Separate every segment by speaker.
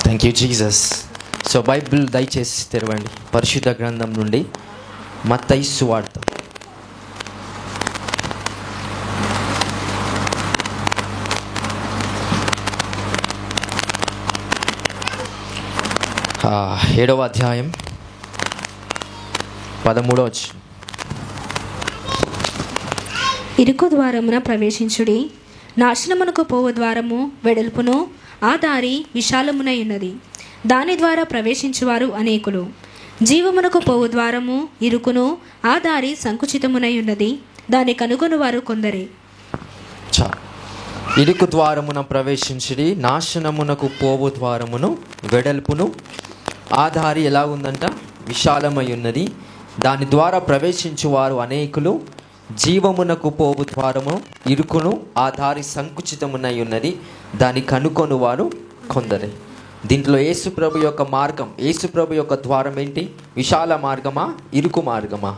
Speaker 1: Thank you Jesus. So Bible దయచేసి తెరవండి. పరిశుద్ధ గ్రంథం నుండి మత్తయి సువార్త 7వ అధ్యాయం 13వ వచనం.
Speaker 2: ఇరుకు ద్వారమున ప్రవేశించుడి, నాశనమునకు పోవు ద్వారము వెడల్పును, ఆ దారి విశాలమునై ఉన్నది, దాని ద్వారా ప్రవేశించువారు అనేకులు. జీవమునకు పోవు ద్వారము ఇరుకును, ఆ దారి సంకుచితమునై ఉన్నది, దాని కనుగొనువారు కొందరే.
Speaker 1: ఇరుకు ద్వారమున ప్రవేశించుడి, నాశనమునకు పోవు ద్వారమును వెడల్పును, ఆ దారి ఎలా ఉందంట? విశాలమై ఉన్నది, దాని ద్వారా ప్రవేశించువారు అనేకులు. జీవమునకు పోవు ద్వారము ఇరుకును, ఆ దారి సంకుచితమునై ఉన్నది, దాని కనుకొను వారు కొందరే. దీంట్లో యేసుప్రభు యొక్క మార్గం, యేసుప్రభు యొక్క ద్వారం ఏంటి? విశాల మార్గమా, ఇరుకు మార్గమా?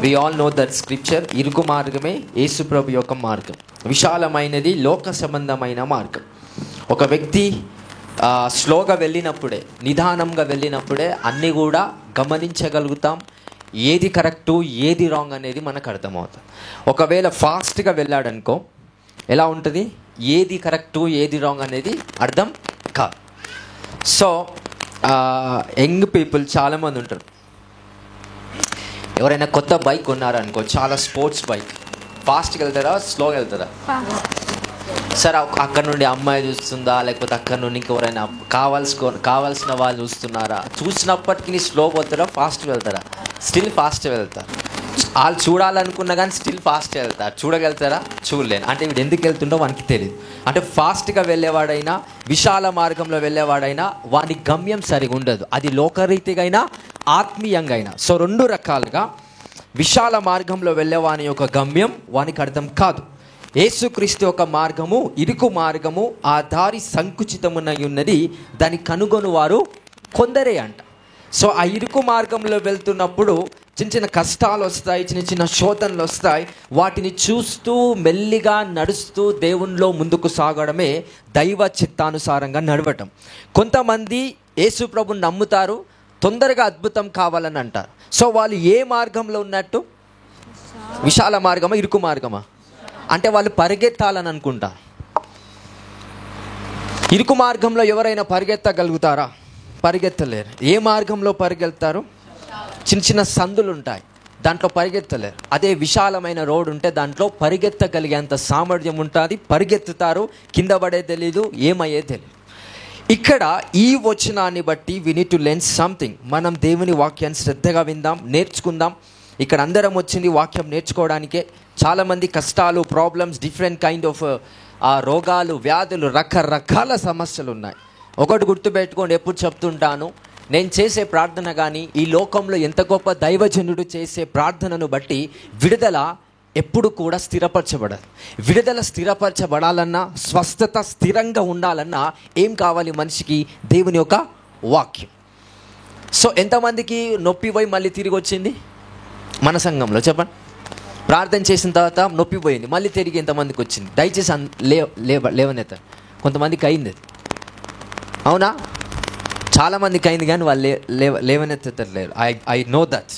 Speaker 1: We all know that scripture. ఇరుకు మార్గమే యేసుప్రభు యొక్క మార్గం. విశాలమైనది లోక సంబంధమైన మార్గం. ఒక వ్యక్తి స్లోగా వెళ్ళినప్పుడే, నిదానంగా వెళ్ళినప్పుడే అన్నీ కూడా గమనించగలుగుతాం. ఏది కరెక్టు ఏది రాంగ్ అనేది మనకు అర్థమవుతుంది. ఒకవేళ ఫాస్ట్గా వెళ్ళాడనుకో ఎలా ఉంటుంది? ఏది కరెక్టు ఏది రాంగ్ అనేది అర్థం కాదు. సో యంగ్ పీపుల్ చాలామంది ఉంటారు. ఎవరైనా కొత్త బైక్ కొన్నారనుకో, చాలా స్పోర్ట్స్ బైక్, ఫాస్ట్గా వెళ్తారా స్లోగా వెళ్తారా? సరే, అక్కడ నుండి అమ్మాయి చూస్తుందా, లేకపోతే అక్కడ నుండి ఇంకెవరైనా కావాల్సిన వాళ్ళు చూస్తున్నారా? చూసినప్పటికీ స్లో పోతారా ఫాస్ట్ వెళ్తారా? స్టిల్ ఫాస్ట్ వెళ్తారు. వాళ్ళు చూడాలనుకున్నా కానీ స్టిల్ ఫాస్ట్ వెళ్తారు. చూడగలుగుతారా? చూడలేను. అంటే వీడు ఎందుకు వెళ్తుండో వానికి తెలియదు. అంటే ఫాస్ట్గా వెళ్ళేవాడైనా, విశాల మార్గంలో వెళ్ళేవాడైనా వాని గమ్యం సరిగా ఉండదు. అది లోకరీతిగా అయినా ఆత్మీయంగా అయినా. సో రెండు రకాలుగా విశాల మార్గంలో వెళ్ళేవాని యొక్క గమ్యం వానికి అర్థం కాదు. యేసుక్రీస్తు యొక్క మార్గము ఇరుకు మార్గము, ఆ దారి సంకుచితమునై ఉన్నది, దాన్ని కనుగొను వారు కొందరే అంట. సో ఆ ఇరుకు మార్గంలో వెళ్తున్నప్పుడు చిన్న చిన్న కష్టాలు వస్తాయి, చిన్న చిన్న శోధనలు వస్తాయి. వాటిని చూస్తూ మెల్లిగా నడుస్తూ దేవునిలో ముందుకు సాగడమే దైవ చిత్తానుసారంగా నడవటం. కొంతమంది యేసు ప్రభుని నమ్ముతారు, తొందరగా అద్భుతం కావాలని అంటారు. సో వాళ్ళు ఏ మార్గంలో ఉన్నట్టు? విశాల మార్గమా, ఇరుకు మార్గమా? అంటే వాళ్ళు పరిగెత్తాలని అనుకుంటారు. ఇరుకు మార్గంలో ఎవరైనా పరిగెత్తగలుగుతారా? పరిగెత్తలేరు. ఏ మార్గంలో పరిగెత్తారు? చిన్న చిన్న సందులు ఉంటాయి, దాంట్లో పరిగెత్తలేరు. అదే విశాలమైన రోడ్ ఉంటే దాంట్లో పరిగెత్తగలిగేంత సామర్థ్యం ఉంటుంది. పరిగెత్తుతారు, కింద పడే తెలీదు, ఏమయ్యే తెలియదు. ఇక్కడ ఈ వచనాన్ని బట్టి we need to learn something. మనం దేవుని వాక్యాన్ని శ్రద్ధగా విందాం, నేర్చుకుందాం. ఇక్కడ అందరం వచ్చింది వాక్యం నేర్చుకోవడానికే. చాలామంది కష్టాలు, ప్రాబ్లమ్స్, డిఫరెంట్ కైండ్ ఆఫ్ రోగాలు, వ్యాధులు, రకరకాల సమస్యలు ఉన్నాయి. ఒకటి గుర్తుపెట్టుకోండి, ఎప్పుడు చెప్తుంటాను, నేను చేసే ప్రార్థన కానీ ఈ లోకంలో ఎంత గొప్ప దైవజనుడు చేసే ప్రార్థనను బట్టి విడుదల ఎప్పుడు కూడా స్థిరపరచబడదు. విడుదల స్థిరపరచబడాలన్నా, స్వస్థత స్థిరంగా ఉండాలన్నా ఏం కావాలి మనిషికి? దేవుని యొక్క వాక్యం. సో ఎంతమందికి నొప్పి పోయి మళ్ళీ తిరిగి వచ్చింది మన సంఘంలో? చెప్పండి. ప్రార్థన చేసిన తర్వాత నొప్పి పోయింది, మళ్ళీ తిరిగి ఎంతమందికి వచ్చింది? దయచేసి లేవనెత్తారు. కొంతమందికి అయింది, అవునా? చాలామందికి అయింది కానీ వాళ్ళు లేవనెత్తలేరు. I know that.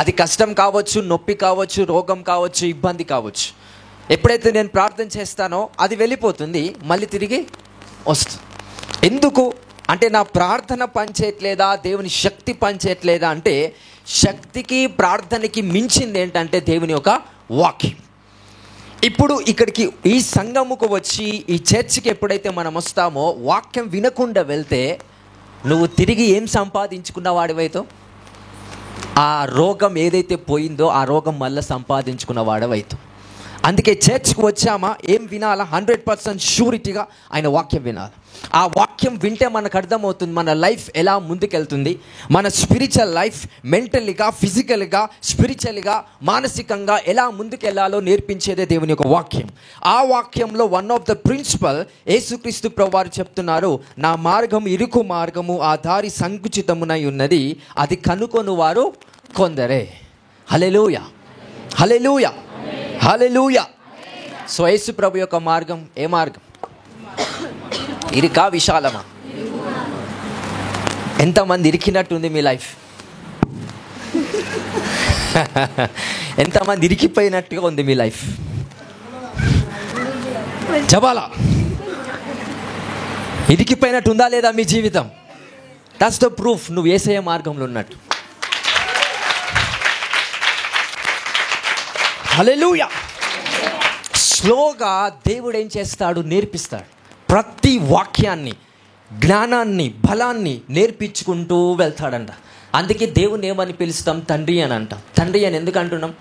Speaker 1: అది కష్టం కావచ్చు, నొప్పి కావచ్చు, రోగం కావచ్చు, ఇబ్బంది కావచ్చు. ఎప్పుడైతే నేను ప్రార్థన చేస్తానో అది వెళ్ళిపోతుంది, మళ్ళీ తిరిగి వస్తుంది. ఎందుకు అంటే నా ప్రార్థన పనిచేయట్లేదా, దేవుని శక్తి పనిచేయట్లేదా అంటే శక్తికి ప్రార్థనకి మించింది ఏంటంటే దేవుని యొక్క వాక్యం. ఇప్పుడు ఇక్కడికి ఈ సంఘముకు వచ్చి ఈ చర్చికి ఎప్పుడైతే మనం వస్తామో వాక్యం వినకుండా వెళ్తే నువ్వు తిరిగి ఏం సంపాదించుకున్న వాడివైతో? ఆ రోగం ఏదైతే పోయిందో ఆ రోగం మళ్ళీ సంపాదించుకున్న వాడవైతో. అందుకే చర్చ్కి వచ్చామా ఏం వినాలా? 100% షూరిటీగా ఆయన వాక్యం వినాలి. ఆ వాక్యం వింటే మనకు అర్థమవుతుంది మన లైఫ్ ఎలా ముందుకెళ్తుంది. మన స్పిరిచువల్ లైఫ్ మెంటల్గా, ఫిజికల్గా, స్పిరిచువల్గా, మానసికంగా ఎలా ముందుకెళ్లాలో నేర్పించేదే దేవుని యొక్క వాక్యం. ఆ వాక్యంలో వన్ ఆఫ్ ద ప్రిన్సిపల్ యేసుక్రీస్తు ప్రభువారు చెప్తున్నారు, నా మార్గం ఇరుకు మార్గము, ఆ దారి సంకుచితమునై ఉన్నది, అది కనుకొను వారు కొందరే. హల్లెలూయా, హల్లెలూయా, హల్లెలూయా. సో యేసు ప్రభు యొక్క మార్గం ఏ మార్గం? ఇరుకా, విశాలమా? ఎంతమంది ఇరికినట్టుంది మీ లైఫ్? ఎంతమంది ఇరికిపోయినట్టుగా ఉంది మీ లైఫ్? చెప్పాలా? ఇరికిపోయినట్టు ఉందా లేదా మీ జీవితం? దట్స్ ద ప్రూఫ్ నువ్వు యేసయ్య మార్గంలో ఉన్నట్టు. హల్లెలూయా. స్లోగా దేవుడు ఏం చేస్తాడు? నేర్పిస్తాడు. ప్రతి వాక్యాన్ని, జ్ఞానాన్ని, బలాన్ని నేర్పించుకుంటూ వెళ్తాడంట. అందుకే దేవుని ఏమని పిలుస్తాం? తండ్రి అని అంటాం. తండ్రి అని ఎందుకు అంటున్నాం?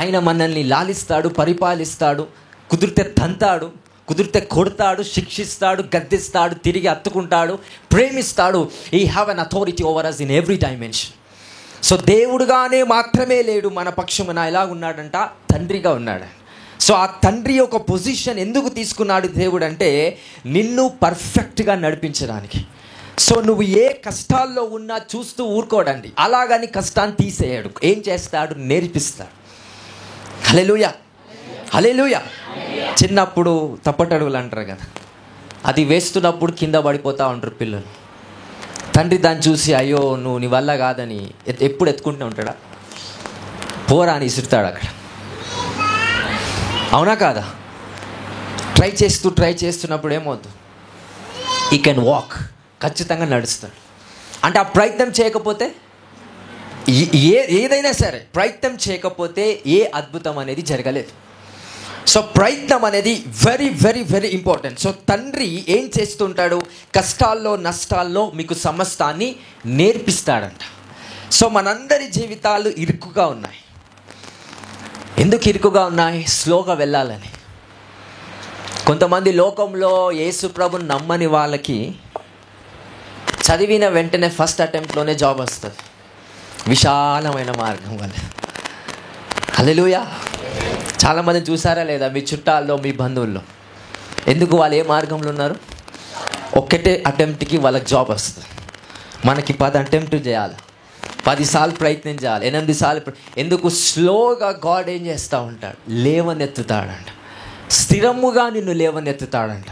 Speaker 1: ఆయన మనల్ని లాలిస్తాడు, పరిపాలిస్తాడు, కుదిరితే తంతాడు, కుదిరితే కొడతాడు, శిక్షిస్తాడు, గద్దిస్తాడు, తిరిగి హత్తుకుంటాడు, ప్రేమిస్తాడు. He have an authority over us in every dimension. So దేవుడుగానే మాత్రమే లేడు మన పక్షమున. ఎలా ఉన్నాడంట? తండ్రిగా ఉన్నాడు. సో ఆ తండ్రి యొక్క పొజిషన్ ఎందుకు తీసుకున్నాడు దేవుడు అంటే నిన్ను పర్ఫెక్ట్గా నడిపించడానికి. సో నువ్వు ఏ కష్టాల్లో ఉన్నా చూస్తూ ఊరుకోడండి. అలాగని కష్టాన్ని తీసేయడు. ఏం చేస్తాడు? నేర్పిస్తాడు. హల్లెలూయా, హల్లెలూయా. చిన్నప్పుడు తప్పటడుగులు అంటారు కదా, అది వేస్తున్నప్పుడు కింద పడిపోతూ ఉంటారు పిల్లలు. తండ్రి దాన్ని చూసి అయ్యో నువ్వు నీ వల్ల కాదని ఎప్పుడు ఎత్తుకుంటూ ఉంటాడా? పోరా అని ఇసురుతాడు అక్కడ. అవునా కాదా? ట్రై చేస్తున్నప్పుడు ఏమవుతుంది? ఈ కెన్ వాక్, ఖచ్చితంగా నడుస్తాడు. అంటే ఆ ప్రయత్నం చేయకపోతే ఏదైనా సరే ప్రయత్నం చేయకపోతే ఏ అద్భుతం అనేది జరగలేదు. సో ప్రయత్నం అనేది very very very important. So తండ్రి ఏం చేస్తుంటాడు? కష్టాల్లో, నష్టాల్లో మీకు సమస్తాన్ని నేర్పిస్తాడంట. సో మనందరి జీవితాలు ఇరుకుగా ఉన్నాయి. ఎందుకు ఇరుకుగా ఉన్నాయి? స్లోగా వెళ్ళాలని. కొంతమంది లోకంలో యేసు ప్రభుని నమ్మని వాళ్ళకి చదివిన వెంటనే ఫస్ట్ అటెంప్ట్లోనే జాబ్ వస్తుంది, విశాలమైన మార్గం వల్ల. హల్లెలూయా. చాలామంది చూసారా లేదా మీ చుట్టాల్లో, మీ బంధువుల్లో? ఎందుకు వాళ్ళు ఏ మార్గంలో ఉన్నారు? ఒక్కటే అటెంప్ట్కి వాళ్ళకి జాబ్ వస్తుంది. మనకి 10 అటెంప్ట్ చేయాలి, 10 సార్లు ప్రయత్నం చేయాలి, 8 సార్లు. ఎందుకు? స్లోగా గాడ్ ఏం చేస్తూ ఉంటాడు? లేవనెత్తుతాడంట. స్థిరముగా నిన్ను లేవనెత్తుతాడంట.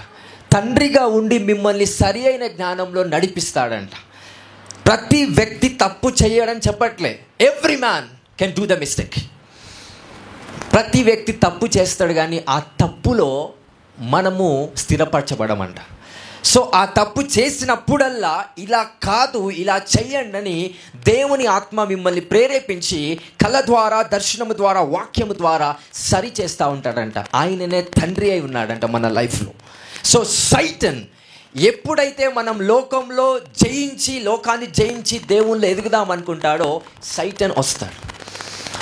Speaker 1: తండ్రిగా ఉండి మిమ్మల్ని సరి అయిన జ్ఞానంలో నడిపిస్తాడంట. ప్రతి వ్యక్తి తప్పు చేయడం చెప్పట్లే. Every man can do the mistake. ప్రతి వ్యక్తి తప్పు చేస్తాడు, కానీ ఆ తప్పులో మనము స్థిరపరచబడమంట. సో ఆ తప్పు చేసినప్పుడల్లా ఇలా కాదు, ఇలా చెయ్యండి అని దేవుని ఆత్మ మిమ్మల్ని ప్రేరేపించి కళ ద్వారా, దర్శనము ద్వారా, వాక్యము ద్వారా సరి చేస్తూ ఉంటాడంట. ఆయననే తండ్రి అయి ఉన్నాడంట మన లైఫ్లో. సో సైటన్ ఎప్పుడైతే మనం లోకాన్ని జయించి దేవుళ్ళు ఎదుగుదాం అనుకుంటాడో సైటన్ వస్తాడు.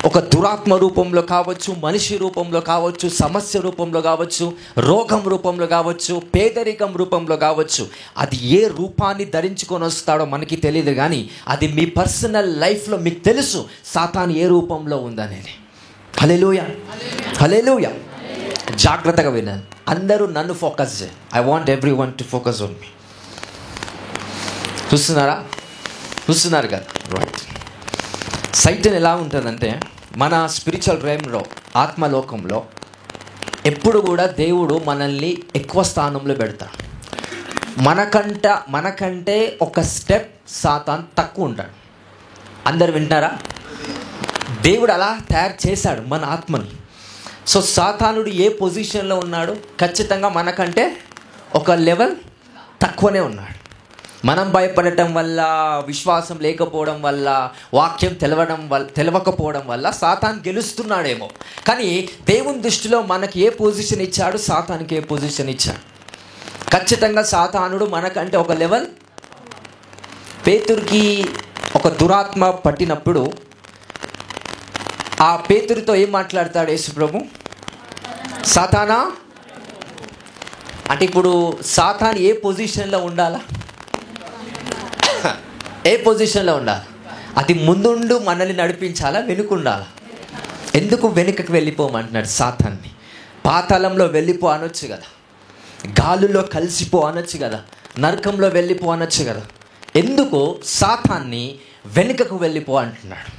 Speaker 1: ఒక దురాత్మ రూపంలో కావచ్చు, మనిషి రూపంలో కావచ్చు, సమస్య రూపంలో కావచ్చు, రోగం రూపంలో కావచ్చు, పేదరికం రూపంలో కావచ్చు. అది ఏ రూపాన్ని ధరించుకొని వస్తాడో మనకి తెలియదు, కానీ అది మీ పర్సనల్ లైఫ్లో మీకు తెలుసు సాతాను ఏ రూపంలో ఉందనేది. హల్లెలూయా, హల్లెలూయా. జాగ్రత్తగా వినండి. అందరూ నన్ను ఫోకస్ చేయి. I want everyone to focus on me. చూస్తున్నారు కదా? రైట్. సైటన్ ఎలా ఉంటుందంటే మన స్పిరిచువల్ రేమ్లో, ఆత్మలోకంలో ఎప్పుడు కూడా దేవుడు మనల్ని ఎక్కువ స్థానంలో పెడతాడు. మనకంటే ఒక స్టెప్ సాతాన్ తక్కువ ఉంటాడు. అందరు వింటారా? దేవుడు అలా తయారు చేశాడు మన ఆత్మని. సో సాతానుడు ఏ పొజిషన్లో ఉన్నాడు? ఖచ్చితంగా మనకంటే ఒక లెవెల్ తక్కువనే ఉన్నాడు. మనం భయపడటం వల్ల, విశ్వాసం లేకపోవడం వల్ల, వాక్యం తెలవకపోవడం వల్ల సాతాను గెలుస్తున్నాడేమో. కానీ దేవుని దృష్టిలో మనకి ఏ పొజిషన్ ఇచ్చాడు? సాతానికి ఏ పొజిషన్ ఇచ్చాడు? ఖచ్చితంగా సాతానుడు మనకంటే ఒక లెవెల్. పేతురుకి ఒక దురాత్మ పట్టినప్పుడు ఆ పేతురుతో ఏం మాట్లాడతాడు యేసు ప్రభు? సాతానా అంటే ఇప్పుడు సాతాను ఏ పొజిషన్లో ఉండాలా? ఏ పొజిషన్లో ఉండాలి? అది ముందుండు మనల్ని నడిపించాలా, వెనుకుండాలా? ఎందుకు వెనుకకు వెళ్ళిపోమంటున్నాడు సాతాన్ని? పాతాళంలో వెళ్ళిపో అనొచ్చు కదా, గాలులో కలిసిపో అనొచ్చు కదా, నరకంలో వెళ్ళిపో అనొచ్చు కదా. ఎందుకు సాతాన్ని వెనుకకు వెళ్ళిపో అంటున్నాడు?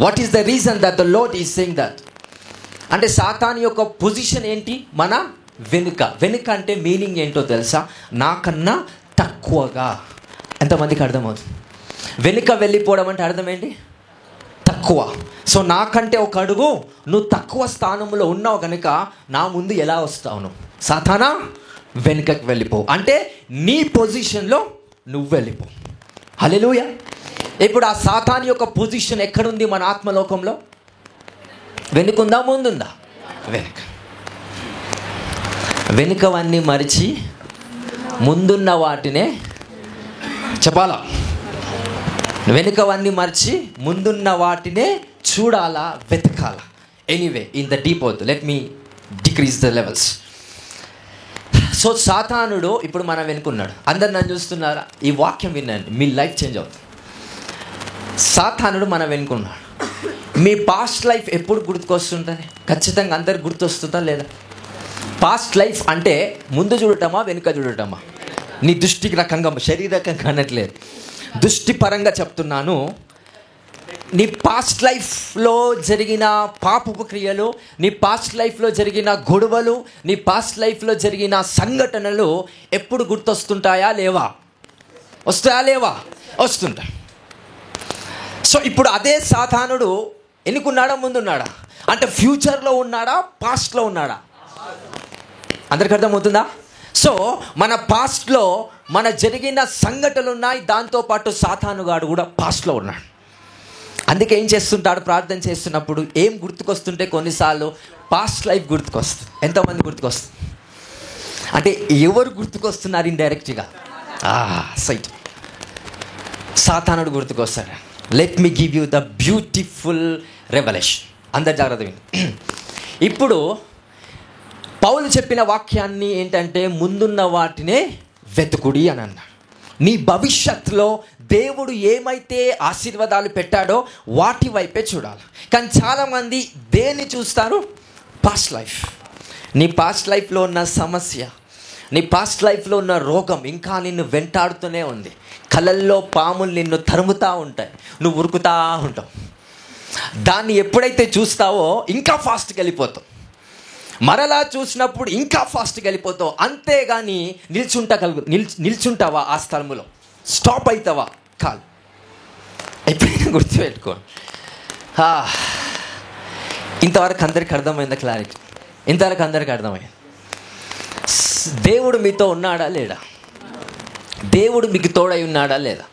Speaker 1: What is the reason that the lord is saying that? అంటే సాతాన్ యొక్క పొజిషన్ ఏంటి? మన వెనుక. వెనుక అంటే మీనింగ్ ఏంటో తెలుసా? నాకన్నా తక్కువగా. ఎంతమందికి అర్థమవుతుంది? వెనుక వెళ్ళిపోవడం అంటే అర్థం ఏంటి? తక్కువ. సో నాకంటే ఒక అడుగు నువ్వు తక్కువ స్థానంలో ఉన్నావు కనుక నా ముందు ఎలా వస్తావు నువ్వు? సాతానా, వెనుకకి వెళ్ళిపో అంటే నీ పొజిషన్లో నువ్వు వెళ్ళిపో. హల్లెలూయా. ఇప్పుడు ఆ సాతాను యొక్క పొజిషన్ ఎక్కడుంది మన ఆత్మలోకంలో? వెనుకుందా, ముందుందా? వెనుక. వెనుకవన్నీ మరిచి ముందున్న వాటినే చెప్పాలా? వెనుకవన్నీ మర్చి ముందున్న వాటినే చూడాలా, వెతకాలా. ఎనీవే, ఇన్ ద డీప్ అవుతుంది. Let me decrease the levels. So సాతానుడు ఇప్పుడు మనం వెనుకున్నాడు. అందరు నన్ను చూస్తున్నారా? ఈ వాక్యం వినండి, మీ లైఫ్ చేంజ్ అవుతుంది. సాతానుడు మనం వెనుకున్నాడు. మీ పాస్ట్ లైఫ్ ఎప్పుడు గుర్తుకొస్తుంటుంది? ఖచ్చితంగా అందరికి గుర్తొస్తుందా లేదా? పాస్ట్ లైఫ్ అంటే ముందు చూడటమా, వెనుక చూడటమా? నీ దృష్టికి రకంగా, శరీరకంగా అనట్లేదు, దృష్టి పరంగా చెప్తున్నాను. నీ పాస్ట్ లైఫ్లో జరిగిన పాపపు క్రియలు, నీ పాస్ట్ లైఫ్లో జరిగిన గొడవలు, నీ పాస్ట్ లైఫ్లో జరిగిన సంఘటనలు ఎప్పుడు గుర్తొస్తుంటాయా లేవా? వస్తాయా లేవా? వస్తుంటాయి. సో ఇప్పుడు అదే సాతానుడు ఎన్నుకున్నాడా, ముందున్నాడా? అంటే ఫ్యూచర్లో ఉన్నాడా, పాస్ట్లో ఉన్నాడా? అందరికి అర్థమవుతుందా? సో మన పాస్ట్లో మన జరిగిన సంఘటనలు ఉన్నాయి, దాంతోపాటు సాతానుగాడు కూడా పాస్ట్లో ఉన్నాడు. అందుకే ఏం చేస్తుంటాడు? ప్రార్థన చేస్తున్నప్పుడు ఏం గుర్తుకొస్తుంటే కొన్నిసార్లు పాస్ట్ లైఫ్ గుర్తుకొస్తుంది. ఎంతమంది గుర్తుకొస్తుంది? అంటే ఎవరు గుర్తుకొస్తున్నారు? ఇండైరెక్ట్గా సైట్ సాతానుడు గుర్తుకొస్తాడు. Let me give you the beautiful revolution. అందరు జాగ్రత్త విని. ఇప్పుడు పౌలు చెప్పిన వాక్యాన్ని ఏంటంటే ముందున్న వాటినే వెతుకుడి అని అన్నాడు. నీ భవిష్యత్తులో దేవుడు ఏమైతే ఆశీర్వాదాలు పెట్టాడో వాటి వైపే చూడాలి. కానీ చాలామంది దేన్ని చూస్తారు? Past life. నీ పాస్ట్ లైఫ్లో ఉన్న సమస్య, నీ పాస్ట్ లైఫ్లో ఉన్న రోగం ఇంకా నిన్ను వెంటాడుతూనే ఉంది. కళ్ళల్లో పాములు నిన్ను తరుముతూ ఉంటాయి, నువ్వు ఉరుకుతూ ఉంటావు. దాన్ని ఎప్పుడైతే చూస్తావో ఇంకా ఫాస్ట్గా వెళ్ళిపోతావు. మరలా చూసినప్పుడు ఇంకా ఫాస్ట్గా వెళ్ళిపోతావు. అంతేగాని నిల్చుంటావా ఆ స్థలంలో? స్టాప్ అవుతావా? కాదు. ఎప్పుడైనా గుర్తుపెట్టుకో. ఇంతవరకు అందరికి అర్థమైందా? క్లారిటీ ఇంతవరకు అందరికి అర్థమైంది. దేవుడు మీతో ఉన్నాడా లేడా? దేవుడు మీకు తోడై ఉన్నాడా లేదా?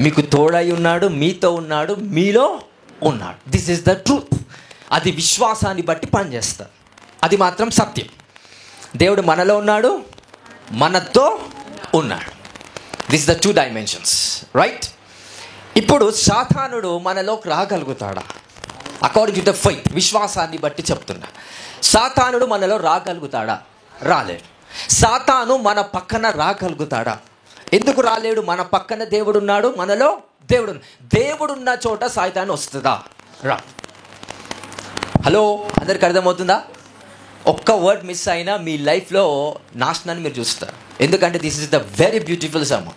Speaker 1: మీకు తోడై ఉన్నాడు, మీతో ఉన్నాడు, మీలో ఉన్నాడు. This is the truth. అది విశ్వాసాన్ని బట్టి పనిచేస్తుంది. అది మాత్రం సత్యం. దేవుడు మనలో ఉన్నాడు, మనతో ఉన్నాడు. This the 2 dimensions, right? ఇప్పుడు సాతానుడు మనలోకి రాగలుగుతాడా? అకార్డింగ్ టు ద ఫెయిత్, విశ్వాసాన్ని బట్టి చెప్తున్నా. సాతానుడు మనలో రాగలుగుతాడా? రాలేడు. సాతాను మన పక్కన రాగలుగుతాడా? ఎందుకు రాలేడు? మన పక్కన దేవుడున్నాడు, మనలో దేవుడున్న చోట సాతాను వస్తుందా? రా. హలో, అందరికి అర్థమవుతుందా? ఒక్క వర్డ్ మిస్ అయినా మీ లైఫ్లో నాశనాన్ని మీరు చూస్తారు. ఎందుకంటే this is the very beautiful some.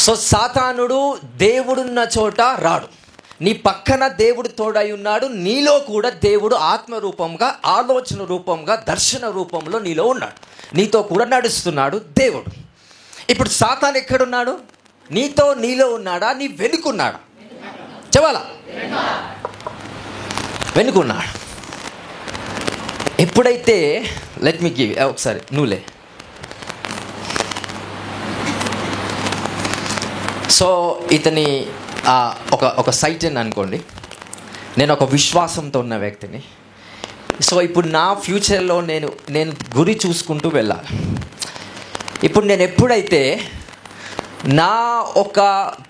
Speaker 1: So సాతానుడు దేవుడున్న చోట రాడు. నీ పక్కన దేవుడు తోడై ఉన్నాడు, నీలో కూడా దేవుడు ఆత్మరూపంగా, ఆలోచన రూపంగా, దర్శన రూపంలో నీలో ఉన్నాడు, నీతో కూడా నడుస్తున్నాడు దేవుడు. ఇప్పుడు సాతాను ఎక్కడున్నాడు? నీతో, నీలో ఉన్నాడా? నీ వెనుకున్నాడా? చెప్పాలా? వెనుకున్నాడు. ఎప్పుడైతే లెట్ మీ గివ్ ఒకసారి నువ్వులే. సో ఇతని ఒక సైట్ అని అనుకోండి, నేను ఒక విశ్వాసంతో ఉన్న వ్యక్తిని. సో ఇప్పుడు నా ఫ్యూచర్లో నేను గురి చూసుకుంటూ వెళ్ళాలి. ఇప్పుడు నేను ఎప్పుడైతే నా ఒక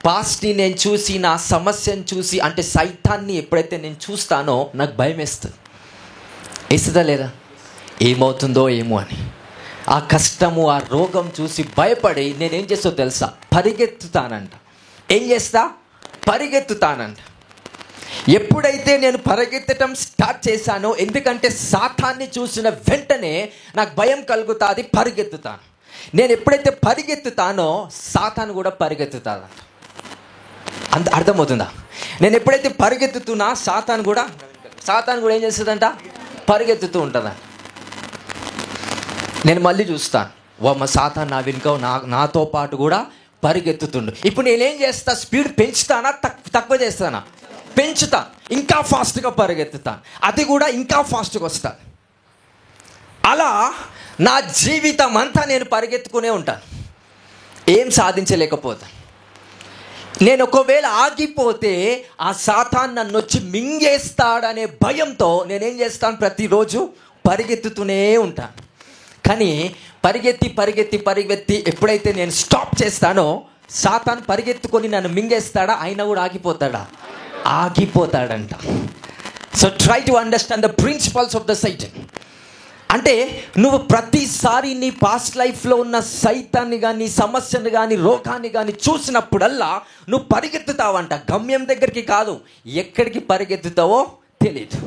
Speaker 1: పాస్ట్ని నేను చూసి, నా సమస్యను చూసి, అంటే సైతాన్ని ఎప్పుడైతే నేను చూస్తానో నాకు భయం వేస్తుంది. వేస్తుందా లేదా? ఏమవుతుందో ఏమో అని. ఆ కష్టము, ఆ రోగం చూసి భయపడి నేనేం చేస్తా తెలుసా? పరిగెత్తుతానంట. ఏం చేస్తా? పరిగెత్తుతానంట. ఎప్పుడైతే నేను పరిగెత్తటం స్టార్ట్ చేశానో, ఎందుకంటే సాతాన్ని చూసిన వెంటనే నాకు భయం కలుగుతుంది, పరిగెత్తుతాను. నేను ఎప్పుడైతే పరిగెత్తుతానో సాతాను కూడా పరిగెత్తుతాదంట. అంత అర్థమవుతుందా? నేను ఎప్పుడైతే పరిగెత్తుతున్నా సాతాను కూడా ఏం చేస్తుందంట? పరిగెత్తుతూ ఉంటుందంట. నేను మళ్ళీ చూస్తాను, మా సాతాను నా వెనుక నాతో పాటు కూడా పరిగెత్తుతుండు. ఇప్పుడు నేనేం చేస్తా? స్పీడ్ పెంచుతానా తక్కువ చేస్తానా? పెంచుతా. ఇంకా ఫాస్ట్గా పరిగెత్తుతాను, అది కూడా ఇంకా ఫాస్ట్గా వస్తాను. అలా నా జీవితం అంతా నేను పరిగెత్తుకునే ఉంటాను, ఏం సాధించలేకపోతాను. నేను ఒకవేళ ఆగిపోతే ఆ సాతాను నన్ను వచ్చి మింగేస్తాడనే భయంతో నేనేం చేస్తాను? ప్రతిరోజు పరిగెత్తుతూనే ఉంటాను. కానీ పరిగెత్తి ఎప్పుడైతే నేను స్టాప్ చేస్తానో సాతాను పరిగెత్తుకొని నన్ను మింగేస్తాడా? అయినా కూడా ఆగిపోతాడంట. So try to understand the principles of the Satan. అంటే నువ్వు ప్రతిసారి నీ పాస్ట్ లైఫ్లో ఉన్న సైతాన్ని కానీ, సమస్యను కానీ, రోగాన్ని కానీ చూసినప్పుడల్లా నువ్వు పరిగెత్తుతావంట. గమ్యం దగ్గరికి కాదు, ఎక్కడికి పరిగెత్తుతావో తెలియదు.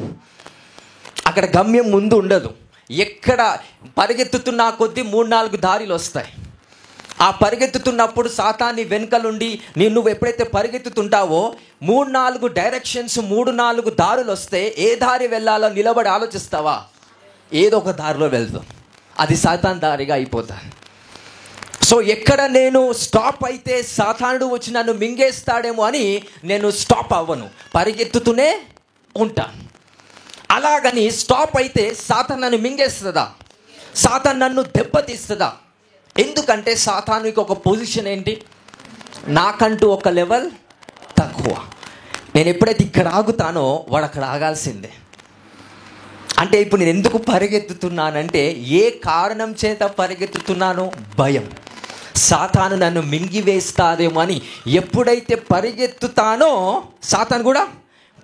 Speaker 1: అక్కడ గమ్యం ముందు ఉండదు. ఎక్కడ పరిగెత్తుతున్నా కొద్దీ 3-4 దారిలు వస్తాయి. ఆ పరిగెత్తుతున్నప్పుడు సాతాన్ని వెనుకలుండి నువ్వు ఎప్పుడైతే పరిగెత్తుతుంటావో 3-4 డైరెక్షన్స్, 3-4 దారులు వస్తే ఏ దారి వెళ్ళాలో నిలబడి ఆలోచిస్తావా? ఏదో ఒక దారిలో వెళ్తాం, అది సాతాన్ దారిగా అయిపోతాను. సో ఎక్కడ నేను స్టాప్ అయితే సాతానుడు వచ్చి నన్ను మింగేస్తాడేమో అని నేను స్టాప్ అవ్వను, పరిగెత్తుతూనే ఉంటాను. అలాగని స్టాప్ అయితే సాతాన్ నన్ను మింగేస్తుందా? సాతాన్ నన్ను దెబ్బతీస్తుందా? ఎందుకంటే సాతానుకి ఒక పొజిషన్ ఏంటి? నాకంటూ ఒక లెవెల్ తక్కువ. నేను ఎప్పుడైతే ఇక్కడ ఆగుతానో వాడు అక్కడ ఆగాల్సిందే. అంటే ఇప్పుడు నేను ఎందుకు పరిగెత్తుతున్నానంటే, ఏ కారణం చేత పరిగెత్తుతున్నానో? భయం. సాతాను నన్ను మింగివేస్తాదేమో అని ఎప్పుడైతే పరిగెత్తుతానో సాతాను కూడా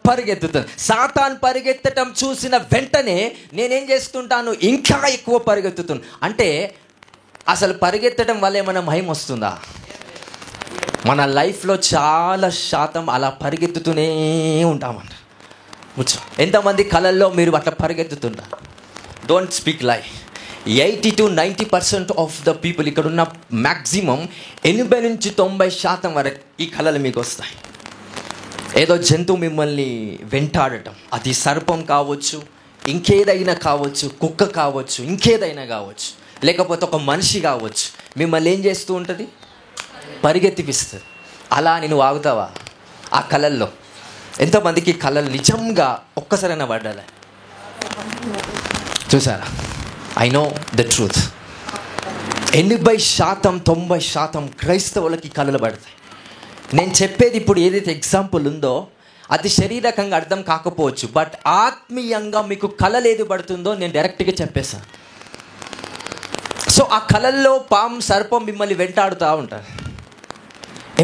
Speaker 1: పరిగెత్తుతాను. సాతాను పరిగెత్తటం చూసిన వెంటనే నేనేం చేస్తుంటాను? ఇంకా ఎక్కువ పరిగెత్తుతాను. అంటే అసలు పరిగెత్తడం వల్ల ఏమైనా మహిమ వస్తుందా? మన లైఫ్లో చాలా శాతం అలా పరిగెత్తుతూనే ఉంటామంట. ఎంతమంది కళల్లో మీరు అట్లా పరిగెత్తుతుంటారు? డోంట్ స్పీక్ లై. 80-90% ఆఫ్ ద పీపుల్, ఇక్కడ ఉన్న మ్యాక్సిమం 80-90% వరకు ఈ కళలు మీకు వస్తాయి. ఏదో జంతువు మిమ్మల్ని వెంటాడటం, అది సర్పం కావచ్చు, ఇంకేదైనా కావచ్చు, కుక్క కావచ్చు, ఇంకేదైనా కావచ్చు, లేకపోతే ఒక మనిషి కావచ్చు, మిమ్మల్ని ఏం చేస్తూ ఉంటుంది? పరిగెత్తిపిస్తుంది. అలా నేను ఆగుతావా ఆ కళల్లో? ఎంతమందికి కళలు నిజంగా ఒక్కసారైనా పడ్డాలి? చూసారా? I know the truth. 80%-90% క్రైస్తవులకి కళలు పడతాయి. నేను చెప్పేది ఇప్పుడు ఏదైతే ఎగ్జాంపుల్ ఉందో అది శారీరకంగా అర్థం కాకపోవచ్చు, బట్ ఆత్మీయంగా మీకు కళలు ఏది పడుతుందో నేను డైరెక్ట్గా చెప్పేశాను. సో ఆ కళల్లో పాము, సర్పం మిమ్మల్ని వెంటాడుతూ ఉంటారు.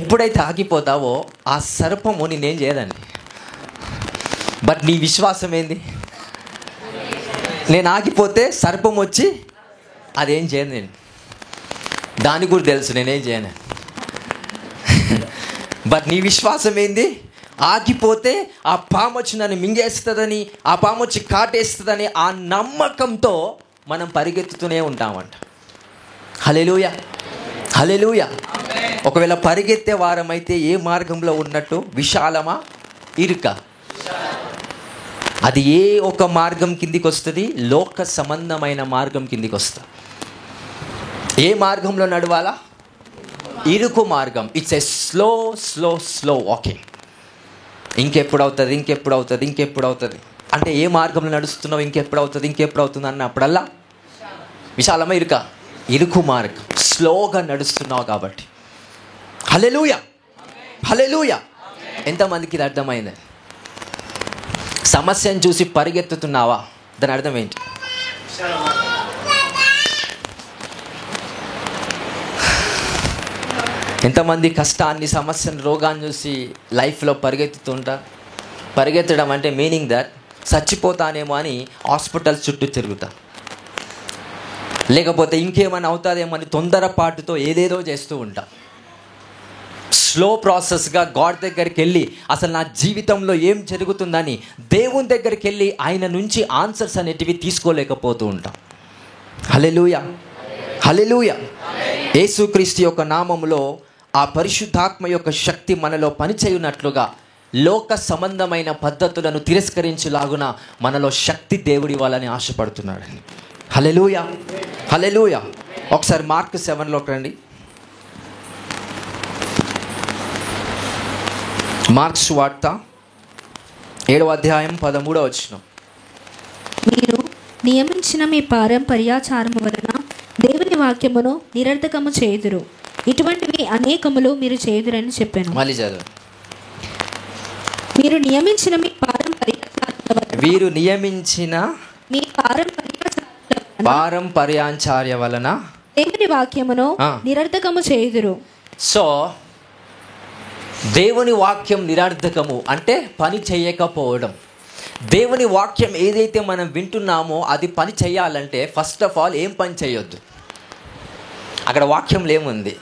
Speaker 1: ఎప్పుడైతే ఆగిపోతావో ఆ సర్పము నేనేం చేయదండి. బట్ నీ విశ్వాసం ఏంది? నేను ఆగిపోతే సర్పం వచ్చి అదేం చేయను. నేను దానికి కూడా తెలుసు నేనేం చేయను. బట్ నీ విశ్వాసం ఏంది? ఆగిపోతే ఆ పాము వచ్చి నన్ను మింగేస్తుందని, ఆ పాము వచ్చి కాటేస్తుందని ఆ నమ్మకంతో మనం పరిగెత్తుతూనే ఉంటామంట. హల్లెలూయా, హల్లెలూయా. ఒకవేళ పరిగెత్తే వారమైతే ఏ మార్గంలో ఉన్నట్టు? విశాలమా, ఇరుక? అది ఏ ఒక మార్గం కిందికి వస్తుంది? లోక సంబంధమైన మార్గం కిందికి వస్తుంది. ఏ మార్గంలో నడవాలా? ఇరుకు మార్గం. It's a slow walking. ఇంకెప్పుడు అవుతుంది అంటే ఏ మార్గంలో నడుస్తున్నావు? ఇంకెప్పుడు అవుతుంది అన్నప్పుడల్లా విశాలమా, ఇరుక? ఇరుకు మార్గం. స్లోగా నడుస్తున్నావు కాబట్టి. హల్లెలూయా, హల్లెలూయా. ఎంతమందికి ఇది అర్థమైంది? సమస్యను చూసి పరిగెత్తుతున్నావా? దాని అర్థం ఏంటి? ఎంతమంది కష్టాన్ని, సమస్యను, రోగాన్ని చూసి లైఫ్లో పరిగెత్తుతుంటారు? పరిగెత్తడం అంటే మీనింగ్ దట్ చచ్చిపోతానేమో అని హాస్పిటల్స్ చుట్టూ తిరుగుతా, లేకపోతే ఇంకేమైనా అవుతాదేమో అని తొందరపాటుతో ఏదేదో చేస్తూ ఉంటా. స్లో ప్రాసెస్గా గాడ్ దగ్గరికి వెళ్ళి అసలు నా జీవితంలో ఏం జరుగుతుందని దేవుని దగ్గరికి వెళ్ళి ఆయన నుంచి ఆన్సర్స్ అనేటివి తీసుకోలేకపోతూ ఉంటాం. హల్లెలూయా, హల్లెలూయా. యేసుక్రీస్తు యొక్క నామములో ఆ పరిశుద్ధాత్మ యొక్క శక్తి మనలో పనిచేయునట్లుగా లోక సంబంధమైన పద్ధతులను తిరస్కరించులాగున మనలో శక్తి దేవుడి వాళ్ళని ఆశపడుతున్నాడని. హల్లెలూయా, హల్లెలూయా. ఒకసారి మార్క్ 7లోకి రండి. మార్క్స్ వార్త 7వ అధ్యాయం 13వ వచనం.
Speaker 2: మీరు నియమించిన మీ పారంపర్యాచారము వలన దేవుని వాక్యమును నిరర్ధకము చేయుదురు, ఇటువంటివి అనేకములు మీరు చేయుదురని చెప్పాను.
Speaker 1: మళ్ళీ చదువు.
Speaker 2: మీరు నియమించిన మీ
Speaker 1: పారంపర్యాచార్య వలన
Speaker 2: దేవుని వాక్యమును నిరర్ధకము చేయుదురు.
Speaker 1: సో దేవుని వాక్యం నిరర్ధకము అంటే పని చేయకపోవడం. దేవుని వాక్యం ఏదైతే మనం వింటున్నామో అది పని చేయాలంటే ఫస్ట్ ఆఫ్ ఆల్ ఏం పని చేయొద్దు. అక్కడ వాక్యంలో ఏముంది?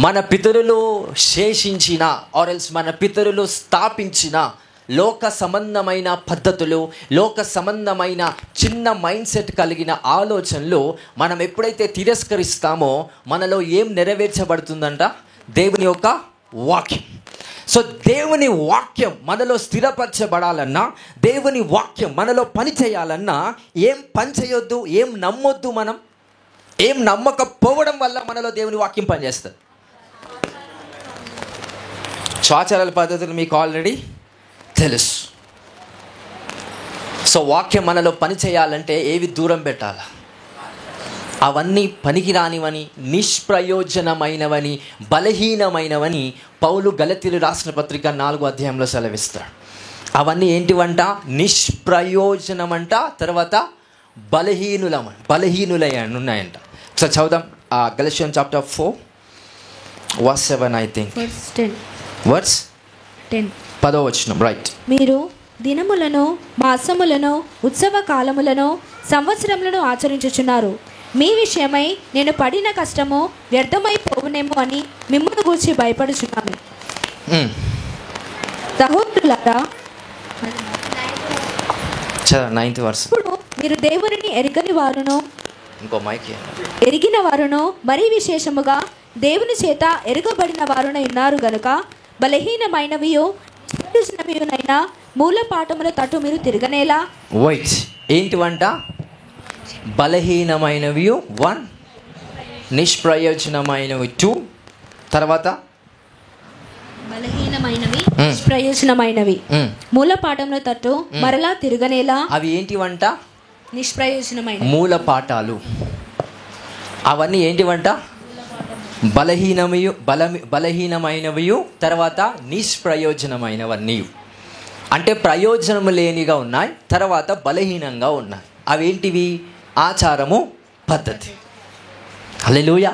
Speaker 1: మన పితరులు శేషించిన ఆర్ఎల్స్ మన పితరులు స్థాపించిన లోక సంబంధమైన పద్ధతులు, లోక సంబంధమైన చిన్న మైండ్ సెట్ కలిగిన ఆలోచనలు మనం ఎప్పుడైతే తిరస్కరిస్తామో మనలో ఏం నెరవేర్చబడుతుందంట? దేవుని యొక్క వాక్యం. సో దేవుని వాక్యం మనలో స్థిరపరచబడాలన్నా, దేవుని వాక్యం మనలో పని చేయాలన్నా ఏం పని చేయొద్దు, ఏం నమ్మొద్దు. మనం ఏం నమ్మకపోవడం వల్ల మనలో దేవుని వాక్యం పనిచేస్తుంది. ఆచారాల పద్ధతులు మీకు ఆల్రెడీ తెలుసు. సో వాక్యం మనలో పని చేయాలంటే ఏవి దూరం పెట్టాలా? అవన్నీ పనికిరానివని, నిష్ప్రయోజనమైనవని, బలహీనమైనవని పౌలు గలతీయులు రాసిన పత్రిక 4వ అధ్యాయంలో సెలవిస్తాడు. అవన్నీ ఏంటివంట? నిష్ప్రయోజనమంట, తర్వాత బలహీనులై ఉన్నాయంట. సో చదువుదాం గలతియన్స్ chapter 4 verse 7 I think. verse 10 10వ వచనం. రైట్.
Speaker 2: మీరు దినములను, మాసములను, ఉత్సవ కాలములను, సంవత్సరములను ఆచరించుచున్నారు. మీ విషయమై నేను పడిన కష్టము వ్యర్థమైపోవునేమో అని మిమ్మల్ని గూర్చి భయపడుచున్నాను. సహోదరులారా,
Speaker 1: 9th verse.
Speaker 2: ఇప్పుడు మీరు దేవునిని ఎరిగిన వారును మరీ విశేషముగా దేవుని చేత ఎరుగబడిన వారునై ఉన్నారు గనుక బలహీనమైనవియో చిన్నవియునైనా మూల పాఠముల తట్టు మీరు తిరగనేలా.
Speaker 1: వైట్ ఏంటివంట? బలహీనమైనవి 1, నిష్ప్రయోజనమైనవి 2, తర్వాత
Speaker 2: బలహీనమైనవి, నిష్ప్రయోజనమైనవి మూల పాఠముల తట్టు మరలా తిరగనేలా.
Speaker 1: అవి ఏంటివంట?
Speaker 2: నిష్ప్రయోజనమైన
Speaker 1: మూల పాఠాలు. అవన్నీ ఏంటివంట? బలహీనమైనవి, తర్వాత నిష్ప్రయోజనమైనవన్నీ. అంటే ప్రయోజనము లేనిగా ఉన్నాయి, తర్వాత బలహీనంగా ఉన్నాయి. అవేంటివి? ఆచారము, పద్ధతి. హల్లెలూయా.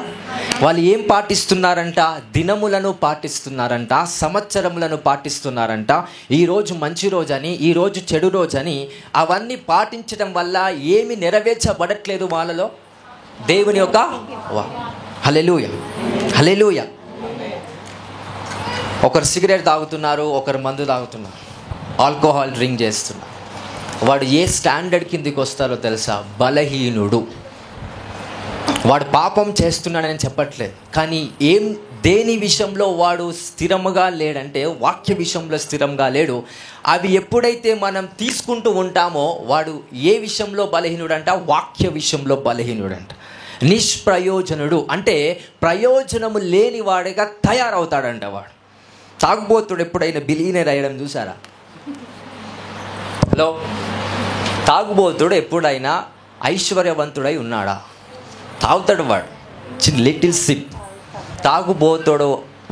Speaker 1: వాళ్ళు ఏం పాటిస్తున్నారంట? దినములను పాటిస్తున్నారంట, సంవత్సరములను పాటిస్తున్నారంట. ఈరోజు మంచి రోజని, ఈరోజు చెడు రోజని. అవన్నీ పాటించడం వల్ల ఏమి నెరవేర్చబడట్లేదు వాళ్ళలో? దేవుని యొక్క హల్లెలూయా, హల్లెలూయా. ఒకరు సిగరెట్ తాగుతున్నారు, ఒకరు మందు తాగుతున్నారు, ఆల్కహాల్ డ్రింక్ చేస్తున్నారు. వాడు ఏ స్టాండర్డ్ కిందికి వస్తారో తెలుసా? బలహీనుడు. వాడు పాపం చేస్తున్నాడని చెప్పట్లేదు, కానీ దేని విషయంలో వాడు స్థిరముగా లేడంటే వాక్య విషయంలో స్థిరంగా లేడు. అవి ఎప్పుడైతే మనం తీసుకుంటూ ఉంటామో వాడు ఏ విషయంలో బలహీనుడంట? వాక్య విషయంలో బలహీనుడంట. నిష్ప్రయోజనుడు అంటే ప్రయోజనము లేని వాడిగా తయారవుతాడంట వాడు. తాగుబోతుడు ఎప్పుడైనా బిలీనర్ అయ్యడం చూసారా? హలో, తాగుబోతుడు ఎప్పుడైనా ఐశ్వర్యవంతుడై ఉన్నాడా? తాగుతాడు వాడు, చిన్న లిటిల్ సిప్. తాగుబోతుడు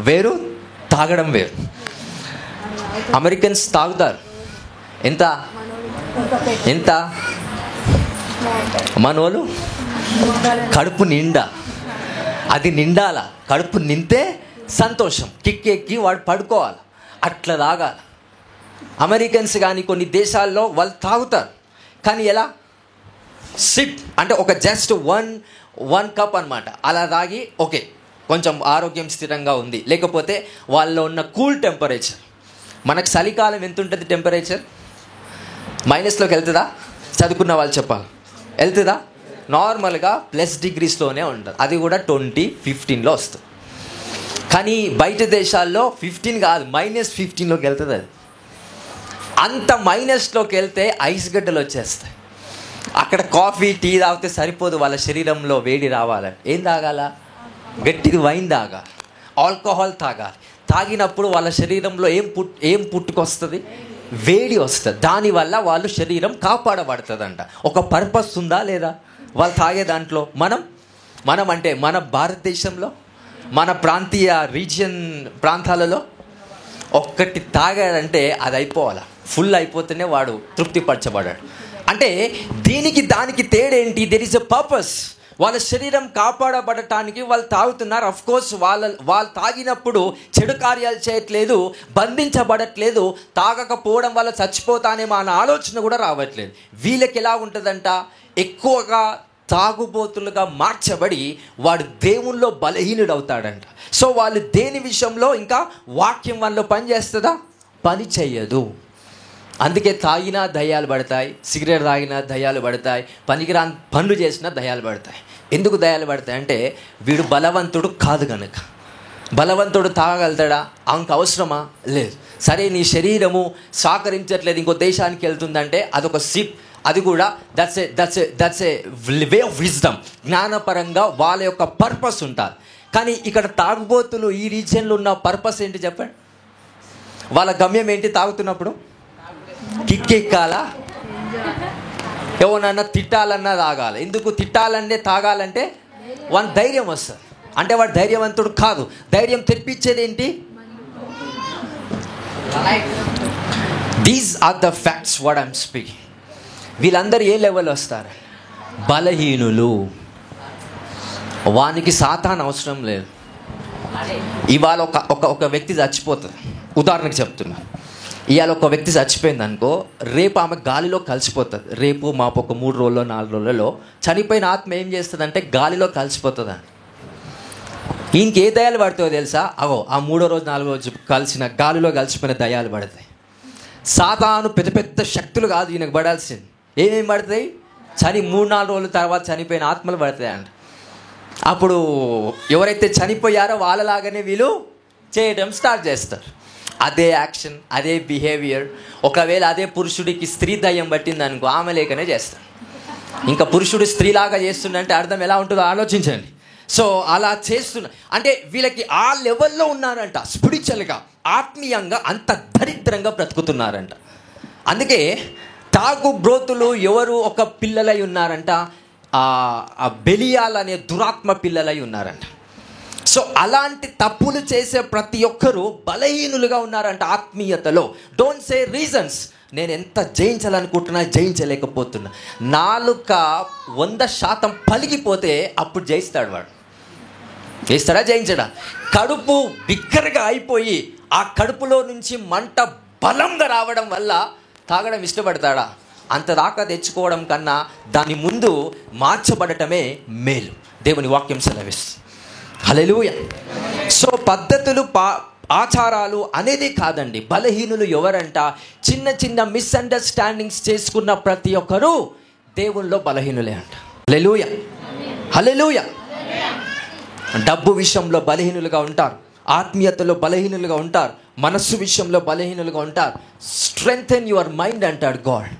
Speaker 1: వేరు, తాగడం వేరు. అమెరికన్స్ తాగుతారు. ఎంత ఎంత మనోళ్ళు కడుపు నిండా, అది నిండాల. కడుపు నింతే సంతోషం, కిక్కెక్కి వాడు పడుకోవాలి, అట్లా తాగాలి. అమెరికన్స్ కానీ కొన్ని దేశాల్లో వాళ్ళు తాగుతారు, కానీ ఎలా? సిప్ అంటే ఒక జస్ట్ వన్ కప్ అనమాట. అలా తాగి ఓకే, కొంచెం ఆరోగ్యం స్థిరంగా ఉంది. లేకపోతే వాళ్ళలో ఉన్న కూల్ టెంపరేచర్. మనకు చలికాలం ఎంత ఉంటుంది టెంపరేచర్? మైనస్లోకి వెళ్తుందా? చదువుకున్న వాళ్ళు చెప్పాలి, వెళ్తుందా? నార్మల్గా +డిగ్రీస్లోనే ఉంటుంది. అది కూడా 20-15లో వస్తుంది. కానీ బయట దేశాల్లో 15 కాదు, -15లోకి వెళ్తుంది. అది అంత మైనస్లోకి వెళ్తే ఐస్ గడ్డలు వచ్చేస్తాయి. అక్కడ కాఫీ, టీ తాగితే సరిపోదు, వాళ్ళ శరీరంలో వేడి రావాలని ఏం తాగాల? గట్టిది వైన్ తాగాలి, ఆల్కహాల్ తాగాలి. తాగినప్పుడు వాళ్ళ శరీరంలో ఏం పుట్టుకొస్తుంది? వేడి వస్తుంది. దానివల్ల వాళ్ళ శరీరం కాపాడబడుతుందంట. ఒక పర్పస్ ఉందా లేదా వాళ్ళు తాగే దాంట్లో? మనం అంటే మన భారతదేశంలో మన ప్రాంతీయ ప్రాంతాలలో ఒక్కటి తాగాడంటే అది అయిపోవాలా, ఫుల్ అయిపోతేనే వాడు తృప్తిపరచబడాడు. అంటే దీనికి దానికి తేడేంటి? There is a purpose. వాళ్ళ శరీరం కాపాడబడటానికి వాళ్ళు తాగుతున్నారు. అఫ్ కోర్స్ వాళ్ళు తాగినప్పుడు చెడు కార్యాలు చేయట్లేదు, బంధించబడట్లేదు. తాగకపోవడం వల్ల చచ్చిపోతానేమో అన్న ఆలోచన కూడా రావట్లేదు. వీళ్ళకి ఎలా ఉంటుందంట? ఎక్కువగా తాగుబోతులుగా మార్చబడి వాడు దేవుల్లో బలహీనుడు అవుతాడంట. సో వాళ్ళు దేని విషయంలో, ఇంకా వాక్యం వాళ్ళలో పని చేస్తుందా? పని చెయ్యదు. అందుకే తాగినా దయ్యాలు పడతాయి, సిగరెట్ తాగినా దయ్యాలు పడతాయి, పనికిరాని పనులు చేసినా దయ్యాలు పడతాయి. ఎందుకు దయ్యాలు పడతాయి అంటే వీడు బలవంతుడు కాదు కనుక. బలవంతుడు తాగగలుగుతాడా? అంక అవసరమా? లేదు. సరే నీ సహకరించట్లేదు, ఇంకో దేశానికి వెళ్తుందంటే అదొక సిప్, అది కూడా that's a way of wisdom. జ్ఞానపరంగా వాళ్ళ యొక్క పర్పస్ ఉంటుంది. కానీ ఇక్కడ తాగుబోతులు ఈ రీజియన్లో ఉన్న పర్పస్ ఏంటి చెప్పండి? వాళ్ళ గమ్యం ఏంటి? తాగుతున్నప్పుడు కిక్కెక్కాలా, ఎవరన్నా తిట్టాలన్నా తాగాలి. ఎందుకు తిట్టాలంటే తాగాలంటే వాని ధైర్యం వస్తుంది. అంటే వాడు ధైర్యవంతుడు కాదు. ధైర్యం తెప్పించేది ఏంటి? These are the facts what I'm speaking. వీళ్ళందరూ ఏ లెవెల్ వస్తారు? బలహీనులు. వానికి సాతాను అవసరం లేదు. ఇవాళ ఒక వ్యక్తి చచ్చిపోతుంది, ఉదాహరణకు చెప్తున్నా. ఇవాళ ఒక వ్యక్తి చచ్చిపోయింది అనుకో, రేపు ఆమె గాలిలో కలిసిపోతుంది. రేపు మాపు ఒక 3 రోజుల్లో 4 రోజులలో చనిపోయిన ఆత్మ ఏం చేస్తుందంటే గాలిలో కలిసిపోతుంది. ఈయనకి ఏ దయాలు పడుతుందో తెలుసా? ఆ 3వ రోజు 4వ రోజు కలిసిన గాలిలో కలిసిపోయిన దయాలు పడతాయి. సాతాను పెద్ద పెద్ద శక్తులు కాదు ఈయనకు పడాల్సింది. ఏమేమి పడతాయి? 3-4 రోజుల తర్వాత చనిపోయిన ఆత్మలు పడతాయి అంట. అప్పుడు ఎవరైతే చనిపోయారో వాళ్ళలాగానే వీళ్ళు చేయడం స్టార్ట్ చేస్తారు. అదే యాక్షన్, అదే బిహేవియర్. ఒకవేళ అదే పురుషుడికి స్త్రీ దయ్యం పట్టింది అనుకో, ఆమె లేకనే చేస్తాడు. ఇంకా పురుషుడు స్త్రీలాగా చేస్తుండంటే అర్థం ఎలా ఉంటుందో ఆలోచించండి. సో అలా చేస్తున్నా అంటే వీళ్ళకి ఆ లెవెల్లో ఉన్నారంట. స్పిరిచువల్గా, ఆత్మీయంగా అంత దరిద్రంగా బ్రతుకుతున్నారంట. అందుకే తాగు బ్రోతులు ఎవరు ఒక పిల్లలై ఉన్నారంట? ఆ బెలియాల్ అనే దురాత్మ పిల్లలై ఉన్నారంట. సో అలాంటి తప్పులు చేసే ప్రతి ఒక్కరూ బలహీనులుగా ఉన్నారంట ఆత్మీయతలో. Don't say reasons. నేను ఎంత జయించాలనుకుంటున్నా జయించలేకపోతున్నా. నాలుక 100% పలిగిపోతే అప్పుడు జయిస్తాడు వాడు. జయిస్తాడా? జయించడా? కడుపు బిగ్గరగా అయిపోయి ఆ కడుపులో నుంచి మంట బలంగా రావడం వల్ల తాగడం ఇష్టపడతాడా? అంత దాకా తెచ్చుకోవడం కన్నా దాని ముందు మార్చబడటమే మేలు. దేవుని వాక్యం సెలవిస్తుంది. హల్లెలూయా. సో పద్ధతులు ఆచారాలు అనేది కాదండి. బలహీనులు ఎవరంట? చిన్న చిన్న మిస్అండర్స్టాండింగ్స్ చేసుకున్న ప్రతి ఒక్కరూ దేవుల్లో బలహీనులే అంట. హల్లెలూయా, హల్లెలూయా. డబ్బు విషయంలో బలహీనులుగా ఉంటారు, ఆత్మీయతలో బలహీనులుగా ఉంటారు, మనస్సు విషయంలో బలహీనులుగా ఉంటారు. స్ట్రెంగ్థెన్ యువర్ మైండ్ అంటాడు గాడ్.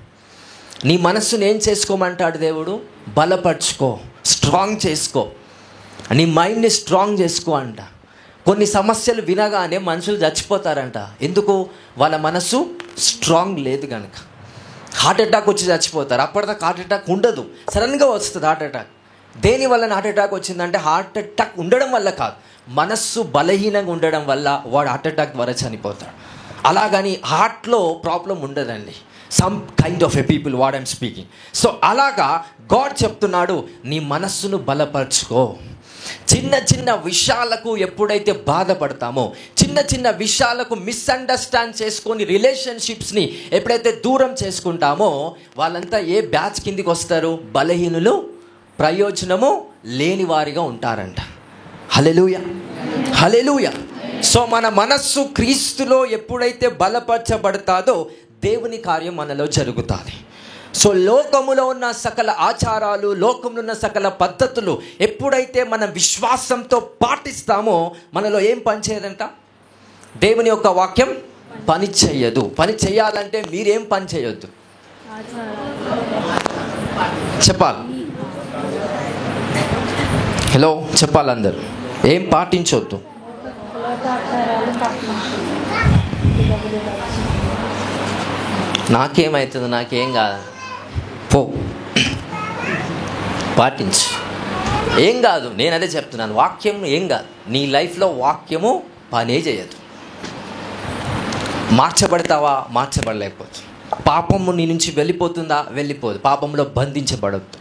Speaker 1: నీ మనస్సును ఏం చేసుకోమంటాడు దేవుడు? బలపరుచుకో, స్ట్రాంగ్ చేసుకో. నీ మైండ్ని స్ట్రాంగ్ చేసుకో అంట. కొన్ని సమస్యలు వినగానే మనుషులు చచ్చిపోతారంట. ఎందుకు? వాళ్ళ మనస్సు స్ట్రాంగ్ లేదు కనుక. హార్ట్ అటాక్ వచ్చి చచ్చిపోతారు. అప్పటిదాకా హార్ట్ అటాక్ ఉండదు, సడన్గా వస్తుంది హార్ట్ అటాక్. దేని వల్ల హార్ట్ అటాక్ వచ్చిందంటే హార్ట్ అటాక్ ఉండడం వల్ల కాదు, మనస్సు బలహీనంగా ఉండడం వల్ల వాడు హార్ట్ అటాక్ ద్వారా చనిపోతాడు. అలాగని హార్ట్లో ప్రాబ్లం ఉండదండి. Some kind of a people what I'm speaking. So అలాగా గాడ్ చెప్తున్నాడు, నీ మనస్సును బలపరుచుకో. చిన్న చిన్న విషయాలకు ఎప్పుడైతే బాధపడతామో, చిన్న చిన్న విషయాలకు మిస్అండర్స్టాండ్ చేసుకొని రిలేషన్షిప్స్ని ఎప్పుడైతే దూరం చేసుకుంటామో, వాళ్ళంతా ఏ బ్యాచ్ కిందికి వస్తారు? బలహీనులు, ప్రయోజనము లేని వారిగా ఉంటారంట. హల్లెలూయా, హల్లెలూయా. సో మన మనస్సు క్రీస్తులో ఎప్పుడైతే బలపరచబడతాదో దేవుని కార్యం మనలో జరుగుతుంది. సో లోకములో ఉన్న సకల ఆచారాలు, లోకంలో ఉన్న సకల పద్ధతులు ఎప్పుడైతే మనం విశ్వాసంతో పాటిస్తామో మనలో ఏం పని చేయదంట? దేవుని యొక్క వాక్యం పని చేయదు. పని చేయాలంటే మీరేం పని చేయొద్దు చెప్పాలి. హలో చెప్పాలి అందరు. ఏం పాటించొద్దు? నాకేమవుతుంది, నాకేం కాదు, పో పాటించు, ఏం కాదు. నేను అదే చెప్తున్నాను, వాక్యం ఏం కాదు. నీ లైఫ్లో వాక్యము పనే చేయదు. మార్చబడతావా? మార్చబడలేకపోవచ్చు. పాపము నీ నుంచి వెళ్ళిపోతుందా? వెళ్ళిపోదు. పాపంలో బంధించబడద్దు.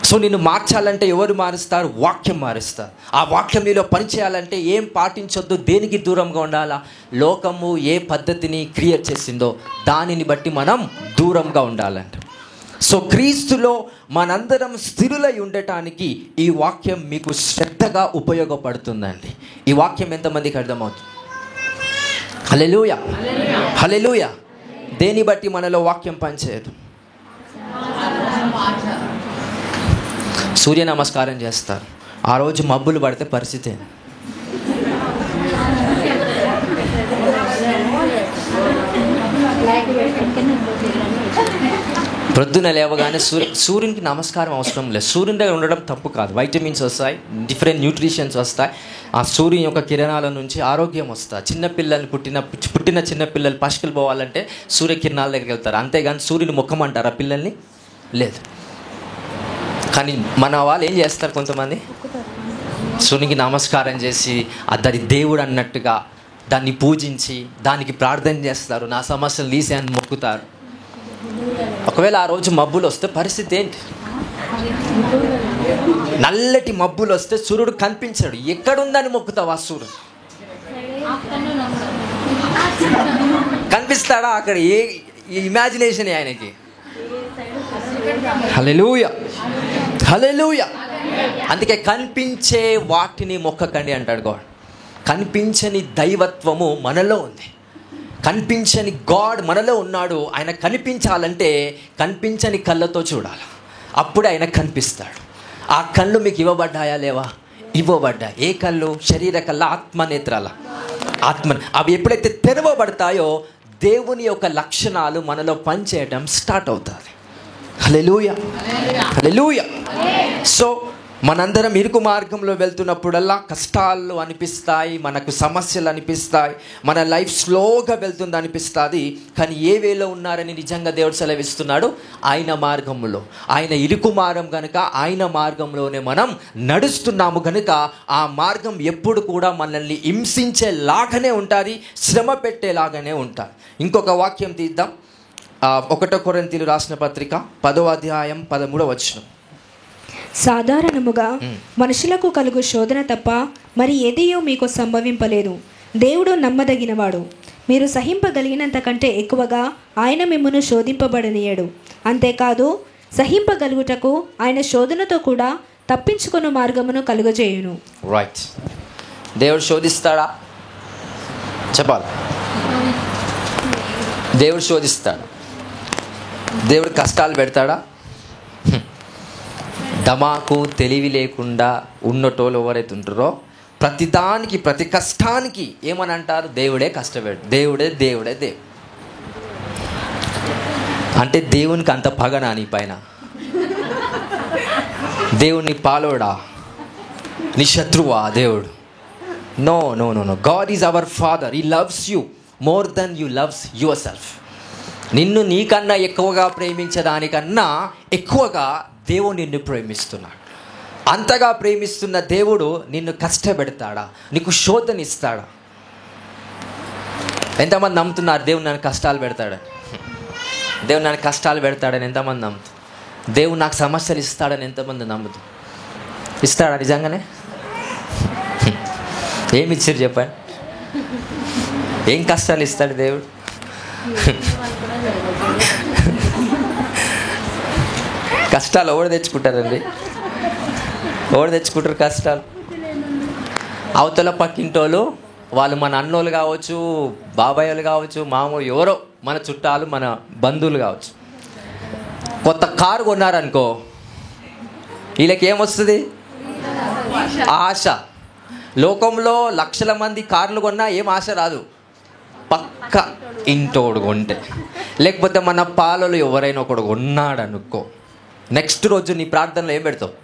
Speaker 1: సో నిన్ను మార్చాలంటే ఎవరు మారుస్తారు? వాక్యం మారుస్తారు. ఆ వాక్యం నీలో పనిచేయాలంటే ఏం పాటించొద్దు, దేనికి దూరంగా ఉండాలా? లోకము ఏ పద్ధతిని క్రియేట్ చేసిందో దానిని బట్టి మనం దూరంగా ఉండాలంట. సో క్రీస్తులో మనందరం స్థిరులై ఉండటానికి ఈ వాక్యం మీకు శ్రద్ధగా ఉపయోగపడుతుందండి. ఈ వాక్యం ఎంతమందికి అర్థమవుతుంది? హల్లెలూయా, హల్లెలూయా. దేని బట్టి మనలో వాక్యం పనిచేయదు? సూర్య నమస్కారం చేస్తారు, ఆ రోజు మబ్బులు పడితే పరిస్థితి. ప్రొద్దున లేవగానే సూర్యునికి నమస్కారం అవసరం లేదు. సూర్యుని దగ్గర ఉండడం తప్పు కాదు. వైటమిన్స్ వస్తాయి, డిఫరెంట్ న్యూట్రిషన్స్ వస్తాయి. ఆ సూర్యుని యొక్క కిరణాల నుంచి ఆరోగ్యం వస్తుంది. చిన్నపిల్లలు పుట్టిన చిన్నపిల్లలు పసికలు పోవాలంటే సూర్యకిరణాల దగ్గరికి వెళ్తారు. అంతేగాని సూర్యుని ముఖం అంటారా పిల్లల్ని? లేదు. కానీ మన వాళ్ళు ఏం చేస్తారు, కొంతమంది సూర్యునికి నమస్కారం చేసి దాని దేవుడు అన్నట్టుగా దాన్ని పూజించి దానికి ప్రార్థన చేస్తారు. నా సమస్యలు తీసేయని మొక్కుతారు. ఒకవేళ ఆ రోజు మబ్బులు వస్తే పరిస్థితి ఏంటి? నల్లటి మబ్బులు వస్తే సూర్యుడు కనిపించాడు. ఎక్కడుందని మొక్కుతావు? ఆ సూర్యుడు కనిపిస్తాడా? అక్కడ ఏ ఇమాజినేషన్ ఆయనకి. హల్లెలూయా, హల్లెలూయా. అందుకే కనిపించే వాటిని మొక్కకండి అంటాడు గాడ్. కనిపించని దైవత్వము మనలో ఉంది. కనిపించని గాడ్ మనలో ఉన్నాడు. ఆయన కనిపించాలంటే కనిపించని కళ్ళతో చూడాలి, అప్పుడే ఆయన కనిపిస్తాడు. ఆ కళ్ళు మీకు ఇవ్వబడ్డాయా? లేవా? ఇవ్వబడ్డాయి. ఏ కళ్ళు? శరీర కళ్ళ, ఆత్మనేత్రాల. అవి ఎప్పుడైతే తెరవబడతాయో దేవుని యొక్క లక్షణాలు మనలో పనిచేయడం స్టార్ట్ అవుతుంది. హల్లెలూయా, హల్లెలూయా. సో మనందరం ఇరుకు మార్గంలో వెళ్తున్నప్పుడల్లా కష్టాలు అనిపిస్తాయి, మనకు సమస్యలు అనిపిస్తాయి, మన లైఫ్ స్లోగా వెళ్తుంది అనిపిస్తుంది. కానీ ఏ వేలో ఉన్నారని నిజంగా దేవుడు సెలవిస్తున్నాడు? ఆయన మార్గంలో. ఆయన ఇరుకు మార్గం కనుక ఆయన మార్గంలోనే మనం నడుస్తున్నాము కనుక ఆ మార్గం ఎప్పుడు కూడా మనల్ని హింసించేలాగానే ఉంటుంది, శ్రమ పెట్టేలాగానే ఉంటుంది. ఇంకొక వాక్యం తీద్దాం. 1 కొరింథీయులు రాసిన పత్రిక 10వ అధ్యాయం 13వ వచనం.
Speaker 2: సాధారణముగా మనుషులకు కలుగు శోధన తప్ప మరి ఏదియో మీకు సంభవింపలేదు. దేవుడు నమ్మదగినవాడు. మీరు సహింపగలిగినంత కంటే ఎక్కువగా ఆయన మిమ్మును శోధింపబడనీయడు. అంతేకాదు, సహింపగలుగుటకు ఆయన శోధనతో కూడా తప్పించుకున్న మార్గమును కలుగజేయును.
Speaker 1: రైట్. దేవుడు శోధిస్తాడా? చెప్పాలి. దేవుడు శోధిస్తాడు. దేవుడు కష్టాలు పెడతాడా? దమాకు తెలివి లేకుండా ఉన్నటోళ్ళు ఎవరైతే ఉంటారో ప్రతిదానికి, ప్రతి కష్టానికి ఏమని అంటారు? దేవుడే కష్టపెడు, దేవుడే దేవుడే దేవుడు అంటే దేవునికి అంత పగనా నీ పైన? దేవుని పాలోడా? నీ శత్రువా దేవుడు? No no no no. God is our father. He loves you more than you loves yourself. నిన్ను నీకన్నా ఎక్కువగా ప్రేమించడానికన్నా ఎక్కువగా దేవుడు నిన్ను ప్రేమిస్తున్నాడు. అంతగా ప్రేమిస్తున్న దేవుడు నిన్ను కష్టపెడతాడా? నీకు శోధనిస్తాడా? ఎంతమంది నమ్ముతున్నారు దేవుడు నన్ను కష్టాలు పెడతాడని? దేవుడు నన్ను కష్టాలు పెడతాడని ఎంతమంది నమ్ముతారు? దేవుడు నాకు సమస్యలు ఇస్తాడని ఎంతమంది నమ్ముతారు? ఇస్తాడా నిజంగానే? ఏమి ఇచ్చారు చెప్పండి? ఏం కష్టాలు ఇస్తాడు దేవుడు? కష్టాలు ఎవరు తెచ్చుకుంటారండి? ఎవరు తెచ్చుకుంటారు కష్టాలు? అవతల పక్కింటోళ్ళు, వాళ్ళు మన అన్నోళ్ళు కావచ్చు, బాబాయ్లు కావచ్చు, మామూలు ఎవరో మన చుట్టాలు, మన బంధువులు కావచ్చు. కొత్త కారు కొన్నారనుకో, వీళ్ళకి ఏమొస్తుంది? ఆశ. లోకంలో లక్షల మంది కార్లు కొన్నా ఏం ఆశ రాదు, పక్క ఇంటోడు కొంటే. లేకపోతే మన పాలలో ఎవరైనా ఒకడు కొన్నాడు అనుకో, నెక్స్ట్ రోజు నీ ప్రార్థనలో ఏం పెడతావు?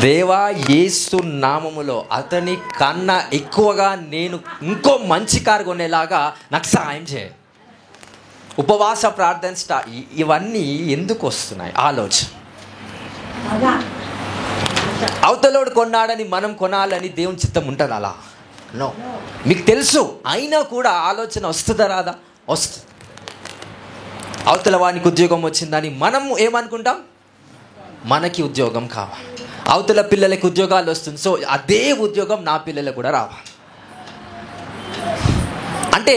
Speaker 1: దేవా యేసు నామములో అతని కన్నా ఎక్కువగా నేను ఇంకో మంచి కారు కొనేలాగా నాకు సహాయం చేయ. ఉపవాస ప్రార్థన ఇవన్నీ ఎందుకు వస్తున్నాయి? ఆలోచన. అవతలోడు కొన్నాడని మనం కొనాలని దేవుని చిత్తం ఉంటుంది అలా? నో. మీకు తెలుసు, అయినా కూడా ఆలోచన వస్తుందా రాదా? వస్తుంది. అవతల వానికి ఉద్యోగం వచ్చిందని మనం ఏమనుకుంటాం? మనకి ఉద్యోగం కావాలి. అవతల పిల్లలకి ఉద్యోగాలు వస్తుంది, సో అదే ఉద్యోగం నా పిల్లలకు కూడా రావాలి. అంటే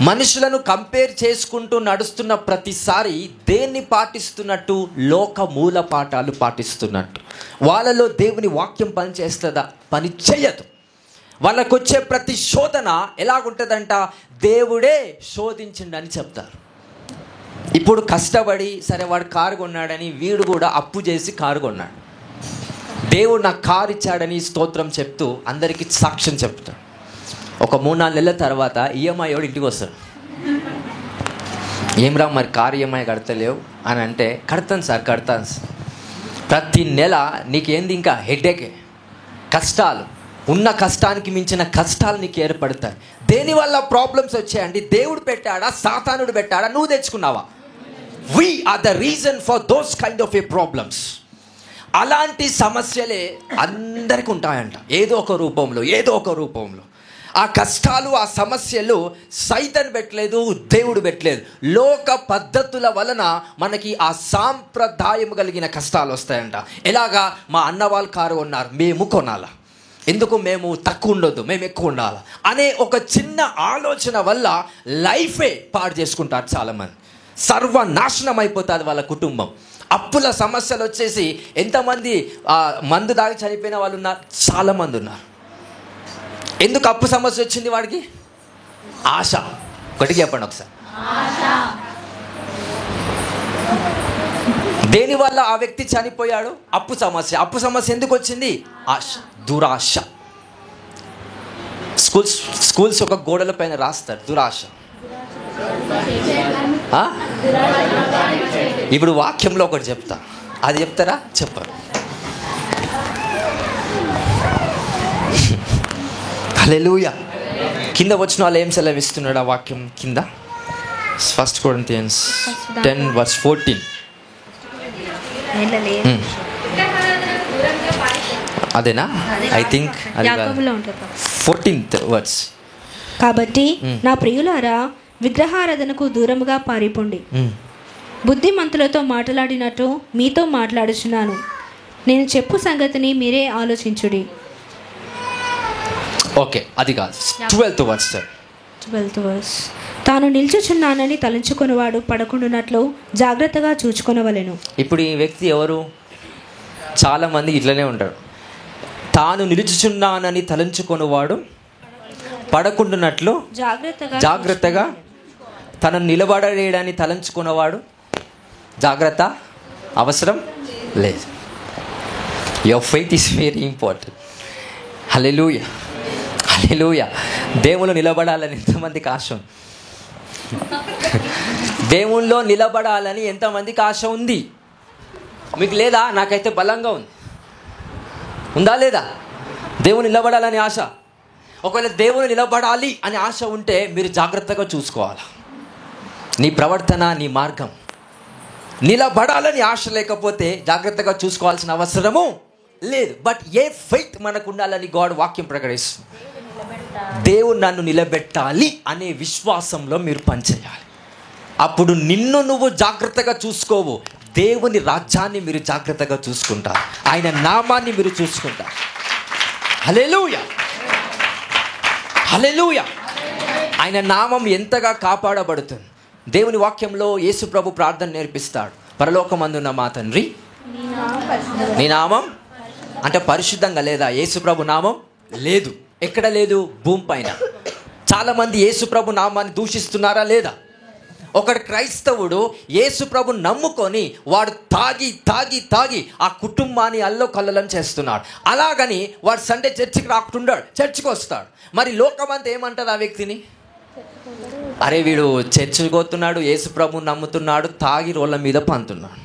Speaker 1: మనుషులను కంపేర్ చేసుకుంటూ నడుస్తున్న ప్రతిసారి దేన్ని పాటిస్తున్నట్టు? లోక మూల పాఠాలు పాటిస్తున్నట్టు. వాళ్ళలో దేవుని వాక్యం పని చేస్తుందా? పని చేయదు. వాళ్ళకు వచ్చే ప్రతి శోధన ఎలాగుంటుందంట? దేవుడే శోధించిండని చెప్తారు. ఇప్పుడు కష్టపడి సరే వాడు కారు కొన్నాడని వీడు కూడా అప్పు చేసి కారు కొన్నాడు. దేవుడు నాకు కారు ఇచ్చాడని స్తోత్రం చెప్తూ అందరికీ సాక్ష్యం చెప్తాడు. ఒక 3-4 నెలల తర్వాత ఈఎంఐ వాడు ఇంటికి వస్తాడు. ఏమ్రా మరి కారు ఈఎంఐ కడతలేవు అని అంటే, కడతాను సార్. ప్రతి నెల నీకేంది ఇంకా హెడేకే, కష్టాలు, ఉన్న కష్టానికి మించిన కష్టాలు నీకు ఏర్పడతాయి. దేనివల్ల ప్రాబ్లమ్స్ వచ్చాయండి? దేవుడు పెట్టాడా? సాతానుడు పెట్టాడా? నువ్వు తెచ్చుకున్నావా? We are the reason for those kind of a problems. అలాంటి సమస్యలే అందరికీ ఉంటాయంట, ఏదో ఒక రూపంలో. ఆ కష్టాలు, ఆ సమస్యలు సైతాను పెట్టలేదు, దేవుడు పెట్టలేదు. లోక పద్ధతుల వలన మనకి ఆ సాంప్రదాయం కలిగిన కష్టాలు వస్తాయంట. ఎలాగా? మా అన్న వాళ్ళు కారు కొన్నారు, మేము కొనాలా? ఎందుకు? మేము తక్కువ ఉండొద్దు, మేము ఎక్కువ ఉండాలి అనే ఒక చిన్న ఆలోచన వల్ల లైఫే పాడు చేసుకుంటారు చాలామంది. సర్వనాశనం అయిపోతుంది వాళ్ళ కుటుంబం. అప్పుల సమస్యలు వచ్చేసి ఎంతమంది మందు దాగి చనిపోయిన వాళ్ళు ఉన్నారు? చాలామంది ఉన్నారు. ఎందుకు అప్పు సమస్య వచ్చింది వాడికి? ఆశ. ఒకటి చెప్పండి ఒకసారి. దేనివల్ల ఆ వ్యక్తి చనిపోయాడు? అప్పు సమస్య ఎందుకు వచ్చింది? ఆశ, దురాశ. స్కూల్స్ ఒక గోడల పైన రాస్తారు దురాశ. ఇప్పుడు వాక్యంలో ఒకటి చెప్తా, అది చెప్తారా? చెప్పరు. హల్లెలూయా. కింద వచ్చిన వాళ్ళు ఏం సెలవిస్తున్నాడు ఆ వాక్యం కింద? 1 Corinthians 10:14. అదేనా? I think 14th verse.
Speaker 2: కాబట్టి నా ప్రియులారా, విగ్రహారాధనకు దూరముగా పారిపోండి. బుద్ధిమంతులతో మాట్లాడినట్టు మీతో మాట్లాడుచున్నాను. నేను చెప్పు సంగతిని మీరే ఆలోచించుడి.
Speaker 1: ఓకే, అది కాదు. 12th verse.
Speaker 2: తాను నిల్చుచున్నానని తలంచుకునేవాడు పడకుండానట్లు జాగ్రత్తగా చూచుకొనవలెను.
Speaker 1: ఇప్పుడు ఈ వ్యక్తి ఎవరు? చాలా మంది ఇట్లనే ఉంటాడు. తాను నిలుచుచున్నానని తలంచుకొనివాడు పడకుండానట్లు జాగ్రత్తగా, తను నిలబడలేడని తలంచుకున్నవాడు జాగ్రత్త అవసరం లేదు. Your faith is very important. Hallelujah. దేవుళ్ళు నిలబడాలని ఎంతమందికి ఆశ ఉంది? దేవుళ్ళో నిలబడాలని ఎంతమందికి ఆశ ఉంది? మీకు లేదా? నాకైతే బలంగా ఉంది. ఉందా లేదా? దేవుడు నిలబడాలని ఆశ. ఒకవేళ దేవుడు నిలబడాలి అని ఆశ ఉంటే మీరు జాగ్రత్తగా చూసుకోవాలి నీ ప్రవర్తన, నీ మార్గం. నిలబడాలని ఆశ లేకపోతే జాగ్రత్తగా చూసుకోవాల్సిన అవసరము లేదు. బట్ ఏ ఫెయిత్ మనకు ఉండాలని గాడ్ వాక్యం ప్రకటిస్తుంది. దేవుడు నన్ను నిలబెట్టాలి అనే విశ్వాసంలో మీరు పనిచేయాలి. అప్పుడు నిన్ను నువ్వు జాగ్రత్తగా చూసుకోవు, దేవుని రాజ్యాన్ని మీరు జాగ్రత్తగా చూసుకుంటారు, ఆయన నామాన్ని మీరు చూసుకుంటారు. హల్లెలూయా. ఆయన నామం ఎంతగా కాపాడబడుతుంది. దేవుని వాక్యంలో యేసు ప్రభు ప్రార్థన నేర్పిస్తాడు. పరలోకమందున్న మా తండ్రి, నీ నామం అంటే పరిశుద్ధంగా లేదా? యేసు ప్రభు నామం లేదు. ఎక్కడ లేదు? భూమి పైన. చాలామంది యేసు ప్రభు నామాన్ని దూషిస్తున్నారా లేదా? ఒకడు క్రైస్తవుడు యేసు ప్రభు నమ్ముకొని వాడు తాగి తాగి తాగి ఆ కుటుంబాన్ని అల్లోకల్లోలం చేస్తున్నాడు. అలాగని వాడు సండే చర్చికి రాకుంటాడు, చర్చికి వస్తాడు. మరి లోకమంతా ఏమంటారు ఆ వ్యక్తిని? అరే వీడు చర్చికి పోతున్నాడు, యేసు ప్రభు నమ్ముతున్నాడు, తాగి రోళ్ళ మీద పంతున్నాడు.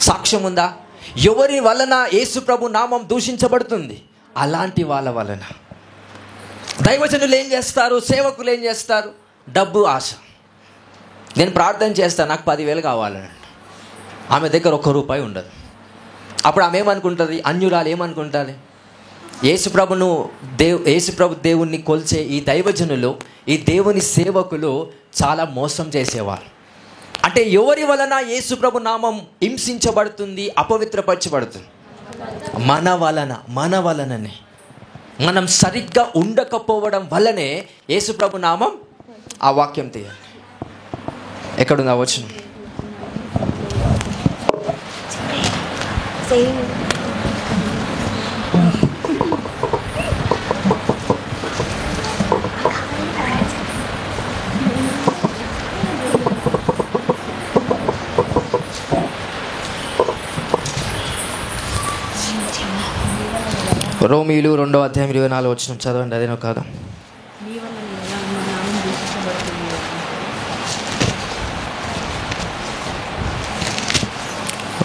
Speaker 1: సాక్ష్యం ఉందా? ఎవరి వలన యేసు ప్రభు నామం దూషించబడుతుంది? అలాంటి వాళ్ళ వలన. దైవజనులు ఏం చేస్తారు? సేవకులు ఏం చేస్తారు? డబ్బు ఆశ. నేను ప్రార్థన చేస్తాను, నాకు 10,000 కావాలని. ఆమె దగ్గర ₹1 ఉండదు. అప్పుడు ఆమె ఏమనుకుంటుంది? అన్యురాలు ఏమనుకుంటుంది? యేసుప్రభు దేవుణ్ణి కొలిచే ఈ దైవజనులు, ఈ దేవుని సేవకులు చాలా మోసం చేసేవారు. అంటే ఎవరి వలన యేసుప్రభు నామం హింసించబడుతుంది, అపవిత్రపరచబడుతుంది? మన వలననే. మనం సరిగ్గా ఉండకపోవడం వల్లనే యేసుప్రభు నామం. ఆ వాక్యం తీయండి, ఎక్కడుందా వచనం? రోమీయులు 2:24 చదవండి. అదేనో కాదు?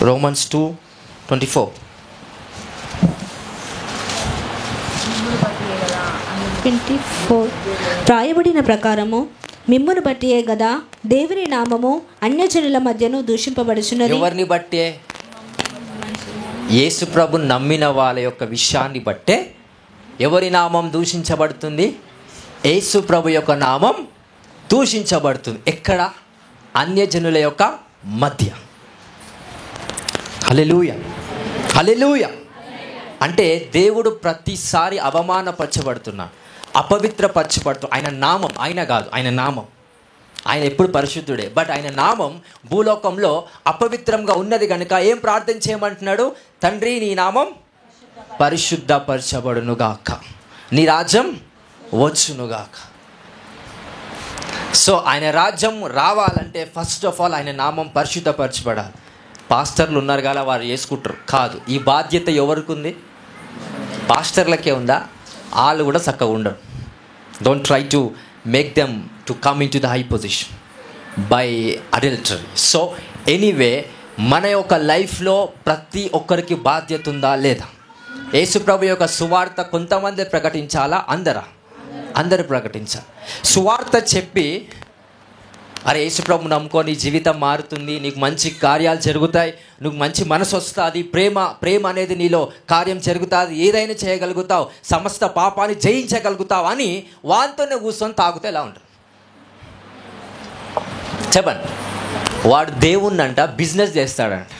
Speaker 1: Romans 2:24.
Speaker 2: రాయబడిన ప్రకారము మిమ్మును బట్టియే గదా దేవుని నామము అన్యజనుల మధ్యను దూషింపబడుచున్నది.
Speaker 1: ఎవరిని బట్టే? యేసు ప్రభు నమ్మిన వాళ్ళ యొక్క విషయాన్ని బట్టే ఎవరి నామం దూషించబడుతుంది? యేసు ప్రభు యొక్క నామం దూషించబడుతుంది. ఎక్కడ? అన్యజనుల యొక్క మధ్య. హల్లెలూయా, హల్లెలూయా. అంటే దేవుడు ప్రతిసారి అవమానపరచబడుతున్నాడు, అపవిత్రపరచబడుతున్నాడు. ఆయన నామం, ఆయన కాదు, ఆయన నామం. ఆయన ఎప్పుడు పరిశుద్ధుడే, బట్ ఆయన నామం భూలోకంలో అపవిత్రంగా ఉన్నది కనుక ఏం ప్రార్థన చేయమంటున్నాడు? తండ్రి, నీ నామం పరిశుద్ధపరచబడునుగాక, నీ రాజ్యం వచ్చునుగాక. సో ఆయన రాజ్యం రావాలంటే ఫస్ట్ ఆఫ్ ఆల్ ఆయన నామం పరిశుద్ధపరచబడాలి. పాస్టర్లు ఉన్నారు కదా, వారు చేసుకుంటారు కాదు. ఈ బాధ్యత ఎవరికి ఉంది? పాస్టర్లకే ఉందా? వాళ్ళు కూడా చక్కగా ఉండరు. Don't try to make them to come into the high position by adultery. So anyway, మన యొక్క లైఫ్లో ప్రతి ఒక్కరికి బాధ్యత ఉందా లేదా? యేసుప్రభు యొక్క సువార్త కొంతమంది ప్రకటించాలా? అందరూ ప్రకటించాలి. సువార్త చెప్పి, అరే యేసుప్రభు నమ్ముకో, నీ జీవితం మారుతుంది, నీకు మంచి కార్యాలు జరుగుతాయి, నీకు మంచి మనసు వస్తుంది, ప్రేమ అనేది నీలో కార్యం జరుగుతుంది, ఏదైనా చేయగలుగుతావు, సమస్త పాపాన్ని జయించగలుగుతావు అని వాంతోనే కూర్చొని తాగుతే ఎలా ఉంటుంది చెప్పండి? వాడు దేవుణ్ణంట బిజినెస్ చేస్తాడంట.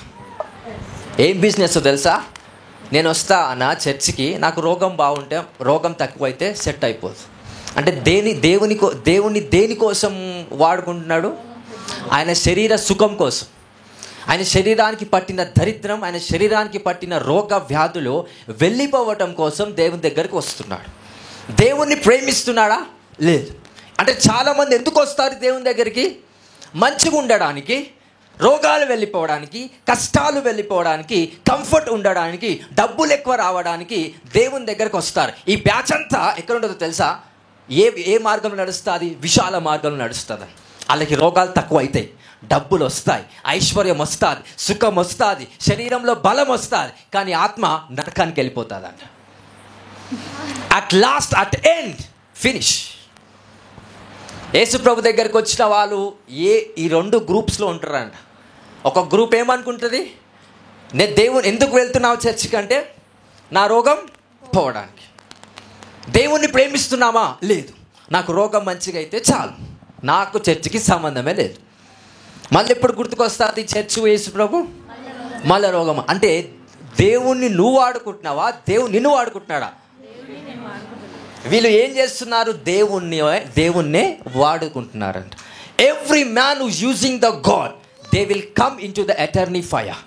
Speaker 1: ఏం బిజినెస్ తెలుసా? నేను వస్తా అన్న చర్చికి, నాకు రోగం బాగుంటే, రోగం తక్కువైతే సెట్ అయిపోతుంది అంటే దేవుని దేనికోసం వాడుకుంటున్నాడు? ఆయన శరీర సుఖం కోసం. ఆయన శరీరానికి పట్టిన దరిద్రం, ఆయన శరీరానికి పట్టిన రోగ వ్యాధులు వెళ్ళిపోవటం కోసం దేవుని దగ్గరికి వస్తున్నాడు. దేవుణ్ణి ప్రేమిస్తున్నాడా? లేదు. అంటే చాలామంది ఎందుకు వస్తారు దేవుని దగ్గరికి? మంచిగా ఉండడానికి, రోగాలు వెళ్ళిపోవడానికి, కష్టాలు వెళ్ళిపోవడానికి, కంఫర్ట్ ఉండడానికి, డబ్బులు ఎక్కువ రావడానికి దేవుని దగ్గరికి వస్తారు. ఈ బ్యాచ్ అంతా ఎక్కడ ఉండదో తెలుసా? ఏ మార్గంలో నడుస్తుంది? విశాల మార్గంలో నడుస్తుంది. వాళ్ళకి రోగాలు తక్కువ అవుతాయి, డబ్బులు వస్తాయి, ఐశ్వర్యం వస్తుంది, సుఖం వస్తుంది, శరీరంలో బలం వస్తుంది, కానీ ఆత్మ నరకానికి వెళ్ళిపోతుంది అంట. At last, at end, finish. యేసుప్రభు దగ్గరికి వచ్చిన వాళ్ళు ఈ 2 గ్రూప్స్లో ఉంటారంట. ఒక గ్రూప్ ఏమనుకుంటుంది? నేను దేవుని ఎందుకు వెళ్తున్నావు చర్చికి అంటే నా రోగం పోవడానికి. దేవుణ్ణి ప్రేమిస్తున్నామా? లేదు. నాకు రోగం మంచిగా అయితే చాలు, నాకు చర్చికి సంబంధమే లేదు. మళ్ళీ ఎప్పుడు గుర్తుకొస్తుంది చర్చ్? యేసుప్రభు మళ్ళీ రోగం. అంటే దేవుణ్ణి నువ్వు వాడుకుంటున్నావా? దేవుడు నిన్ను వాడుకుంటున్నాడా? వీళ్ళు ఏం చేస్తున్నారు? దేవుణ్ణే వాడుకుంటున్నారంట. Every man who using the God, they will come into the eternal fire.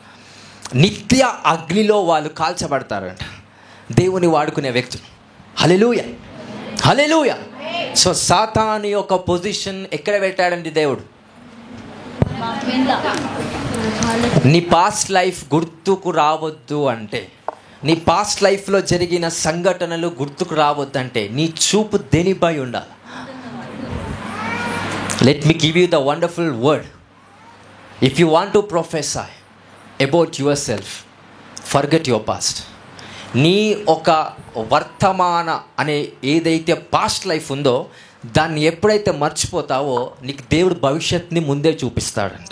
Speaker 1: నిత్య అగ్నిలో వాళ్ళు కాల్చబడతారంట, దేవుని వాడుకునే వ్యక్తులు. హల్లెలూయా, హల్లెలూయా. సో సాతాను యొక్క పొజిషన్ ఎక్కడ పెట్టాడండి దేవుడు? నీ పాస్ట్ లైఫ్ గుర్తుకు రావద్దు అంటే, నీ పాస్ట్ లైఫ్లో జరిగిన సంఘటనలు గుర్తుకు రావద్దంటే నీ చూపు దేనిపై ఉండాలి? Let me give you the wonderful word. If you want to prophesy about your self, forget your past. నీ ఒక వర్తమాన అనే ఏదైతే పాస్ట్ లైఫ్ ఉందో దాన్ని ఎప్పుడైతే మర్చిపోతావో నీకు దేవుడు భవిష్యత్తుని ముందే చూపిస్తాడంట.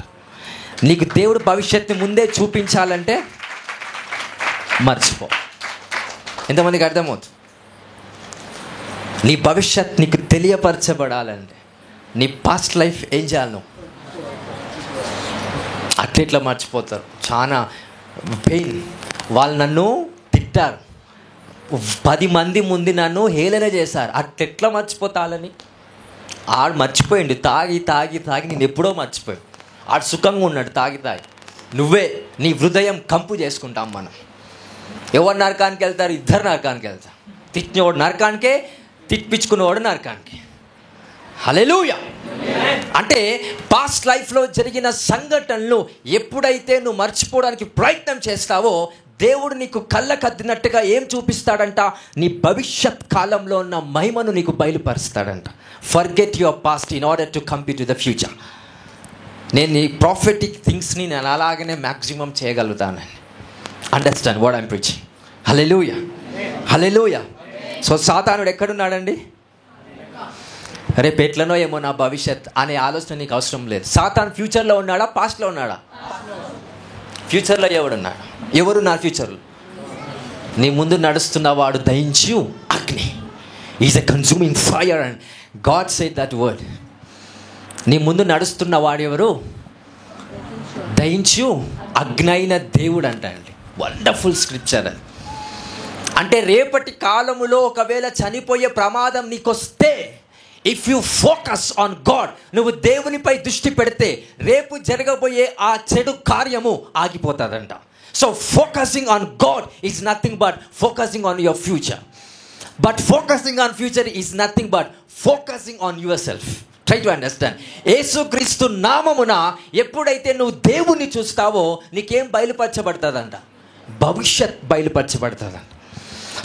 Speaker 1: నీకు దేవుడు భవిష్యత్తుని ముందే చూపించాలంటే మర్చిపో. ఎంతమందికి అర్థమవుతుంది? నీ భవిష్యత్ నీకు తెలియపరచబడాలంటే నీ పాస్ట్ లైఫ్ ఏం చేయాలి? నువ్వు అట్లా మర్చిపోతారు. చాలా పెయిన్. వాళ్ళు నన్ను తిట్టారు, 10 మంది ముందు నన్ను హేళన చేశారు, అట్లెట్లా మర్చిపోతాలని. ఆడు మర్చిపోయిండు, తాగి తాగి తాగి నేను ఎప్పుడో మర్చిపోయాడు. ఆడు సుఖంగా ఉన్నాడు తాగి తాగి. నువ్వే నీ హృదయం కంపు చేసుకుంటాం మనం. ఎవరు నరకానికి వెళ్తారు? ఇద్దరు నరకానికి వెళ్తారు. తిట్టినవాడు నరకానికే, తిట్టించుకున్నవాడు నరకానికి. హల్లెలూయా. అంటే పాస్ట్ లైఫ్లో జరిగిన సంఘటనలు ఎప్పుడైతే నువ్వు మర్చిపోవడానికి ప్రయత్నం చేస్తావో దేవుడు నీకు కళ్ళకద్దినట్టుగా ఏం చూపిస్తాడంట? నీ భవిష్యత్ కాలంలో ఉన్న మహిమను నీకు బయలుపరుస్తాడంట. Forget your past in order to compete to the future. నేను ఈ ప్రాఫిటిక్ థింగ్స్ని నేను అలాగనే మ్యాక్సిమం చేయగలుగుతానని. Understand what I'm preaching. Hallelujah, hallelujah. So సాతానుడు ఎక్కడున్నాడండి? రేపు ఎట్లనో ఏమో నా భవిష్యత్ అనే ఆలోచన నీకు అవసరం లేదు. సాతాను ఫ్యూచర్లో ఉన్నాడా, పాస్ట్లో ఉన్నాడా? ఫ్యూచర్లో ఎవడున్నాడు? ఎవరు నా ఫ్యూచర్లో? నీ ముందు నడుస్తున్న వాడు దహించు అగ్ని. Is a consuming fire and God said that word. నీ ముందు నడుస్తున్న వాడు ఎవరు? దహించు అగ్ని అయిన దేవుడు అంట అండి. వండర్ఫుల్ స్క్రిప్చర్ అది. అంటే రేపటి కాలములో ఒకవేళ చనిపోయే ప్రమాదం నీకొస్తే, if you focus on God, నువ్వు దేవునిపై దృష్టి పెడితే రేపు జరగబోయే ఆ చెడు కార్యము ఆగిపోతుందంట. So focusing on God is nothing but focusing on your future. But focusing on future is nothing but focusing on yourself. Try to understand. యేసుక్రీస్తు నామమున ఎప్పుడైతే నువ్వు దేవుణ్ణి చూస్తావో నీకేం బయలుపరచబడుతుందంట? భవిష్యత్ బయలుపరచబడుతుందంట.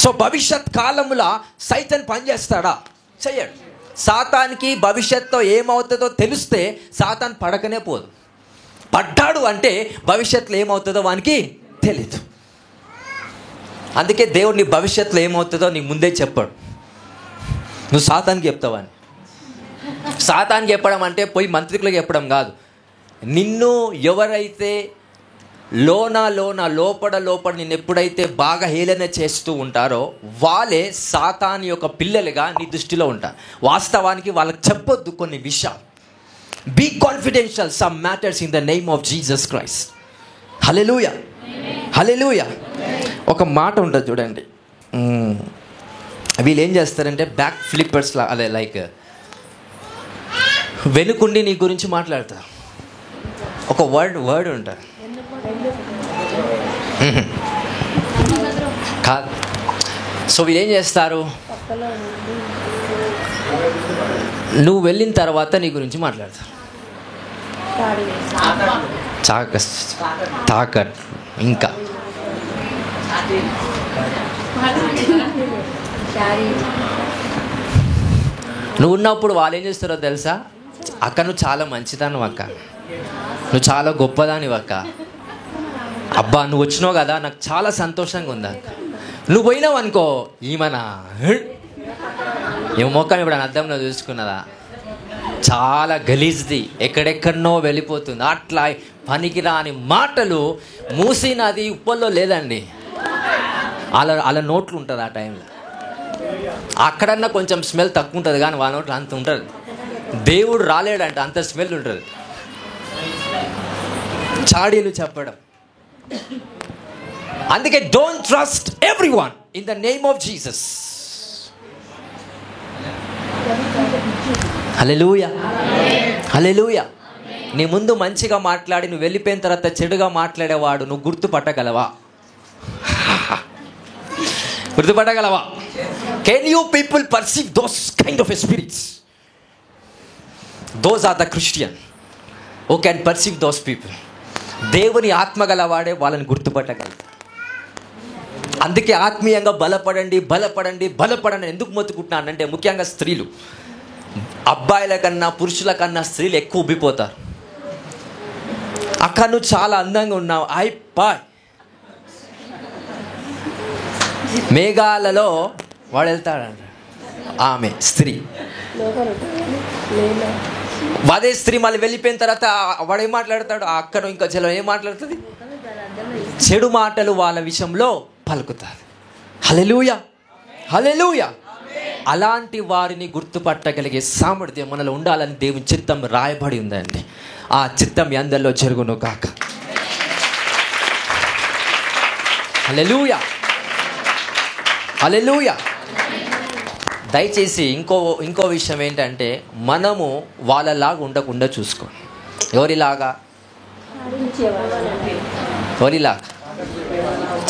Speaker 1: సో భవిష్యత్ కాలములా సైతాన్ పనిచేస్తాడా? చెయ్యడు. సాతానికి భవిష్యత్తులో ఏమవుతుందో తెలిస్తే సాతాన్ పడకనే పోదు. పడ్డాడు అంటే భవిష్యత్తులో ఏమవుతుందో వానికి తెలీదు. అందుకే దేవుడు నీ భవిష్యత్తులో ఏమవుతుందో నీకు ముందే చెప్పాడు. నువ్వు సాతానికి చెప్తావని. సాతానికి చెప్పడం అంటే పోయి మంత్రికులకు చెప్పడం కాదు. నిన్ను ఎవరైతే లోపల నిన్ను ఎప్పుడైతే బాగా హేళన చేస్తూ ఉంటారో వాళ్ళే సాతాను యొక్క పిల్లలుగా నీ దృష్టిలో ఉంటారు. వాస్తవానికి వాళ్ళకి చెప్పొద్దు కొన్ని విషయాలు. Be confidential some matters in the name of Jesus Christ. Hallelujah, hallelujah. ఒక మాట ఉంటుంది చూడండి. వీళ్ళు ఏం చేస్తారంటే బ్యాక్ ఫ్లిప్పర్స్ అదే లైక్ వెనుకుండి నీ గురించి మాట్లాడతారు. ఒక వర్డ్ ఉంటారు కాదు. సో వీళ్ళు ఏం చేస్తారు? నువ్వు వెళ్ళిన తర్వాత నీ గురించి మాట్లాడతారు. తాకట్ ఇంకా నువ్వు ఉన్నప్పుడు వాళ్ళు ఏం చేస్తారో తెలుసా? అక్క నువ్వు చాలా మంచిదానివి అక్క, నువ్వు చాలా గొప్పదానివి అక్క, అబ్బా నువ్వు వచ్చినావు కదా నాకు చాలా సంతోషంగా ఉందా. నువ్వు పోయినావు అనుకో, ఈమెనా ఏమో మొక్కని ఇప్పుడు అర్థంలో చూసుకున్నదా, చాలా గలీజ్ది, ఎక్కడెక్కడనో వెళ్ళిపోతుంది. అట్లా పనికిరాని మాటలు. మూసీ నది ఉప్పల్లో లేదండి, అలా నోట్లు ఉంటుంది ఆ టైంలో. అక్కడన్నా కొంచెం స్మెల్ తక్కువ ఉంటుంది కానీ వాళ్ళ నోట్లు అంత ఉంటుంది. దేవుడు రాలేడంట, అంత స్మెల్ ఉంటుంది. చాడీలు చెప్పడం. అందుకే don't trust everyone in the name of Jesus. Hallelujah, hallelujah. నీ ముందు మంచిగా మాట్లాడి నువ్వు వెళ్ళిపోయిన తర్వాత చెడుగా మాట్లాడేవాడు నువ్వు గుర్తుపట్టగలవా? గుర్తుపట్టగలవా? Can you people perceive those kind of spirits? Those are the Christian who can perceive those people. దేవుని ఆత్మ గలవాడే వాళ్ళని గుర్తుపట్టగలరు. అందుకే ఆత్మీయంగా బలపడండి బలపడండి బలపడండి ఎందుకు మొత్తుకుంటున్నానంటే, ముఖ్యంగా స్త్రీలు, అబ్బాయిల కన్నా పురుషుల కన్నా స్త్రీలు ఎక్కువ ఉబ్బిపోతారు. అక్క నువ్వు చాలా అందంగా ఉన్నావు, పాయ్ మేఘాలలో వాడు వెళ్తాడంట. ఆమె స్త్రీ, అదే స్త్రీ మళ్ళీ వెళ్ళిపోయిన తర్వాత వాడు ఏం మాట్లాడతాడు? అక్కడ ఇంకా జలం ఏం మాట్లాడుతుంది? చెడు మాటలు వాళ్ళ విషయంలో పలుకుతారు. హల్లెలూయా, హల్లెలూయా. అలాంటి వారిని గుర్తుపట్టగలిగే సామర్థ్యం మనలో ఉండాలని దేవుని చిత్తం రాయబడి ఉందండి. ఆ చిత్తం మీ అందరిలో జరుగును కాక. హల్లెలూయా, హల్లెలూయా. దయచేసి ఇంకో విషయం ఏంటంటే, మనము వాళ్ళలాగా ఉండకుండా చూసుకోండి. ఎవరిలాగా?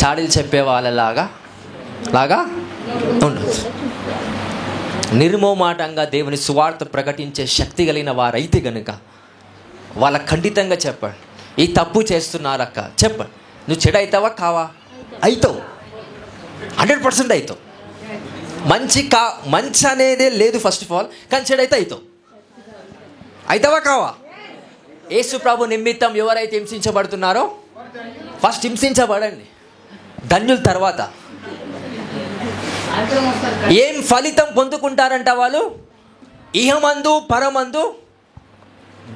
Speaker 1: చాడీలు చెప్పే వాళ్ళలాగా ఉండదు. నిర్మోమాటంగా దేవుని సువార్త ప్రకటించే శక్తి కలిగిన వారైతే గనుక వాళ్ళ ఖండితంగా చెప్పండి, ఈ తప్పు చేస్తున్నారక్క చెప్పండి. నువ్వు చెడు అవుతావా కావా? అవుతావు, 100% అవుతావు. మంచి అనేదే లేదు ఫస్ట్ ఆఫ్ ఆల్, కానీ చెడు అయితే అవుతావా కావా? యేసు ప్రభు నిమిత్తం ఎవరైతే హింసించబడుతున్నారో ఫస్ట్ హింసించబడండి, ధన్యుల తర్వాత ఏం ఫలితం పొందుకుంటారంట వాళ్ళు? ఇహమందు పరమందు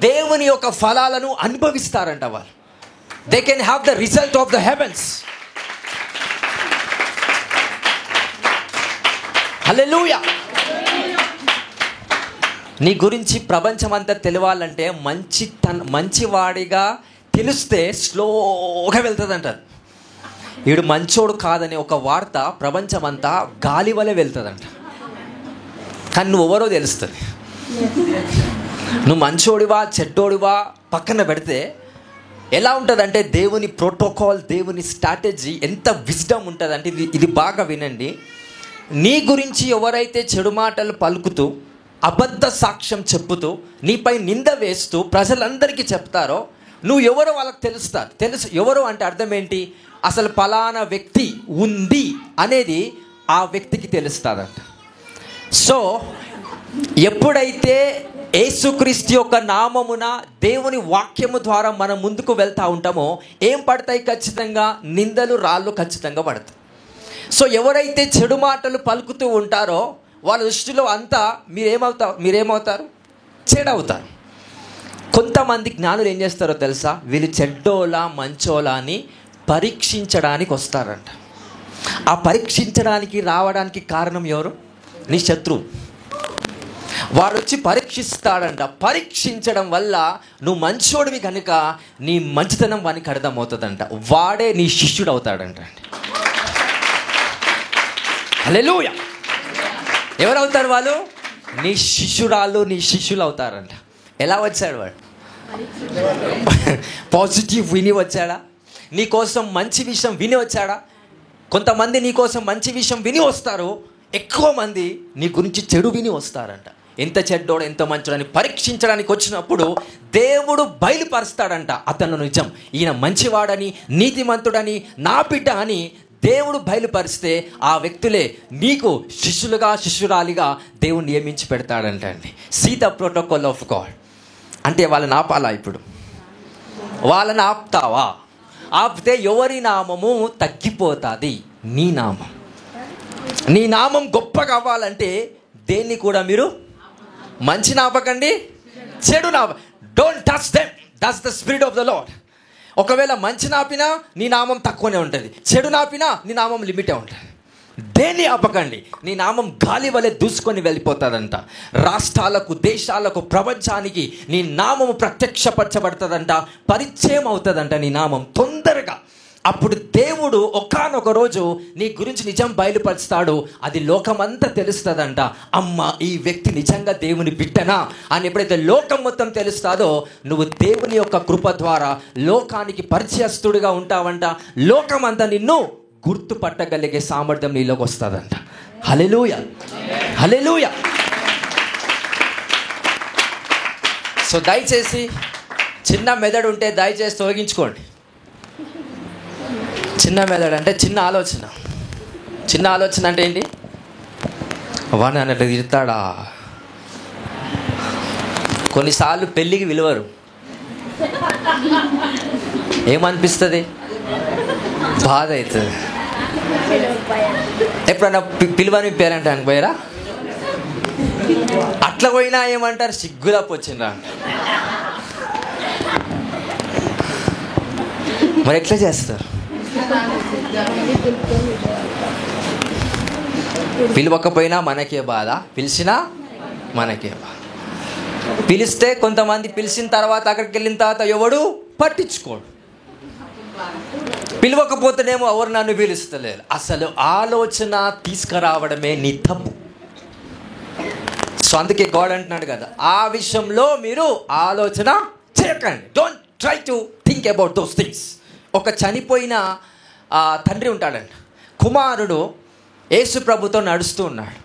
Speaker 1: దేవుని యొక్క ఫలాలను అనుభవిస్తారంట వాళ్ళు. They can have the result of the heavens. Hallelujah. నీ గురించి ప్రపంచమంతా తెలియాలంటే మంచివాడిగా తెలిస్తే స్లోగా వెళ్తుందంట. వీడు మంచోడు కాదని ఒక వార్త ప్రపంచమంతా గాలి వలె వెళ్తుందంట. కానీ నువ్వు ఎవరో తెలుస్తుంది. నువ్వు మంచోడివా చెడ్డోడివా పక్కన పెడితే ఎలా ఉంటుందంటే, దేవుని ప్రోటోకాల్, దేవుని స్ట్రాటజీ ఎంత విజ్డమ్ ఉంటుందంటే, ఇది బాగా వినండి. నీ గురించి ఎవరైతే చెడు మాటలు పలుకుతూ అబద్ధ సాక్ష్యం చెప్పుతూ నీపై నింద వేస్తూ ప్రజలందరికీ చెప్తారో, నువ్వు ఎవరో వాళ్ళకి తెలుసు. ఎవరు అంటే అర్థం ఏంటి? అసలు ఫలానా వ్యక్తి ఉంది అనేది ఆ వ్యక్తికి తెలుస్తుందంట. సో ఎప్పుడైతే యేసుక్రీస్తు యొక్క నామమున దేవుని వాక్యము ద్వారా మనం ముందుకు వెళ్తూ ఉంటామో ఏం పడతాయి? ఖచ్చితంగా నిందలు, రాళ్ళు ఖచ్చితంగా పడతాయి. సో ఎవరైతే చెడు మాటలు పలుకుతూ ఉంటారో వాళ్ళ దృష్టిలో అంతా మీరేమవుతారు? చెడవుతారు. కొంతమంది జ్ఞానులు ఏం చేస్తారో తెలుసా? వీళ్ళు చెడ్డోలా మంచోలా అని పరీక్షించడానికి వస్తారంట. ఆ పరీక్షించడానికి రావడానికి కారణం ఎవరు? నీ శత్రువు. వాడు వచ్చి పరీక్షిస్తాడంట. పరీక్షించడం వల్ల నువ్వు మంచోడివి కనుక నీ మంచితనం వానికి అర్థమవుతుందంట. వాడే నీ శిష్యుడు అవుతాడంట. హల్లెలూయా. ఎవరవుతారు వాళ్ళు? నీ శిష్యురాలు, నీ శిష్యులు అవుతారంట. ఎలా వచ్చాడు వాడు? పాజిటివ్ విని వచ్చాడా? నీకోసం మంచి విషయం విని వచ్చాడా? కొంతమంది నీకోసం మంచి విషయం విని వస్తారు, ఎక్కువ మంది నీ గురించి చెడు విని వస్తారంట. ఎంత చెడ్డోడు ఎంత మంచోడని పరీక్షించడానికి వచ్చినప్పుడు దేవుడు బయలుపరుస్తాడంట, అతను నిజం, ఈయన మంచివాడని, నీతిమంతుడని, నా బిడ్డ అని దేవుడు బయలుపరిస్తే ఆ వ్యక్తులే నీకు శిష్యులుగా, శిష్యురాలిగా దేవుడు నియమించి పెడతాడంట అండి. See the protocol of God. అంటే వాళ్ళని ఆపాలా? ఇప్పుడు వాళ్ళని ఆపుతావా? ఆపితే ఎవరి నామము తగ్గిపోతుంది? నీ నామం గొప్ప కావాలంటే దేన్ని కూడా మీరు మంచి నాపకండి, చెడు don't touch them. That's the spirit of the lord. ఒకవేళ మంచి నాపినా నీ నామం తక్కువనే ఉంటుంది, చెడు నాపినా నీ నామం లిమిటే ఉంటుంది. దేన్ని ఆపకండి. నీ నామం గాలి వలె దూసుకొని వెళ్ళిపోతుందంట. రాష్ట్రాలకు, దేశాలకు, ప్రపంచానికి నీ నామము ప్రత్యక్షపరచబడుతుందంట, పరిచయం అవుతుందంట నీ నామం తొందరగా. అప్పుడు దేవుడు ఒకానొక రోజు నీ గురించి నిజం బయలుపరుస్తాడు. అది లోకమంతా తెలుస్తుందంట. అమ్మ, ఈ వ్యక్తి నిజంగా దేవుని బిడ్డనా అని ఎప్పుడైతే లోకం మొత్తం తెలుస్తాదో, నువ్వు దేవుని యొక్క కృప ద్వారా లోకానికి పరిచయస్తుడిగా ఉంటావంట. లోకమంతా నిన్ను గుర్తుపట్టగలిగే సామర్థ్యం నీలోకి వస్తుందంట. హల్లెలూయా, హల్లెలూయా. సో దయచేసి చిన్న మెదడు ఉంటే దయచేసి తొలగించుకోండి. చిన్న మెదడు అంటే చిన్న ఆలోచన. చిన్న ఆలోచన అంటే ఏంటి? వాడిని అన్నట్టు తిడతాడా? కొన్నిసార్లు పెళ్ళికి విలువరు. ఏమనిపిస్తుంది? బాధ అవుతుంది. ఎప్పుడన్నా పిలువని పేరంటానికి పోయారా? అట్లా పోయినా ఏమంటారు, సిగ్గులాపు వచ్చిండ్రా. మరి ఎట్లా చేస్తారు? పిలవకపోయినా మనకే బాధ, పిలిచినా మనకే బాధ. పిలిస్తే కొంతమంది పిలిచిన తర్వాత అక్కడికి వెళ్ళిన తర్వాత ఎవడు పట్టించుకోడు. పిలవకపోతేనేమో ఎవరు నన్ను పిలుస్తలేరు. అసలు ఆలోచన తీసుకురావడమే నీ తప్పు. సో అందుకే గాడ్ అంటున్నాడు కదా, ఆ విషయంలో మీరు ఆలోచన చేయకండి. Don't try to think about those things. ఒక చనిపోయిన తండ్రి ఉంటాడండి. కుమారుడు యేసు ప్రభుతో నడుస్తూ ఉన్నాడు.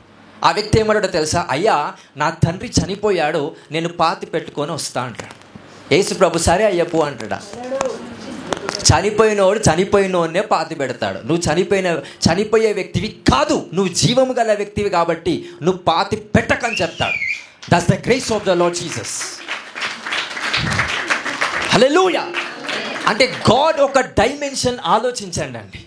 Speaker 1: ఆ వ్యక్తి ఏమన్నాడో తెలుసా? అయ్యా, నా తండ్రి చనిపోయాడు, నేను పాతి పెట్టుకొని వస్తా అంటాడు. యేసు ప్రభు సరే అయ్యప్పు అంటాడా? చనిపోయినోడు చనిపోయినోనే పాతి పెడతాడు. నువ్వు చనిపోయే వ్యక్తివి కాదు, నువ్వు జీవము గల వ్యక్తివి కాబట్టి నువ్వు పాతి పెట్టకని చెప్తాడు. That's the grace of the Lord Jesus. Hallelujah. అంటే గాడ్ ఒక డైమెన్షన్ ఆలోచించండి అండి.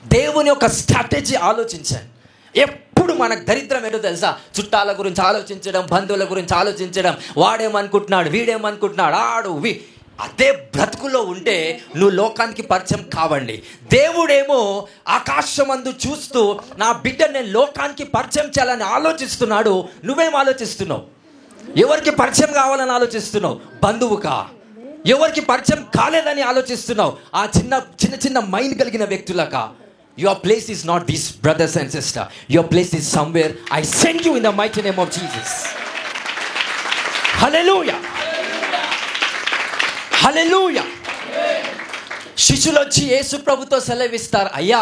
Speaker 1: దేవుని ఒక స్ట్రాటజీ ఆలోచించండి. ఎప్పుడు మనకు దరిద్రం ఏంటో తెలుసా? చుట్టాల గురించి ఆలోచించడం, బంధువుల గురించి ఆలోచించడం, వాడేమనుకుంటున్నాడు, వీడేమనుకుంటున్నాడు, అదే బ్రతుకులో ఉంటే నువ్వు లోకానికి పరిచయం కావండి. దేవుడేమో ఆకాశమందు చూస్తూ నా బిడ్డ నేను లోకానికి పరిచయం చేయాలని ఆలోచిస్తున్నాడు. నువ్వేం ఆలోచిస్తున్నావు? ఎవరికి పరిచయం కావాలని ఆలోచిస్తున్నావు? బంధువుకా? ఎవరికి పరిచయం కాలేదని ఆలోచిస్తున్నావు? ఆ చిన్న మైండ్ కలిగిన వ్యక్తులకా? Your place is not these brothers and sisters. Your place is somewhere. I send you in the mighty name of Jesus. Hallelujah. Hallelujah. శిష్యులు వచ్చి యేసు ప్రభుతో సెలవిస్తారు, అయ్యా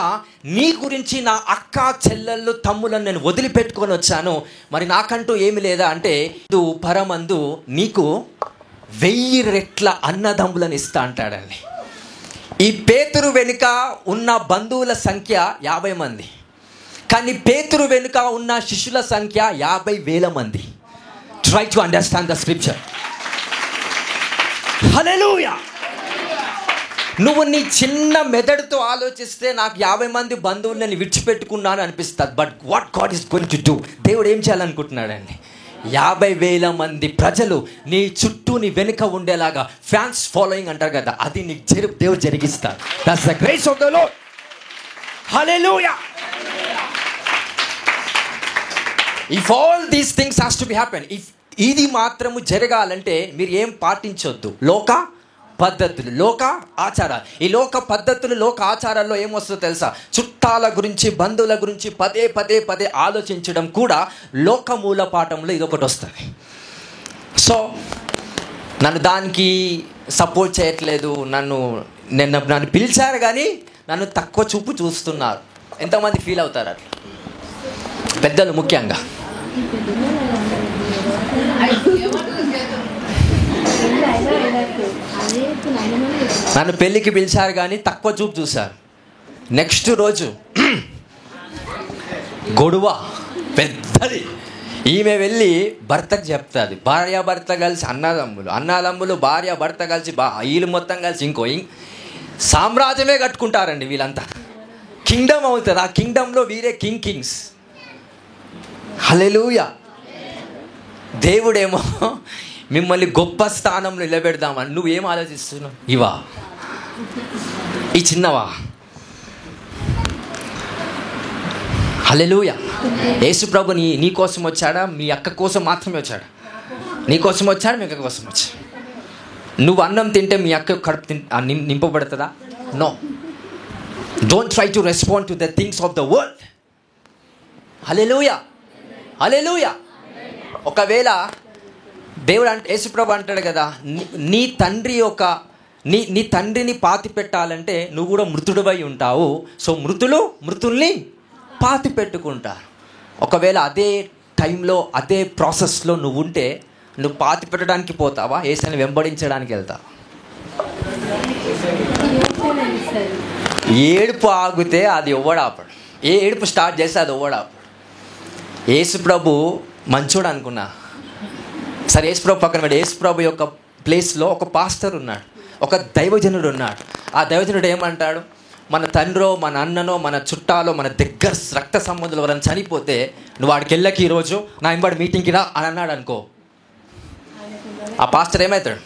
Speaker 1: నీ గురించి నా అక్క చెల్లెళ్ళు తమ్ములను నేను వదిలిపెట్టుకొని వచ్చాను, మరి నాకంటూ ఏమి లేదా అంటే పరమందు నీకు 1000 రెట్ల అన్నదమ్ములను ఇస్తా అంటాడండి. ఈ పేతురు వెనుక ఉన్న బంధువుల సంఖ్య 50 మంది, కానీ పేతురు వెనుక ఉన్న శిష్యుల సంఖ్య 50,000 మంది. Try to understand the scripture. Hallelujah. నువ్వు నీ చిన్న మెదడుతో ఆలోచిస్తే నాకు 50 మంది బంధువులు నేను విడిచిపెట్టుకున్నాను అనిపిస్తుంది. But what God is going to do, దేవుడు ఏం చేయాలనుకుంటున్నాడండి? 50,000 మంది ప్రజలు నీ చుట్టూ నీ వెనుక ఉండేలాగా, ఫ్యాన్స్ ఫాలోయింగ్ అంటారు కదా, అది నీకు దేవుడు జరిగిస్తారు. That's the grace of the Lord. Hallelujah. If all these things has to be happen, if ఇది మాత్రము జరగాలంటే మీరు ఏం పాటించొద్దు? లోక పద్ధతులు, లోక ఆచారాలు. ఈ లోక పద్ధతులు, లోక ఆచారాల్లో ఏమొస్తుందో తెలుసా? చుట్టాల గురించి, బంధువుల గురించి పదే ఆలోచించడం కూడా లోక మూల పాఠంలో ఇదొకటి వస్తుంది. సో నన్ను దానికి సపోర్ట్ చేయట్లేదు, నన్ను పిలిచారు కానీ నన్ను తక్కువ చూపు చూస్తున్నారు. ఎంతమంది ఫీల్ అవుతారు అట్లా? పెద్దలు ముఖ్యంగా. నన్ను పెళ్ళికి పిలిచారు కానీ తక్కువ చూపు చూశారు. నెక్స్ట్ రోజు గొడవ పెద్దది. ఈమె వెళ్ళి భర్తకు చెప్తుంది. భార్యాభర్త కలిసి అన్నదమ్ములు భార్యాభర్త కలిసి వీళ్ళు మొత్తం కలిసి ఇంకో సామ్రాజ్యమే కట్టుకుంటారండి వీళ్ళంతా. కింగ్డమ్ అవుతుంది. ఆ కింగ్డమ్లో వీరే కింగ్స్. హల్లెలూయా. దేవుడేమో మిమ్మల్ని గొప్ప స్థానంలో నిలబెడదామని నువ్వేం ఆలోచిస్తున్నావు? ఇవా, ఈ చిన్నవా? హల్లెలూయా. యేసు ప్రభు నీ కోసం వచ్చాడా? మీ అక్క కోసం మాత్రమే వచ్చాడా? నీ కోసం వచ్చాడు, మీ అక్క కోసం వచ్చాడు. నువ్వు అన్నం తింటే మీ అక్క కడుపు నింపబడుతుందా? No. Don't try to respond to the things of the world. Hallelujah. Hallelujah. ఒకవేళ దేవుడు యేసుప్రభు అంటాడు కదా, నీ తండ్రిని పాతి పెట్టాలంటే నువ్వు కూడా మృతుడివై ఉంటావు. సో మృతుల్ని పాతి పెట్టుకుంటారు. ఒకవేళ అదే టైంలో అదే ప్రాసెస్లో నువ్వు ఉంటే నువ్వు పాతి పెట్టడానికి పోతావా? యేసుని వెంబడించడానికి వెళ్తావా? ఏడుపు ఆగితే అది ఎవ్వడాపడు. ఏడుపు స్టార్ట్ చేస్తే అది ఎవ్వడాపడు. యేసుప్రభు మంచోడు అనుకున్నా సరే, యేసుప్రభు పక్కన పెట్టి యేసుప్రభు యొక్క ప్లేస్లో ఒక పాస్టర్ ఉన్నాడు, ఒక దైవజనుడు ఉన్నాడు. ఆ దైవజనుడు ఏమంటాడు? మన తండ్రో, మన అన్ననో, మన చుట్టాలో, మన దగ్గర రక్త సంబంధులు ఎవరైనా చనిపోతే నువ్వు వాడికి వెళ్ళకి ఈరోజు నా ఇంబడి మీటింగ్కి రా అని అన్నాడు అనుకో, ఆ పాస్టర్ ఏమవుతాడు?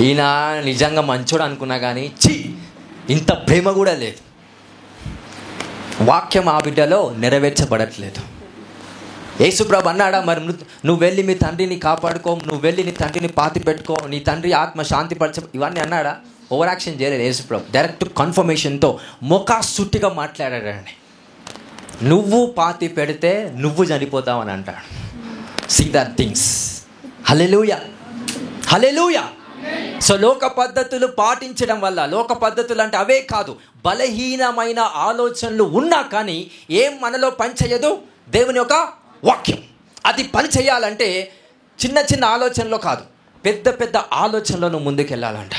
Speaker 1: ఈయన నిజంగా మంచోడు అనుకున్నా కానీ ఇంత ప్రేమ కూడా లేదు. వాక్యం ఆ బిడ్డలో నెరవేర్చబడట్లేదు. యేసుప్రభు అన్నాడా, మరి నువ్వు వెళ్ళి మీ తండ్రిని కాపాడుకో, నువ్వు వెళ్ళి నీ తండ్రిని పాతి పెట్టుకో, నీ తండ్రి ఆత్మ శాంతి పరచ, ఇవన్నీ అన్నాడా? ఓవర్ యాక్షన్ చేయలేదు యేసుప్రభు. డైరెక్ట్ కన్ఫర్మేషన్తో ముఖాసుట్టిగా మాట్లాడాడండి. నువ్వు పాతి పెడితే నువ్వు చనిపోతావని అంటాడు. See that things. Hallelujah, hallelujah. So లోక పద్ధతులు పాటించడం వల్ల, లోక పద్ధతులు అంటే అవే కాదు, బలహీనమైన ఆలోచనలు ఉన్నా కానీ ఏం మనలో పనిచేయదు? దేవుని యొక్క వాక్యం. అది పని చేయాలంటే చిన్న చిన్న ఆలోచనలో కాదు, పెద్ద పెద్ద ఆలోచనలను ముందుకెళ్ళాలంట.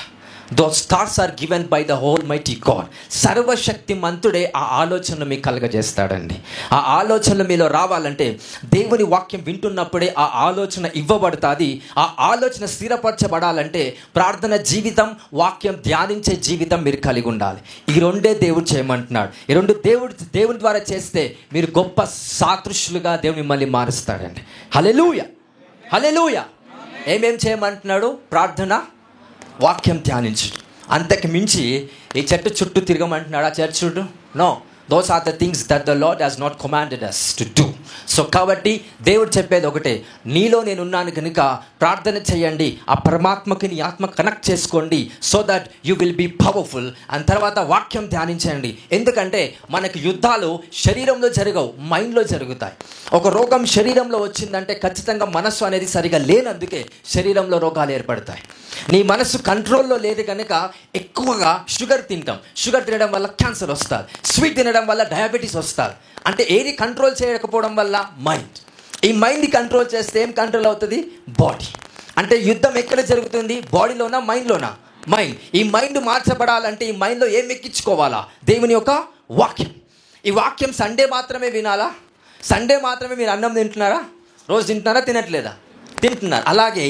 Speaker 1: Those thoughts are given by the whole mighty God. సర్వశక్తి మంతుడే ఆ ఆలోచనలు మీకు కలగజేస్తాడండి. ఆ ఆలోచనలు మీలో రావాలంటే దేవుని వాక్యం వింటున్నప్పుడే ఆ ఆలోచన ఇవ్వబడుతుంది. ఆ ఆలోచన స్థిరపరచబడాలంటే ప్రార్థన జీవితం, వాక్యం ధ్యానించే జీవితం మీరు కలిగి ఉండాలి. ఈ రెండే దేవుడు చేయమంటున్నాడు. ఈ రెండు దేవుని ద్వారా చేస్తే మీరు గొప్ప సాదృశ్యులుగా దేవుడు మిమ్మల్ని మారుస్తాడండి. హల్లెలూయా, హల్లెలూయా. ఏమేం చేయమంటున్నాడు? ప్రార్థన, వాక్యం ధ్యానించు. అంతకు మించి ఈ చెట్టు చుట్టూ తిరగమంటున్నాడు. ఆ చెట్టు చుట్టూ no, those are the things that the Lord has not commanded us to do. So కాబట్టి దేవుడు చెప్పేది ఒకటే, నీలో నేను ఉన్నాను కనుక ప్రార్థన చేయండి, ఆ పరమాత్మకి నీ ఆత్మ కనెక్ట్ చేసుకోండి, so that you will be powerful. And తర్వాత వాక్యం ధ్యానించండి. ఎందుకంటే మనకి యుద్ధాలు శరీరంలో జరగవు, మైండ్లో జరుగుతాయి. ఒక రోగం శరీరంలో వచ్చిందంటే ఖచ్చితంగా మనస్సు అనేది సరిగా లేనందుకే శరీరంలో రోగాలు ఏర్పడతాయి. నీ మనస్సు కంట్రోల్లో లేదు కనుక ఎక్కువగా షుగర్ తింటాం. షుగర్ తినడం వల్ల క్యాన్సర్ వస్తుంది, స్వీట్ తినడం వల్ల డయాబెటీస్ వస్తుంది. అంటే ఏది కంట్రోల్ చేయకపోవడం వల్ల మైండ్. ఈ మైండ్ని కంట్రోల్ చేస్తే ఏం కంట్రోల్ అవుతుంది? బాడీ. అంటే యుద్ధం ఎక్కడ జరుగుతుంది? బాడీలోనా, మైండ్లోనా? మైండ్. ఈ మైండ్ మార్చబడాలంటే ఈ మైండ్లో ఏం ఎక్కించుకోవాలా? దేవుని యొక్క వాక్యం. ఈ వాక్యం సండే మాత్రమే వినాలా? సండే మాత్రమే మీరు అన్నం తింటున్నారా? రోజు తింటున్నారా? తినట్లేదా? తింటున్నారు. అలాగే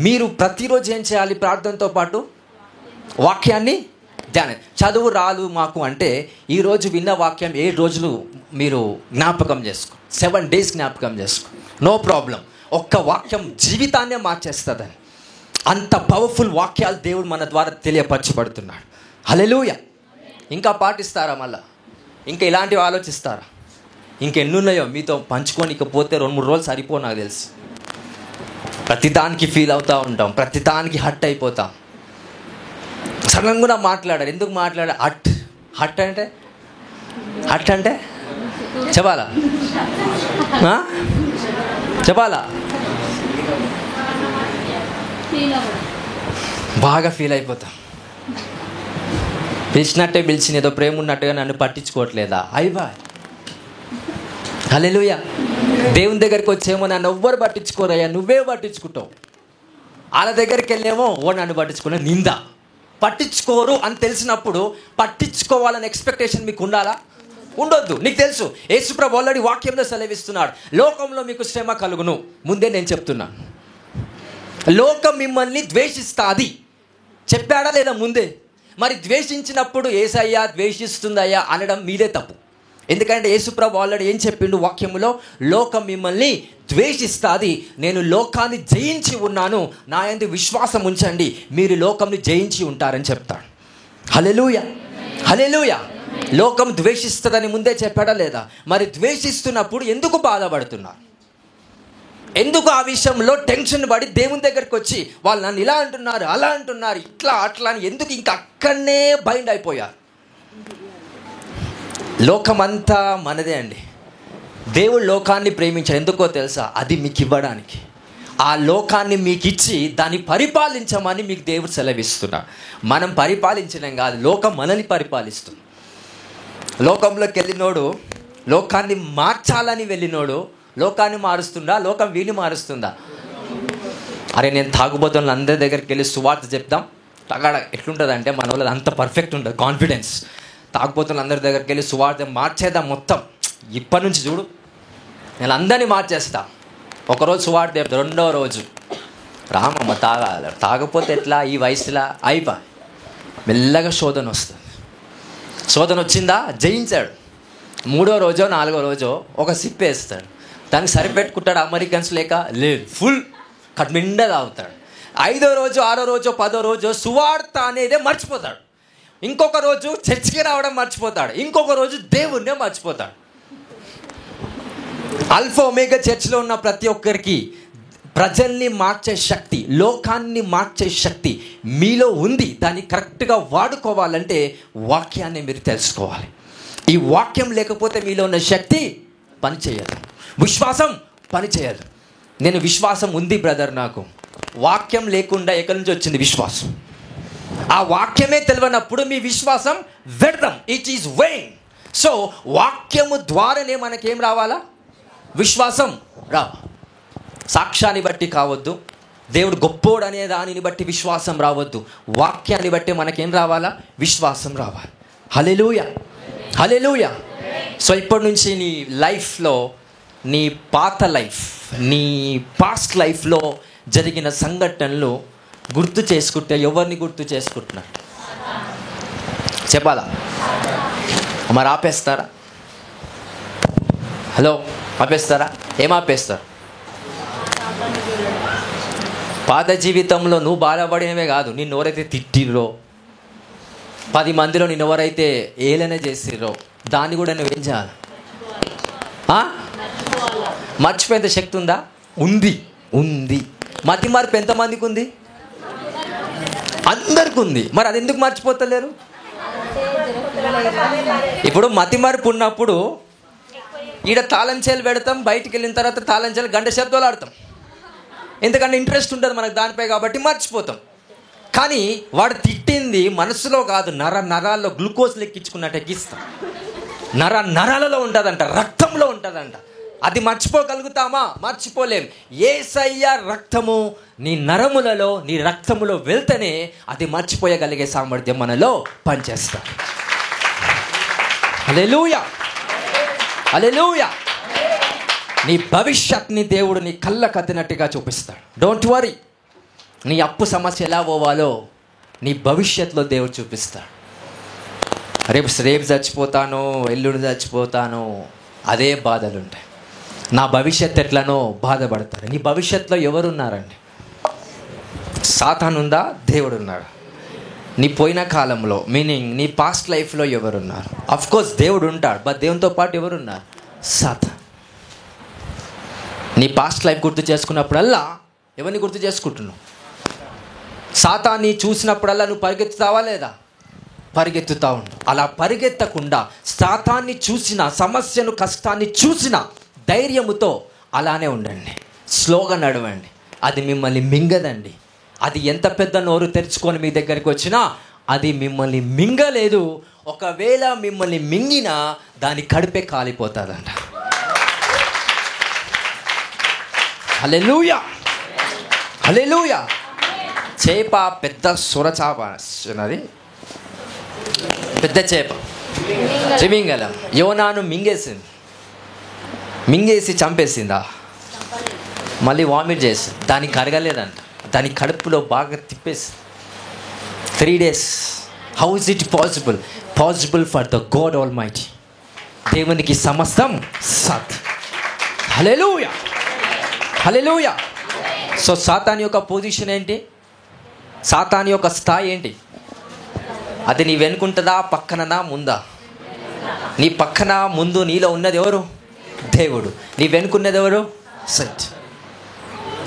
Speaker 1: మీరు ప్రతిరోజు ఏం చేయాలి? ప్రార్థనతో పాటు వాక్యాన్ని ధ్యానం. చదువు రాదు మాకు అంటే ఈరోజు విన్న వాక్యం 7 రోజులు మీరు జ్ఞాపకం చేసుకో, 7 days జ్ఞాపకం చేసుకో, నో ప్రాబ్లం. ఒక్క వాక్యం జీవితాన్నే మార్చేస్తుందని. అంత పవర్ఫుల్ వాక్యాలు దేవుడు మన ద్వారా తెలియపరచబడుతున్నాడు. హల్లెలూయా. ఇంకా పాటిస్తారా? మళ్ళా ఇంకా ఇలాంటివి ఆలోచిస్తారా? ఇంకెన్నున్నాయో మీతో పంచుకోనికపోతే 2-3 రోజులు సరిపో నాకు తెలుసు. ప్రతిదానికి ఫీల్ అవుతూ ఉంటాం, ప్రతిదానికి హట్ అయిపోతాం. సడన్ కూడా మాట్లాడారు. ఎందుకు మాట్లాడారు? హట్ అంటే చెప్పాలా? చెప్పాలా? బాగా ఫీల్ అయిపోతాం. పిలిచినట్టే పిలిచిన, ఏదో ప్రేమ ఉన్నట్టుగా నన్ను పట్టించుకోవట్లేదా? అయివా. హల్లెలూయా. దేవుని దగ్గరికి వచ్చేమో నన్ను ఎవ్వరు పట్టించుకోరయ్యా, నువ్వే పట్టించుకుంటావు. వాళ్ళ దగ్గరికి వెళ్ళేమో నన్ను పట్టించుకునే నింద. పట్టించుకోరు అని తెలిసినప్పుడు పట్టించుకోవాలని ఎక్స్పెక్టేషన్ మీకు ఉండాలా? ఉండొద్దు. నీకు తెలుసు యేసుప్రభు ఆల్రెడీ వాక్యంలో సెలవిస్తున్నాడు, లోకంలో మీకు శ్రమ కలుగును. ముందే నేను చెప్తున్నాను, లోకం మిమ్మల్ని ద్వేషిస్తాది. చెప్పాడా లేదా ముందే? మరి ద్వేషించినప్పుడు యేసయ్యా ద్వేషిస్తుందయ్యా అనడం మీదే తప్పు. ఎందుకంటే యేసుప్రభు ఆల్రెడీ ఏం చెప్పిండు వాక్యములో? లోకం మిమ్మల్ని ద్వేషిస్తాది, నేను లోకాన్ని జయించి ఉన్నాను, నా యందు విశ్వాసం ఉంచండి, మీరు లోకంని జయించి ఉంటారని చెప్తాడు. హల్లెలూయా, హల్లెలూయా. లోకం ద్వేషిస్తుందని ముందే చెప్పాడా లేదా? మరి ద్వేషిస్తున్నప్పుడు ఎందుకు బాధపడుతున్నారు? ఎందుకు ఆ విషయంలో టెన్షన్ పడి దేవుని దగ్గరికి వచ్చి వాళ్ళు నన్ను ఇలా అంటున్నారు, అలా అంటున్నారు, ఇట్లా అట్లా అని ఎందుకు ఇంకా అక్కడనే బైండ్ అయిపోయారు? లోకమంతా మనదే అండి. దేవుడు లోకాన్ని ప్రేమించాడు. ఎందుకో తెలుసా? అది మీకు ఇవ్వడానికి. ఆ లోకాన్ని మీకు ఇచ్చి దాన్ని పరిపాలించమని మీకు దేవుడు సెలవిస్తున్నాడు. మనం పరిపాలించడం కాదు, లోకం మనల్ని పరిపాలిస్తుంది. లోకంలోకి వెళ్ళినోడు, లోకాన్ని మార్చాలని వెళ్ళినోడు లోకాన్ని మారుస్తుందా? లోకం వీడిని మారుస్తుందా? అరే నేను తాగుబోతున్న అందరి దగ్గరికి వెళ్ళి సువార్త చెప్తాం, తగాడ ఎట్లుంటుంది అంటే మన వాళ్ళు అంత పర్ఫెక్ట్ ఉంటుంది, కాన్ఫిడెన్స్. తాగుబోతున్న అందరి దగ్గరికి వెళ్ళి సువార్త మార్చేద్దాం మొత్తం, ఇప్పటి నుంచి చూడు నేను అందరినీ మార్చేస్తా. ఒకరోజు సువార్త చెప్తా, 2వ రోజు రామమ్మ తాగకపోతే ఎట్లా ఈ వయసులా అయిపో. మెల్లగా శోధన వస్తుంది. శోధన వచ్చిందా, జయించాడు. 3వ రోజో 4వ రోజో ఒక సిప్ వేస్తాడు. దానికి సరిపెట్టుకుంటాడు అమెరికన్స్ లేక? లేదు, ఫుల్ కట్ నిండా తాగుతాడు. 5వ రోజు 6వ రోజు 10వ రోజు సువార్త అనేదే మర్చిపోతాడు. ఇంకొక రోజు చర్చికి రావడం మర్చిపోతాడు. ఇంకొక రోజు దేవుణ్ణే మర్చిపోతాడు. ఆల్ఫా ఒమేగా చర్చిలో ఉన్న ప్రతి ఒక్కరికి ప్రజల్ని మార్చే శక్తి, లోకాన్ని మార్చే శక్తి మీలో ఉంది. దాన్ని కరెక్ట్గా వాడుకోవాలంటే వాక్యాన్ని మీరు తెలుసుకోవాలి. ఈ వాక్యం లేకపోతే మీలో ఉన్న శక్తి పనిచేయదు, విశ్వాసం పనిచేయదు. నేను విశ్వాసం ఉంది బ్రదర్, నాకు వాక్యం లేకుండా ఎక్కడి నుంచి వచ్చింది విశ్వాసం? ఆ వాక్యమే తెలియనప్పుడు మీ విశ్వాసం వ్యర్థం. It is vein. సో వాక్యము ద్వారానే మనకేం రావాలా? విశ్వాసం రావాలి. సాక్ష్యాన్ని బట్టి కావద్దు, దేవుడు గొప్పోడు అనే దానిని బట్టి విశ్వాసం రావద్దు. వాక్యాన్ని బట్టి మనకేం రావాలా? విశ్వాసం రావాలి. హల్లెలూయా, హల్లెలూయా. సో ఇప్పటి నుంచి నీ లైఫ్లో, నీ పాత లైఫ్, నీ పాస్ట్ లైఫ్లో జరిగిన సంఘటనలు గుర్తు చేసుకుంటే ఎవరిని గుర్తు చేసుకుంటున్నారు? చెప్పాలా? మరి ఆపేస్తారా? హలో, ఆపేస్తారా? ఏం ఆపేస్తారు? పాత జీవితంలో నువ్వు బాధపడినవే కాదు, నిన్ను ఎవరైతే తిట్టిర్రో, 10 మందిలో నిన్ను ఎవరైతే ఏలనే చేసిర్రో, దాన్ని కూడా నువ్వేం చేయాలి? మర్చిపోయేంత శక్తి ఉందా? ఉంది, ఉంది. మతి మార్పు ఎంతమందికి ఉంది? అందరికి ఉంది. మరి అది ఎందుకు మర్చిపోతలేరు? ఇప్పుడు మతి మార్పు ఉన్నప్పుడు ఈడ తాళం చేలు పెడతాం, బయటికి వెళ్ళిన తర్వాత తాళం చేలు గంట శబ్దాలు ఆడతాం. ఎందుకంటే ఇంట్రెస్ట్ ఉంటుంది మనకు దానిపై, కాబట్టి మర్చిపోతాం. కానీ వాడు తిట్టింది మనసులో కాదు, నరాల్లో గ్లూకోజ్ లెక్కించుకున్నట్టు ఎక్కిస్తాం. నరాలలో ఉంటుందంట, రక్తంలో ఉంటుందంట. అది మర్చిపోగలుగుతామా? మర్చిపోలేం. యేసయ్య రక్తము నీ నరములలో, నీ రక్తములో వెళ్తేనే అది మర్చిపోయగలిగే సామర్థ్యం మనలో పనిచేస్తాం. హల్లెలూయా, హల్లెలూయా. నీ భవిష్యత్ని దేవుడు నీ కళ్ళ కత్తినట్టుగా చూపిస్తాడు. Don't worry. నీ అప్పు సమస్య ఎలా పోవాలో నీ భవిష్యత్తులో దేవుడు చూపిస్తాడు. రేపు చచ్చిపోతాను, ఎల్లుండి చచ్చిపోతాను, అదే బాధలు ఉంటాయి. నా భవిష్యత్తు ఎట్లనో బాధపడతారు. నీ భవిష్యత్తులో ఎవరున్నారండి? సాతాను ఉందా? దేవుడు ఉన్నాడు. నీ పోయిన కాలంలో, మీనింగ్ నీ పాస్ట్ లైఫ్లో ఎవరున్నారు? అఫ్ కోర్స్ దేవుడు ఉంటాడు, బట్ దేవునితో పాటు ఎవరున్నారు? సాతాను. నీ పాస్ట్ లైఫ్ గుర్తు చేసుకున్నప్పుడల్లా ఎవరిని గుర్తు చేసుకుంటున్నావు? సాతాన్ని చూసినప్పుడల్లా నువ్వు పరిగెత్తుతావా లేదా? పరిగెత్తుతా ఉండు. అలా పరిగెత్తకుండా సాతాన్ని చూసిన, సమస్యను, కష్టాన్ని చూసిన ధైర్యముతో అలానే ఉండండి. స్లోగా నడవండి. అది మిమ్మల్ని మింగదండి. అది ఎంత పెద్ద నోరు తెరుచుకొని మీ దగ్గరికి వచ్చినా అది మిమ్మల్ని మింగలేదు. ఒకవేళ మిమ్మల్ని మింగినా దాని కడుపే కాలిపోతుందంట. హల్లెలూయా, హల్లెలూయా. చేప, పెద్ద సొరచాప, అది పెద్ద చేప, తిమింగలం, యోనాను మింగేసి చంపేసిందా? మళ్ళీ వామిట్ చేసి దానికి కరగలేదంట. దాని కడుపులో బాగా తిప్పేసి 3 days. How is it possible? Possible for the God all mighty. దేవునికి సమస్తం సాధ్యం. హల్లెలూయా, హల్లెలూయా. సో సాతాను యొక్క పొజిషన్ ఏంటి? సాతాను యొక్క స్థాయి ఏంటి? అది నీ వెనుకుంటుందా, పక్కననా, ముందా? నీ పక్కన, ముందు నీలో ఉన్నది ఎవరు? దేవుడు. నీ వెనుకున్నది ఎవరు? సత్.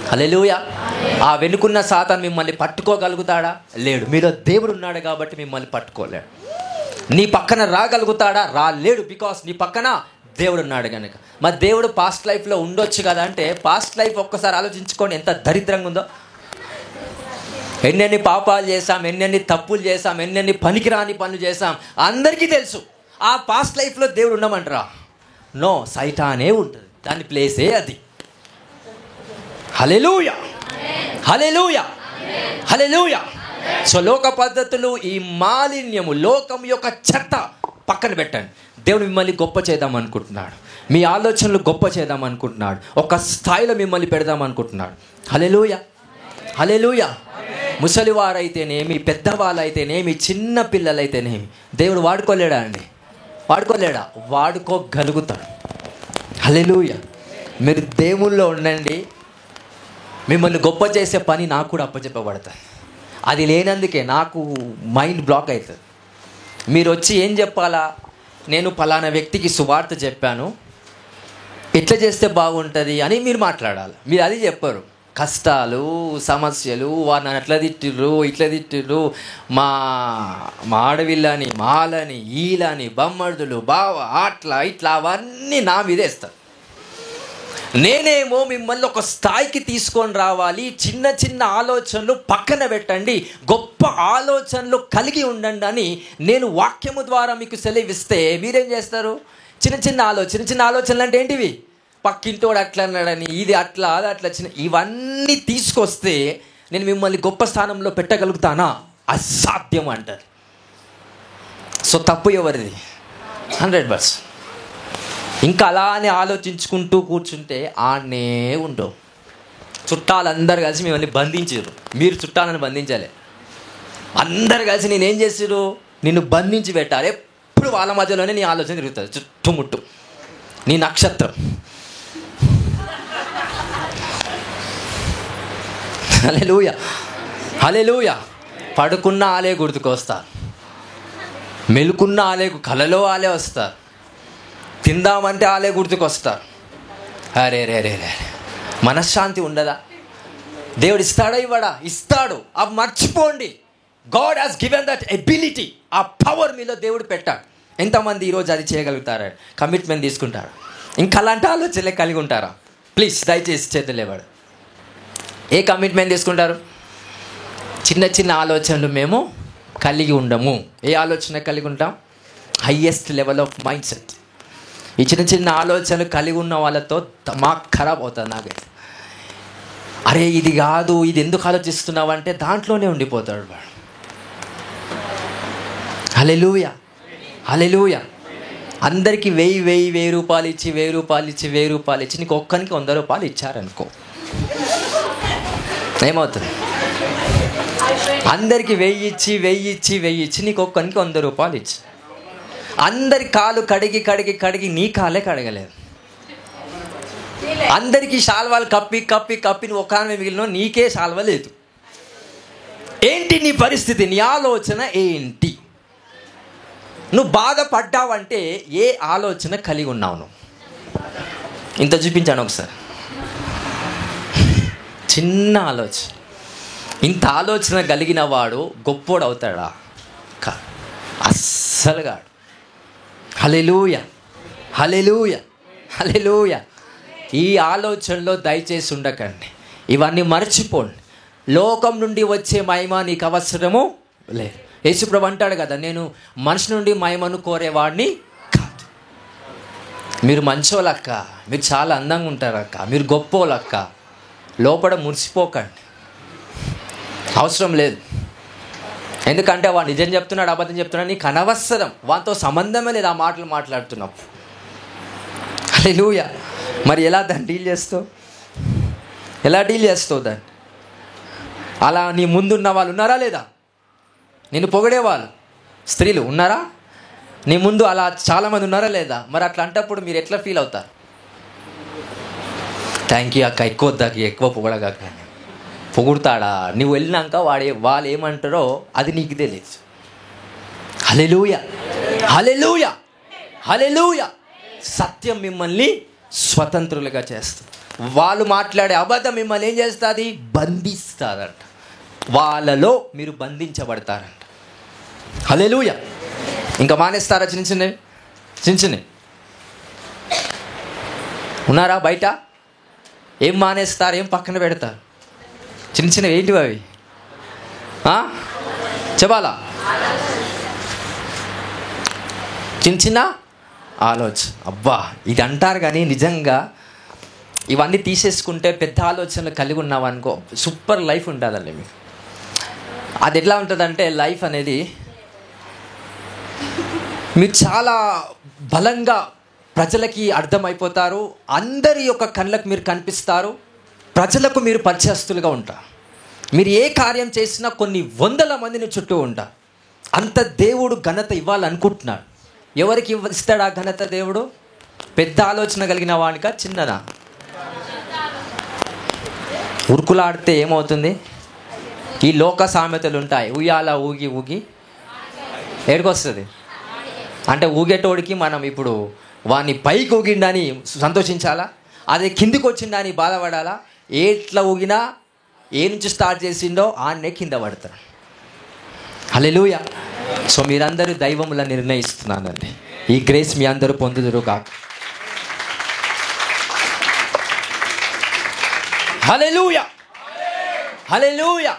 Speaker 1: హల్లెలూయా. ఆ వెనుకున్న సాతాను మిమ్మల్ని పట్టుకోగలుగుతాడా? లేడు. మీలో దేవుడు ఉన్నాడు కాబట్టి మిమ్మల్ని పట్టుకోలేడు. నీ పక్కన రాగలుగుతాడా? రాలేడు. బికాస్ నీ పక్కన దేవుడు ఉన్నాడు కనుక. మరి దేవుడు పాస్ట్ లైఫ్లో ఉండొచ్చు కదా అంటే, పాస్ట్ లైఫ్ ఒక్కసారి ఆలోచించుకోండి ఎంత దరిద్రంగా ఉందో. ఎన్నెన్ని పాపాలు చేశాం, ఎన్నెన్ని తప్పులు చేశాం, ఎన్నెన్ని పనికిరాని పనులు చేశాం, అందరికీ తెలుసు. ఆ పాస్ట్ లైఫ్లో దేవుడు ఉండమంటారా? నో, సైతానే ఉంటుంది. దాని ప్లేసే అది. హల్లెలూయా, హల్లెలూయా, హల్లెలూయా. సో లోక పద్ధతులు, ఈ మాలిన్యము, లోకం యొక్క చెత్త పక్కన పెట్టండి. దేవుడు మిమ్మల్ని గొప్ప చేద్దాం అనుకుంటున్నాడు. మీ ఆలోచనలు గొప్ప చేద్దాం అనుకుంటున్నాడు. ఒక స్థాయిలో మిమ్మల్ని పెడదాం అనుకుంటున్నాడు. హల్లెలూయా, హల్లెలూయా. ముసలివారైతేనేమి, పెద్దవాళ్ళైతేనేమి, చిన్న పిల్లలైతేనేమి దేవుడు వాడుకోలేడా అండి? వాడుకోలేడా? వాడుకోగలుగుతాడు. హల్లెలూయా. మీరు దేవుల్లో ఉండండి, మిమ్మల్ని గొప్ప చేసే పని నాకు కూడా అప్పచెప్పబడతాయి. అది లేనందుకే నాకు మైండ్ బ్లాక్ అవుతుంది. మీరు వచ్చి ఏం చెప్పాలా, నేను పలానా వ్యక్తికి సువార్త చెప్పాను, ఎట్లా చేస్తే బాగుంటుంది అని మీరు మాట్లాడాలి. మీరు అది చెప్పరు. కష్టాలు, సమస్యలు, వారిని అట్లా తిట్టిర్రు, ఇట్లా తిట్టిర్రు, మా ఆడవిల్లని, మాలని, ఈలని, బమ్మర్దులు, బావ, అట్లా ఇట్లా అవన్నీ నా మీదేస్తారు. నేనేమో మిమ్మల్ని ఒక స్థాయికి తీసుకొని రావాలి. చిన్న చిన్న ఆలోచనలు పక్కన పెట్టండి, గొప్ప ఆలోచనలు కలిగి ఉండండి అని నేను వాక్యము ద్వారా మీకు సెలవిస్తే మీరేం చేస్తారు? చిన్న చిన్న ఆలోచనలు అంటే ఏంటివి? పక్కింటోడు అట్లా అన్నాడని, ఇది అట్లా, అది అట్లా, చిన్న ఇవన్నీ తీసుకొస్తే నేను మిమ్మల్ని గొప్ప స్థానంలో పెట్టగలుగుతానా? అసాధ్యం అంటారు. సో తప్పు ఎవరిది? 100%. ఇంకా అలానే ఆలోచించుకుంటూ కూర్చుంటే ఆడనే ఉండవు. చుట్టాలందరూ కలిసి మిమ్మల్ని బంధించారు, మీరు చుట్టాలను బంధించాలి. అందరు కలిసి నేనేం చేసారు? నిన్ను బంధించి పెట్టాలి. ఎప్పుడు వాళ్ళ మధ్యలోనే నీ ఆలోచన తిరుగుతుంది, చుట్టుముట్టు నీ నక్షత్రం. హల్లెలూయా, హల్లెలూయా. పడుకున్న ఆలే గుర్తుకొస్తారు, మెలుకున్న ఆలే, కలలో ఆలే వస్తారు, తిందామంటే ఆలే గుర్తుకొస్తారు. అరే రే రే రే, మనశ్శాంతి ఉండదా? దేవుడు ఇస్తాడా ఇవ్వడా? ఇస్తాడు. అవి మర్చిపోండి. God has given that ability. ఆ పవర్ మీలో దేవుడు పెట్టాడు. ఎంతమంది ఈరోజు అది చేయగలుగుతారా? కమిట్మెంట్ తీసుకుంటారు. ఇంకా అలాంటి ఆలోచనలే కలిగి ఉంటారా? ప్లీజ్ దయచేసి చేతులేవాడు. ఏ కమిట్మెంట్ తీసుకుంటారు? చిన్న చిన్న ఆలోచనలు మేము కలిగి ఉండము. ఏ ఆలోచన కలిగి ఉంటాం? Highest level of mind set. ఈ చిన్న చిన్న ఆలోచనలు కలిగి ఉన్న వాళ్ళతో మాకు ఖరాబ్ అవుతుంది. నాకైతే అరే ఇది కాదు, ఇది ఎందుకు ఆలోచిస్తున్నావు అంటే దాంట్లోనే ఉండిపోతాడు వాడు. హల్లెలూయా, హల్లెలూయా. అందరికీ 1000 రూపాయలు ఇచ్చి 1000 రూపాయలు ఇచ్చి నీకు ఒక్కరికి 100 రూపాయలు ఇచ్చారనుకో, ఏమవుతుంది? అందరికి 1000 ఇచ్చి నీకు ఒక్కరికి 100 రూపాయలు ఇచ్చి, అందరి కాలు కడిగి నీ కాలే కడగలేదు. అందరికీ శాల్వాలు కప్పి నువ్వు ఒక మిగిలిన నీకే శాల్వ లేదు. ఏంటి నీ పరిస్థితి? నీ ఆలోచన ఏంటి? నువ్వు బాధపడ్డావంటే ఏ ఆలోచన కలిగి ఉన్నావు నువ్వు? ఇంత చూపించాను ఒకసారి. చిన్న ఆలోచన. ఇంత ఆలోచన కలిగిన వాడు గొప్పోడు అవుతాడా? అస్సలు కాడు. హల్లెలూయా, హల్లెలూయా, హల్లెలూయా. ఈ ఆలోచనలో దయచేసి ఉండకండి. ఇవన్నీ మర్చిపోండి. లోకం నుండి వచ్చే మహిమ నీకు అవసరము లేదు. యేసుప్రభు అంటాడు కదా, నేను మనిషి నుండి మహిమను కోరేవాడిని కాదు. మీరు మంచోళ్ళక్క, మీరు చాలా అందంగా ఉంటారక్క, మీరు గొప్పోళ్ళక్క, లోపల మురిసిపోకండి. అవసరం లేదు. ఎందుకంటే వాడు నిజం చెప్తున్నాడు, అబద్ధం చెప్తున్నాడు, నీకు అనవసరం. వాటితో సంబంధమే లేదు ఆ మాటలు మాట్లాడుతున్నప్పుడు. హల్లెలూయా. మరి ఎలా దాన్ని డీల్ చేస్తావు? దాన్ని? అలా నీ ముందున్న వాళ్ళు ఉన్నారా లేదా? నేను పొగిడేవాళ్ళు స్త్రీలు ఉన్నారా నీ ముందు? అలా చాలామంది ఉన్నారా లేదా? మరి అట్లా అంటప్పుడు మీరు ఎట్లా ఫీల్ అవుతారు? థ్యాంక్ యూ అక్క, ఎక్కువ వద్దాక, ఎక్కువ పొగడగాక. పొగుడతాడా? నువ్వు వెళ్ళినాక వాళ్ళు ఏమంటారో అది నీకు తెలియదు. హల్లెలూయా, హల్లెలూయా, హల్లెలూయా. సత్యం మిమ్మల్ని స్వతంత్రులుగా చేస్తుంది. వాళ్ళు మాట్లాడే అబద్ధం మిమ్మల్ని ఏం చేస్తుంది? బంధిస్తారంట. వాళ్ళలో మీరు బంధించబడతారంట. హల్లెలూయా. ఇంకా మానేస్తారా? చిన్న ఉన్నారా బయట? ఏం మానేస్తారు? ఏం పక్కన పెడతారు? చిన్న ఏంటివి అవి? చెప్పాలా? చిన్న ఆలోచన. అబ్బా ఇది అంటారు కానీ నిజంగా ఇవన్నీ తీసేసుకుంటే పెద్ద ఆలోచనలు కలిగి ఉన్నామనుకో, సూపర్ లైఫ్ ఉంటుందండి మీకు. అది ఎట్లా ఉంటుందంటే లైఫ్ అనేది మీరు చాలా బలంగా ప్రజలకి అర్థమైపోతారు. అందరి యొక్క కళ్ళకు మీరు కనిపిస్తారు. ప్రజలకు మీరు పరిచయస్తులుగా ఉంటారు. మీరు ఏ కార్యం చేసినా కొన్ని వందల మందిని చుట్టూ ఉంటారు. అంత దేవుడు ఘనత ఇవ్వాలనుకుంటున్నాడు. ఎవరికి ఇస్తాడు ఆ ఘనత దేవుడు? పెద్ద ఆలోచన కలిగిన వానికా, చిన్నదా? ఉరుకులాడితే ఏమవుతుంది? ఈ లోక సామెతలు ఉంటాయి, ఉయ్యాల ఊగి ఊగి ఏడుకొస్తుంది. అంటే ఊగేటోడికి మనం ఇప్పుడు వాడిని పైకి ఊగిండని సంతోషించాలా, అదే కిందికి వచ్చిండని బాధపడాలా? ఎట్లా ఊగినా ఏ నుంచి స్టార్ట్ చేసిండో ఆన్నే కింద పడతారు. హల్లెలూయా. సో మీరందరూ దైవముల నిర్ణయిస్తున్నానండి. ఈ గ్రేస్ మీ అందరూ పొందుదురు కాక. హల్లెలూయా, హల్లెలూయా.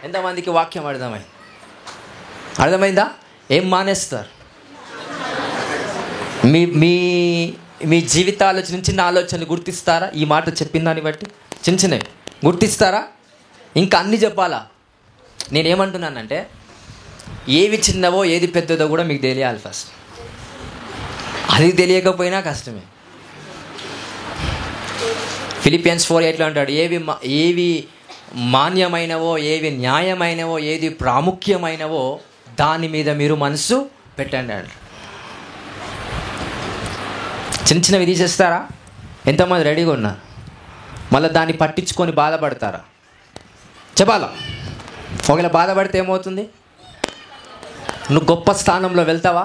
Speaker 1: ఎంతమందికి వాక్యం అర్థమైందా? ఏం మానేస్తారు? మీ మీ మీ జీవితాల చిన్న చిన్న ఆలోచనలు గుర్తిస్తారా? ఈ మాట చెప్పిన దాన్ని బట్టి చిన్న చిన్నవి గుర్తిస్తారా? ఇంకా అన్నీ చెప్పాలా? నేనేమంటున్నానంటే ఏవి చిన్నవో ఏది పెద్దదో కూడా మీకు తెలియాలి ఫస్ట్. అది తెలియకపోయినా కష్టమే. ఫిలిపియన్స్ 4:8 అంటాడు, ఏవి మాన్యమైనవో, ఏవి న్యాయమైనవో, ఏది ప్రాముఖ్యమైనవో దాని మీద మీరు మనసు పెట్టండి అంటాడు. చిన్న చిన్నవి తీసేస్తారా? ఎంతమంది రెడీగా ఉన్నారు? మళ్ళీ దాన్ని పట్టించుకొని బాధపడతారా? చెప్పాలా? ఒకవేళ బాధపడితే ఏమవుతుంది? నువ్వు గొప్ప స్థానంలో వెళ్తావా?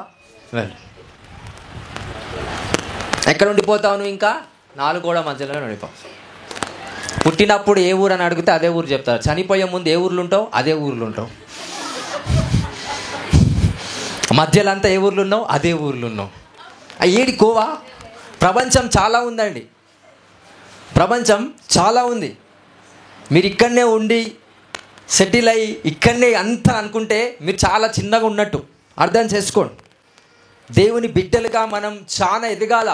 Speaker 1: ఎక్కడ ఉండిపోతావు నువ్వు? ఇంకా 4 గోడ మధ్యలో ఉండిపోతావు. పుట్టినప్పుడు ఏ ఊరు అని అడిగితే అదే ఊరు చెప్తారు. చనిపోయే ముందు ఏ ఊర్లు ఉంటావు? అదే ఊర్లు ఉంటావు. మధ్యలో అంతా ఏ ఊర్లు ఉన్నావు? అదే ఊర్లు ఉన్నావు. ఏడి కోవా? ప్రపంచం చాలా ఉందండి. ప్రపంచం చాలా ఉంది. మీరు ఇక్కడనే ఉండి సెటిల్ అయ్యి ఇక్కడనే అంతా అనుకుంటే మీరు చాలా చిన్నగా ఉన్నట్టు అర్థం చేసుకోండి. దేవుని బిడ్డలుగా మనం చాలా ఎదగాల.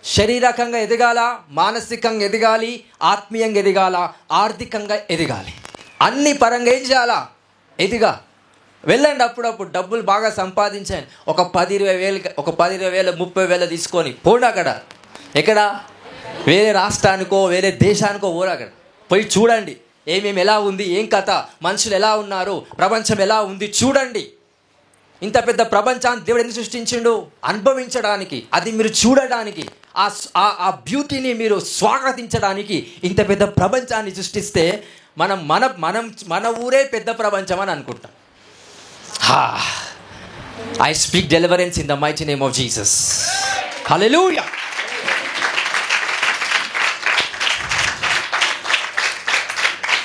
Speaker 1: శారీరకంగా ఎదగాల, మానసికంగా ఎదగాలి, ఆత్మీయంగా ఎదగాల, ఆర్థికంగా ఎదగాలి. అన్ని పరంగా ఏం చేయాలా? ఎదిగా వెళ్ళండి. అప్పుడప్పుడు డబ్బులు బాగా సంపాదించండి. ఒక 10-20 వేలు, ఒక 10-20 వేలు, 30 వేలు తీసుకొని పోండి. అక్కడ ఎక్కడ? వేరే రాష్ట్రానికో వేరే దేశానికో పోరు. అక్కడ పోయి చూడండి ఏమేమి ఎలా ఉంది, ఏం కథ, మనుషులు ఎలా ఉన్నారు, ప్రపంచం ఎలా ఉంది చూడండి. ఇంత పెద్ద ప్రపంచాన్ని దేవుడు ఎందుకు సృష్టించిండు? అనుభవించడానికి, అది మీరు చూడడానికి, ఆ బ్యూటీని మీరు స్వాగతించడానికి ఇంత పెద్ద ప్రపంచాన్ని సృష్టిస్తే మన ఊరే పెద్ద ప్రపంచం అని అనుకుంటాం. I speak deliverance in the mighty name of Jesus. Hallelujah.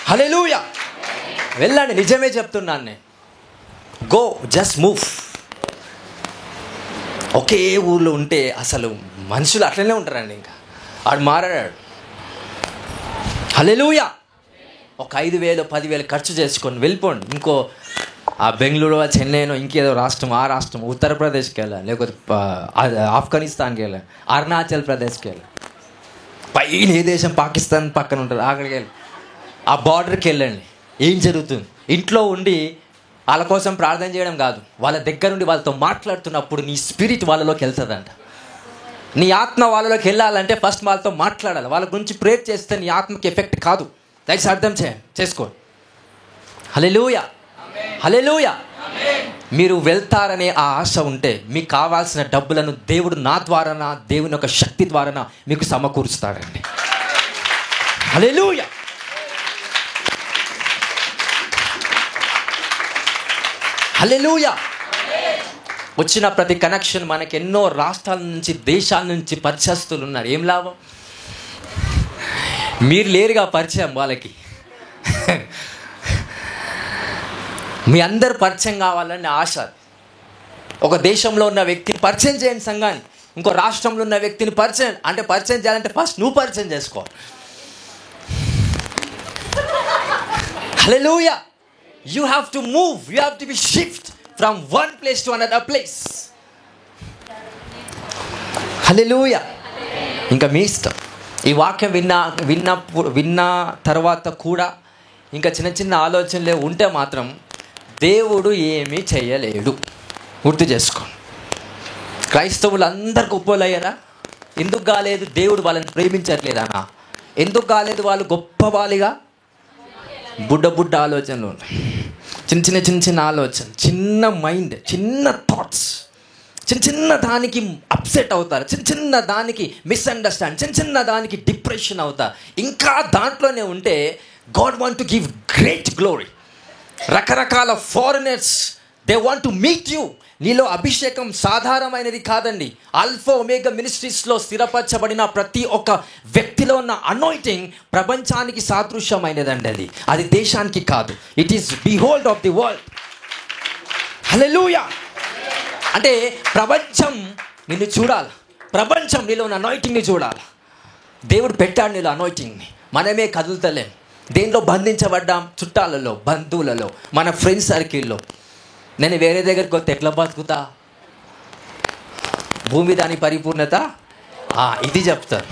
Speaker 1: Hallelujah. వెళ్ళండి, నిజమే చెప్తున్నాను నేను. Go, just move. ఒకే ఊర్లో ఉంటే అసలు మనుషులు అట్లనే ఉంటారండి. ఇంకా ఆడు మారాడు. హల్లెలూయా. ఒక 5,000 10,000 ఖర్చు చేసుకొని వెళ్ళిపోండి. ఇంకో ఆ బెంగళూరు, చెన్నైనో, ఇంకేదో రాష్ట్రం, ఆ రాష్ట్రం, ఉత్తరప్రదేశ్కి వెళ్ళాలి, లేకపోతే ఆఫ్ఘనిస్తాన్కి వెళ్ళాలి, అరుణాచల్ ప్రదేశ్కి వెళ్ళాలి, పైన ఏ దేశం పాకిస్తాన్ పక్కన ఉంటుంది అక్కడికి వెళ్ళి ఆ బార్డర్కి వెళ్ళండి. ఏం జరుగుతుంది? ఇంట్లో ఉండి వాళ్ళ కోసం ప్రార్థన చేయడం కాదు, వాళ్ళ దగ్గర నుండి వాళ్ళతో మాట్లాడుతున్నప్పుడు నీ స్పిరిట్ వాళ్ళలోకి వెళ్తుందంట. నీ ఆత్మ వాళ్ళలోకి వెళ్ళాలంటే ఫస్ట్ వాళ్ళతో మాట్లాడాలి. వాళ్ళ గురించి ప్రేర్ చేస్తే నీ ఆత్మకి ఎఫెక్ట్ కాదు. దయచేసి అర్థం చేసుకో. హల్లెలూయా, హల్లెలూయా. మీరు వెళ్తారనే ఆ ఆశ ఉంటే మీకు కావాల్సిన డబ్బులను దేవుడు నా ద్వారా, దేవుని యొక్క శక్తి ద్వారా మీకు సమకూరుస్తాడండి. హల్లెలూయా. హల్లెలూయా. వచ్చిన ప్రతి కనెక్షన్ మనకి ఎన్నో రాష్ట్రాల నుంచి, దేశాల నుంచి పరిచయస్తులు ఉన్నారు. ఏం లాభం? మీరు లేరుగా పరిచయం వాళ్ళకి. మీ అందరు పరిచయం కావాలని ఆశ. ఒక దేశంలో ఉన్న వ్యక్తిని పరిచయం చేయండి సంఘాన్ని. ఇంకో రాష్ట్రంలో ఉన్న వ్యక్తిని పరిచయం చేయాలంటే ఫస్ట్ నువ్వు పరిచయం చేసుకో. హల్లెలూయా. You have to move. You have to be shift from one place to another place. హల్లెలూయా. ఇంకా మీ ఇష్టం. ఈ వాక్యం విన్న తర్వాత కూడా ఇంకా చిన్న చిన్న ఆలోచనలే ఉంటే మాత్రం దేవుడు ఏమీ చేయలేడు. గుర్తు చేసుకోండి. క్రైస్తవులు అందరికి ఒప్పులయ్యారా? ఎందుకు కాలేదు? దేవుడు వాళ్ళని ప్రేమించట్లేదనా? ఎందుకు కాలేదు? వాళ్ళు గొప్ప వాళ్ళుగా బుడ్డ ఆలోచనలు ఉన్నాయి, చిన్న ఆలోచన, చిన్న మైండ్, చిన్న థాట్స్, చిన్న దానికి అప్సెట్ అవుతారు, చిన్న దానికి మిస్అండర్స్టాండ్, చిన్న దానికి డిప్రెషన్ అవుతారు. ఇంకా దాంట్లోనే ఉంటే God want to give great glory. రకరకాల foreigners they want to meet you. నీలో అభిషేకం సాధారణమైనది కాదండి. ఆల్ఫా ఒమేగా మినిస్ట్రీస్లో స్థిరపరచబడిన ప్రతి ఒక్క వ్యక్తిలో ఉన్న అనాయింటింగ్ ప్రపంచానికి సాదృశ్యమైనదండి. అది దేశానికి కాదు. It is behold of the world. Hallelujah. అంటే ప్రపంచం నిన్ను చూడాలి, ప్రపంచం నీలో ఉన్న అనాయింటింగ్ని చూడాలి. దేవుడు పెట్టాడు నీలో అనాయింటింగ్ని. మనమే కదులుతలేం. దేంట్లో బంధించబడ్డాం? చుట్టాలలో, బంధువులలో, మన ఫ్రెండ్స్ సర్కిల్లో. నేను వేరే దగ్గరికి వస్తే ఎట్లా బతుకుతా? భూమి దాని పరిపూర్ణత ఇది చెప్తారు.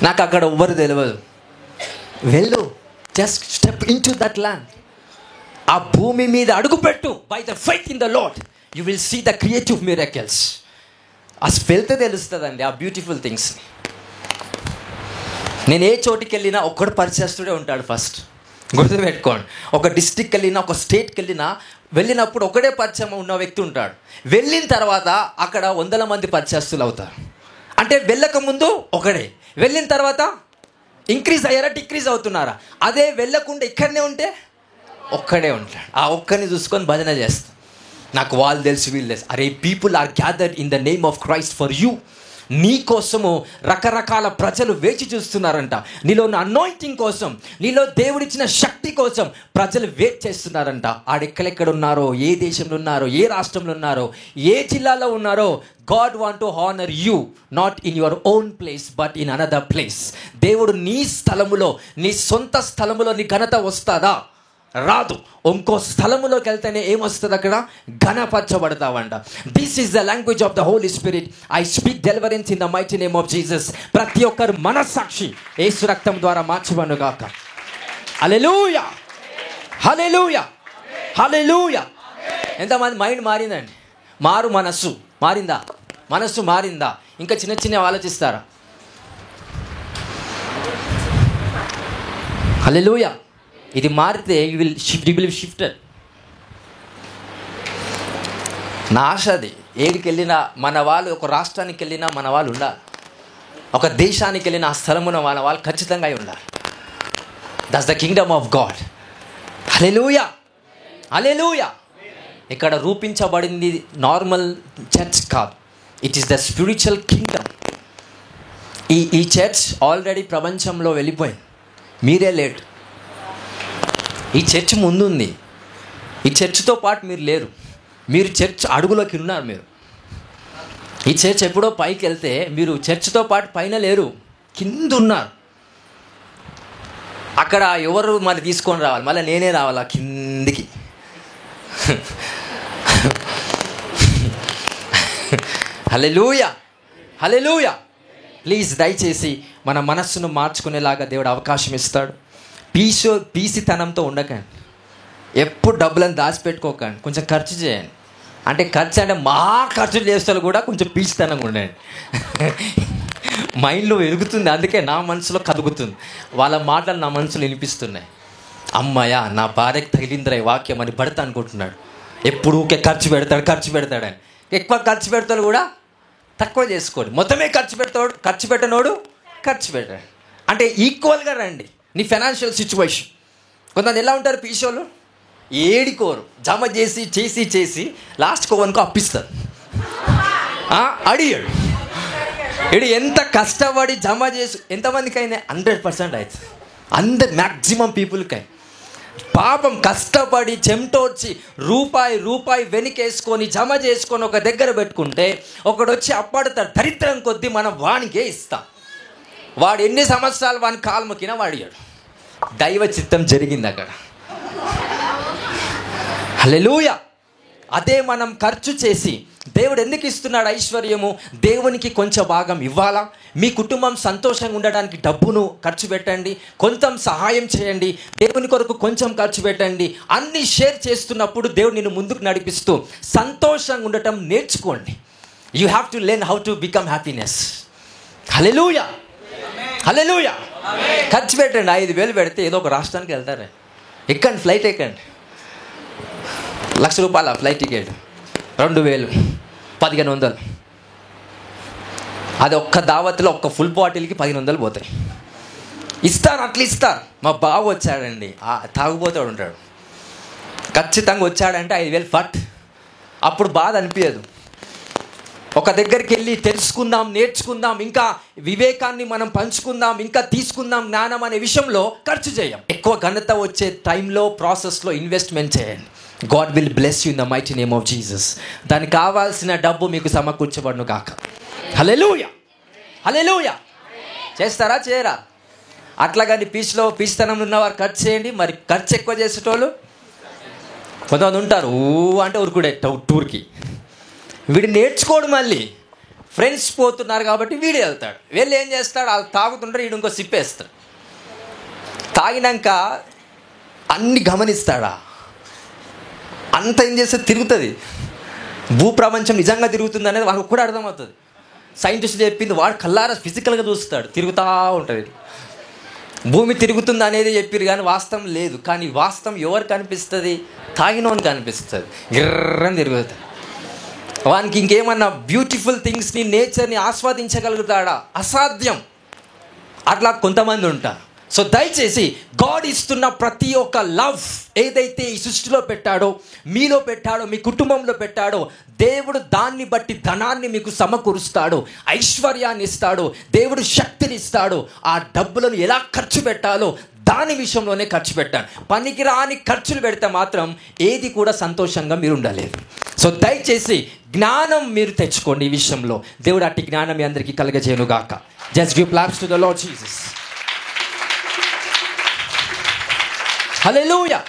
Speaker 1: నాకు అక్కడ ఎవ్వరు తెలియదు. వెళ్ళు, just step in to that land. ఆ భూమి మీద అడుగుపెట్టు. By the faith in the Lord you will see the creative miracles. అసలు వెళ్తే తెలుస్తుందండి ఆ బ్యూటిఫుల్ థింగ్స్. నేను ఏ చోటికి వెళ్ళినా ఒక్కడు పరిచయస్తుడే ఉంటాడు. ఫస్ట్ గుర్తుపెట్టుకోండి. ఒక డిస్ట్రిక్ట్కి వెళ్ళినా, ఒక స్టేట్కి వెళ్ళినప్పుడు ఒకడే పరిచయం ఉన్న వ్యక్తి ఉంటాడు. వెళ్ళిన తర్వాత అక్కడ 100 మంది పరిచయస్తులు అవుతారు. అంటే వెళ్ళక ముందు ఒకడే, వెళ్ళిన తర్వాత ఇంక్రీజ్ అయ్యారా, డిక్రీజ్ అవుతున్నారా? అదే వెళ్ళకుండా ఇక్కడనే ఉంటే ఒక్కడే ఉంటాడు. ఆ ఒక్కడిని చూసుకొని భజన చేస్తాం. నాకు వాళ్ళు తెలుసు, వీళ్ళు తెలుసు. అరే, people are gathered in the name of Christ for you. నీ కోసము రకరకాల ప్రజలు వేచి చూస్తున్నారంట. నీలో ఉన్న అనాయింటింగ్ కోసం, నీలో దేవుడిచ్చిన శక్తి కోసం ప్రజలు వెయిట్ చేస్తున్నారంట. ఆడెక్కడెక్కడ ఉన్నారో, ఏ దేశంలో ఉన్నారో, ఏ రాష్ట్రంలో ఉన్నారో, ఏ జిల్లాలో ఉన్నారో, God want to honor you not in your own place but in another place. దేవుడు నీ స్థలములో, నీ సొంత స్థలములో నీ ఘనత వస్తుందా? రాదు. ఇంకో స్థలములోకి వెళ్తేనే ఏమొస్తుంది? అక్కడ ఘనపరచబడతావంట. This is the language of the Holy Spirit. I speak deliverance in the mighty name of Jesus. ప్రతి ఒక్కరు మనస్సాక్షి యేసు రక్తం ద్వారా మార్చబడును గాక. హల్లెలూయా, హల్లెలూయా, హల్లెలూయా. ఎంతమంది మైండ్ మారిందండి? మనస్సు మారిందా? మనస్సు మారిందా? ఇంకా చిన్న ఆలోచిస్తారా? హల్లెలూయా. ఇది మారితే యూ విల్ షిఫ్టెడ్. నా ఆశ అది. ఏడికి వెళ్ళినా మన వాళ్ళు, ఒక రాష్ట్రానికి వెళ్ళినా మన వాళ్ళు ఉండాలి, ఒక దేశానికి వెళ్ళినా ఆ స్థలమున మన వాళ్ళు ఖచ్చితంగా ఉండాలి. That's the kingdom of God. Hallelujah, hallelujah. ఇక్కడ రూపించబడింది నార్మల్ చర్చ్ కాదు. It is the spiritual kingdom. ఈ చర్చ్ ఆల్రెడీ ప్రపంచంలో వెళ్ళిపోయింది. మీరే లేట్. ఈ చర్చ్ ముందుంది. ఈ చర్చ్తో పాటు మీరు లేరు. మీరు చర్చ్ అడుగులోకి ఉన్నారు. మీరు ఈ చర్చ్ ఎప్పుడో పైకి వెళ్తే మీరు చర్చ్తో పాటు పైన లేరు, కింద ఉన్నారు. అక్కడ ఎవరు మరి తీసుకొని రావాలి? మళ్ళీ నేనే రావాలా కిందికి? హల్లెలూయా, హల్లెలూయా. ప్లీజ్ దయచేసి మన మనస్సును మార్చుకునేలాగా దేవుడు అవకాశం ఇస్తాడు. పీసితనంతో ఉండకండి. ఎప్పుడు డబ్బులను దాచిపెట్టుకోకండి. కొంచెం ఖర్చు చేయండి. అంటే ఖర్చు అంటే ఖర్చు చేస్తారు కూడా కొంచెం పీసితనంగా ఉండండి. మైండ్లో ఎరుగుతుంది. అందుకే నా మనసులో కదుగుతుంది. వాళ్ళ మాటలు నా మనసులో వినిపిస్తున్నాయి. అమ్మయ్య, నా భార్యకి తగిలిందిరా ఈ వాక్యం అని భర్త అనుకుంటున్నాడు. ఎప్పుడు ఖర్చు పెడతాడని. ఎక్కువ ఖర్చు పెడతాడు కూడా తక్కువ చేసుకోండి. మొత్తమే ఖర్చు పెట్టనోడు ఖర్చు పెట్టాడు. అంటే ఈక్వల్గా రండి. నీ ఫైనాన్షియల్ సిచ్యువేషన్. కొంతమంది ఎలా ఉంటారు? పీసోళ్ళు ఏడికోరు. జమ చేసి లాస్ట్కి వన్కో అప్పిస్తారు. అడిగాడు ఇడు ఎంత కష్టపడి జమ చేసి ఎంతమందికి అయినా 100% అవుతుంది. అందరు మ్యాక్సిమం పీపుల్కి అయి పాపం కష్టపడి చెమటోడ్చి రూపాయి వెనుకేసుకొని జమ చేసుకొని ఒక దగ్గర పెట్టుకుంటే ఒకడు వచ్చి అప్పడతాడు. దరిద్రం కొద్దీ మనం వానికే ఇస్తాం. వాడు ఎన్ని సంవత్సరాలు వాని కాలు మొక్కినా వాడియాడు. దైవ చిత్తం జరిగింది అక్కడ. హల్లెలూయా. అదే మనం ఖర్చు చేసి, దేవుడు ఎందుకు ఇస్తున్నాడు ఐశ్వర్యము? దేవునికి కొంచెం భాగం ఇవ్వాలా? మీ కుటుంబం సంతోషంగా ఉండడానికి డబ్బును ఖర్చు పెట్టండి, కొంత సహాయం చేయండి, దేవుని కొరకు కొంచెం ఖర్చు పెట్టండి. అన్నీ షేర్ చేస్తున్నప్పుడు దేవుడు నిన్ను ముందుకు నడిపిస్తూ సంతోషంగా ఉండటం నేర్చుకోండి. You have to learn how to become happiness. Hallelujah, hallelujah. ఖర్చు పెట్టండి. 5,000 పెడితే ఏదో ఒక రాష్ట్రానికి వెళ్తారే. ఎక్కండి, ఫ్లైట్ ఎక్కండి. ₹1,00,000 ఫ్లైట్ టికెట్, 2,000, 1,500. అది ఒక్క దావత్లో ఒక్క ఫుల్ బాటిల్కి 1,500 పోతాయి. ఇస్తారు, అట్లా ఇస్తారు. మా బావ వచ్చాడండి, తాగుపోతాడు ఉంటాడు, ఖచ్చితంగా వచ్చాడంటే 5,000 ఫట్. అప్పుడు బాధ అనిపించదు. ఒక దగ్గరికి వెళ్ళి తెలుసుకుందాం, నేర్చుకుందాం, ఇంకా వివేకాన్ని మనం పంచుకుందాం, ఇంకా తీసుకుందాం జ్ఞానం అనే విషయంలో ఖర్చు చేయం. ఎక్కువ ఘనత వచ్చే టైంలో, ప్రాసెస్లో ఇన్వెస్ట్మెంట్ చేయండి. God will bless you in the mighty name of Jesus. దానికి కావాల్సిన డబ్బు మీకు సమకూర్చబడును గాక. హల్లెలూయా, హల్లెలూయా. చేస్తారా, చేయరా? అట్లా కానీ పీస్తనం ఉన్నవారు ఖర్చు చేయండి. మరి ఖర్చు ఎక్కువ చేసేటోళ్ళు కొంతమంది ఉంటారు, అంటే ఉరుకుడే టూర్కి. వీడు నేర్చుకోడు, మళ్ళీ ఫ్రెండ్స్ పోతున్నారు కాబట్టి వీడు వెళ్తాడు. వీళ్ళు ఏం చేస్తాడు, వాళ్ళు తాగుతుంటారు, వీడు ఇంకో సిప్పేస్తాడు. తాగినాక అన్ని గమనిస్తాడా, అంత ఏం చేస్తే తిరుగుతుంది. భూప్రపంచం నిజంగా తిరుగుతుంది అనేది వాడికి కూడా అర్థమవుతుంది. సైంటిస్ట్ చెప్పింది వాడు కల్లారా ఫిజికల్గా చూస్తాడు, తిరుగుతూ ఉంటుంది. భూమి తిరుగుతుంది అనేది చెప్పారు కానీ వాస్తవం లేదు. కానీ వాస్తవం ఎవరు కనిపిస్తుంది? తాగినోని కనిపిస్తుంది, గిర్రని తిరుగుతుంది. వానికి ఇంకేమన్నా బ్యూటిఫుల్ థింగ్స్ని, నేచర్ని ఆస్వాదించగలుగుతాడా? అసాధ్యం. అట్లా కొంతమంది ఉంటారు. సో దయచేసి గాడ్ ఇస్తున్న ప్రతి ఒక్క లవ్ ఏదైతే ఈ సృష్టిలో పెట్టాడో, మీలో పెట్టాడో, మీ కుటుంబంలో పెట్టాడో, దేవుడు దాన్ని బట్టి ధనాన్ని మీకు సమకూరుస్తాడు, ఐశ్వర్యాన్ని ఇస్తాడు, దేవుడు శక్తిని ఇస్తాడు. ఆ డబ్బులను ఎలా ఖర్చు పెట్టాలో దాని విషయంలోనే ఖర్చు పెట్టాను. పనికిరాని ఖర్చులు పెడితే మాత్రం ఏది కూడా సంతోషంగా మీరు ఉండలేరు. సో దయచేసి జ్ఞానం మీరు తెచ్చుకోండి ఈ విషయంలో. దేవుడు అట్టి జ్ఞానం మీ అందరికీ కలగజేయను గాక. Just give claps to the Lord Jesus. Hallelujah,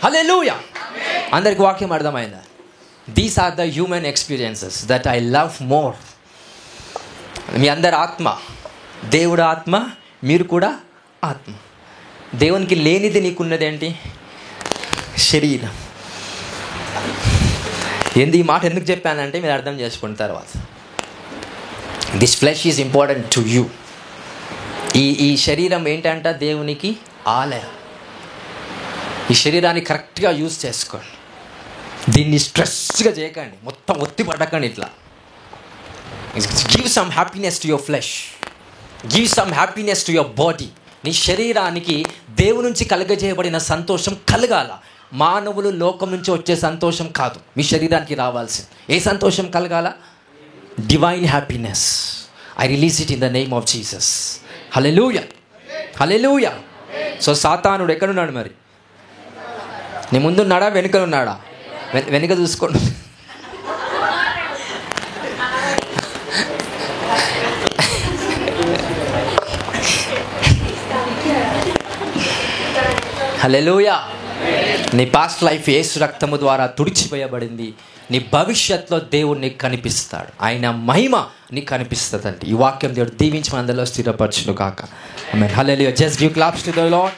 Speaker 1: hallelujah. అందరికి వాక్యం అర్థమైందా? These are the human experiences that I love more. మీ అందరి ఆత్మ, దేవుడు ఆత్మ, మీరు కూడా ఆత్మ. దేవునికి లేనిది నీకున్నది ఏంటి? శరీరం. ఈ మాట ఎందుకు చెప్పానంటే మీరు అర్థం చేసుకున్న తర్వాత, this flesh is important to you. ఈ శరీరం ఏంటంట? దేవునికి ఆలయం. ఈ శరీరాన్ని కరెక్ట్గా యూజ్ చేసుకోండి. దీన్ని స్ట్రెస్గా చేయకండి, మొత్తం ఒత్తి పడకండి. ఇట్లా give some happiness to your flesh, give some happiness to your body. నీ శరీరానికి దేవుని నుంచి కలుగజేయబడిన సంతోషం కలగాల. మానవులు లోకం నుంచి వచ్చే సంతోషం కాదు మీ శరీరానికి రావాల్సింది. ఏ సంతోషం కలగాల? Divine happiness. I release it in the name of Jesus. Hallelujah, hallelujah. So సాతానుడు ఎక్కడున్నాడు మరి? నీ ముందున్నాడా, వెనుకనున్నాడా? వెనుక చూసుకోండి. హల్లెలూయా. నీ పాస్ట్ లైఫ్ యేసు రక్తము ద్వారా తుడిచివేయబడింది. నీ భవిష్యత్తులో దేవుడు నీకు కనిపిస్తాడు, ఆయన మహిమ నీకు కనిపిస్తుందండి. ఈ వాక్యం దేవుడు దీవించి మన అందరిలో స్థిరపరచును కాక. Amen. Hallelujah. Just give claps to the lord.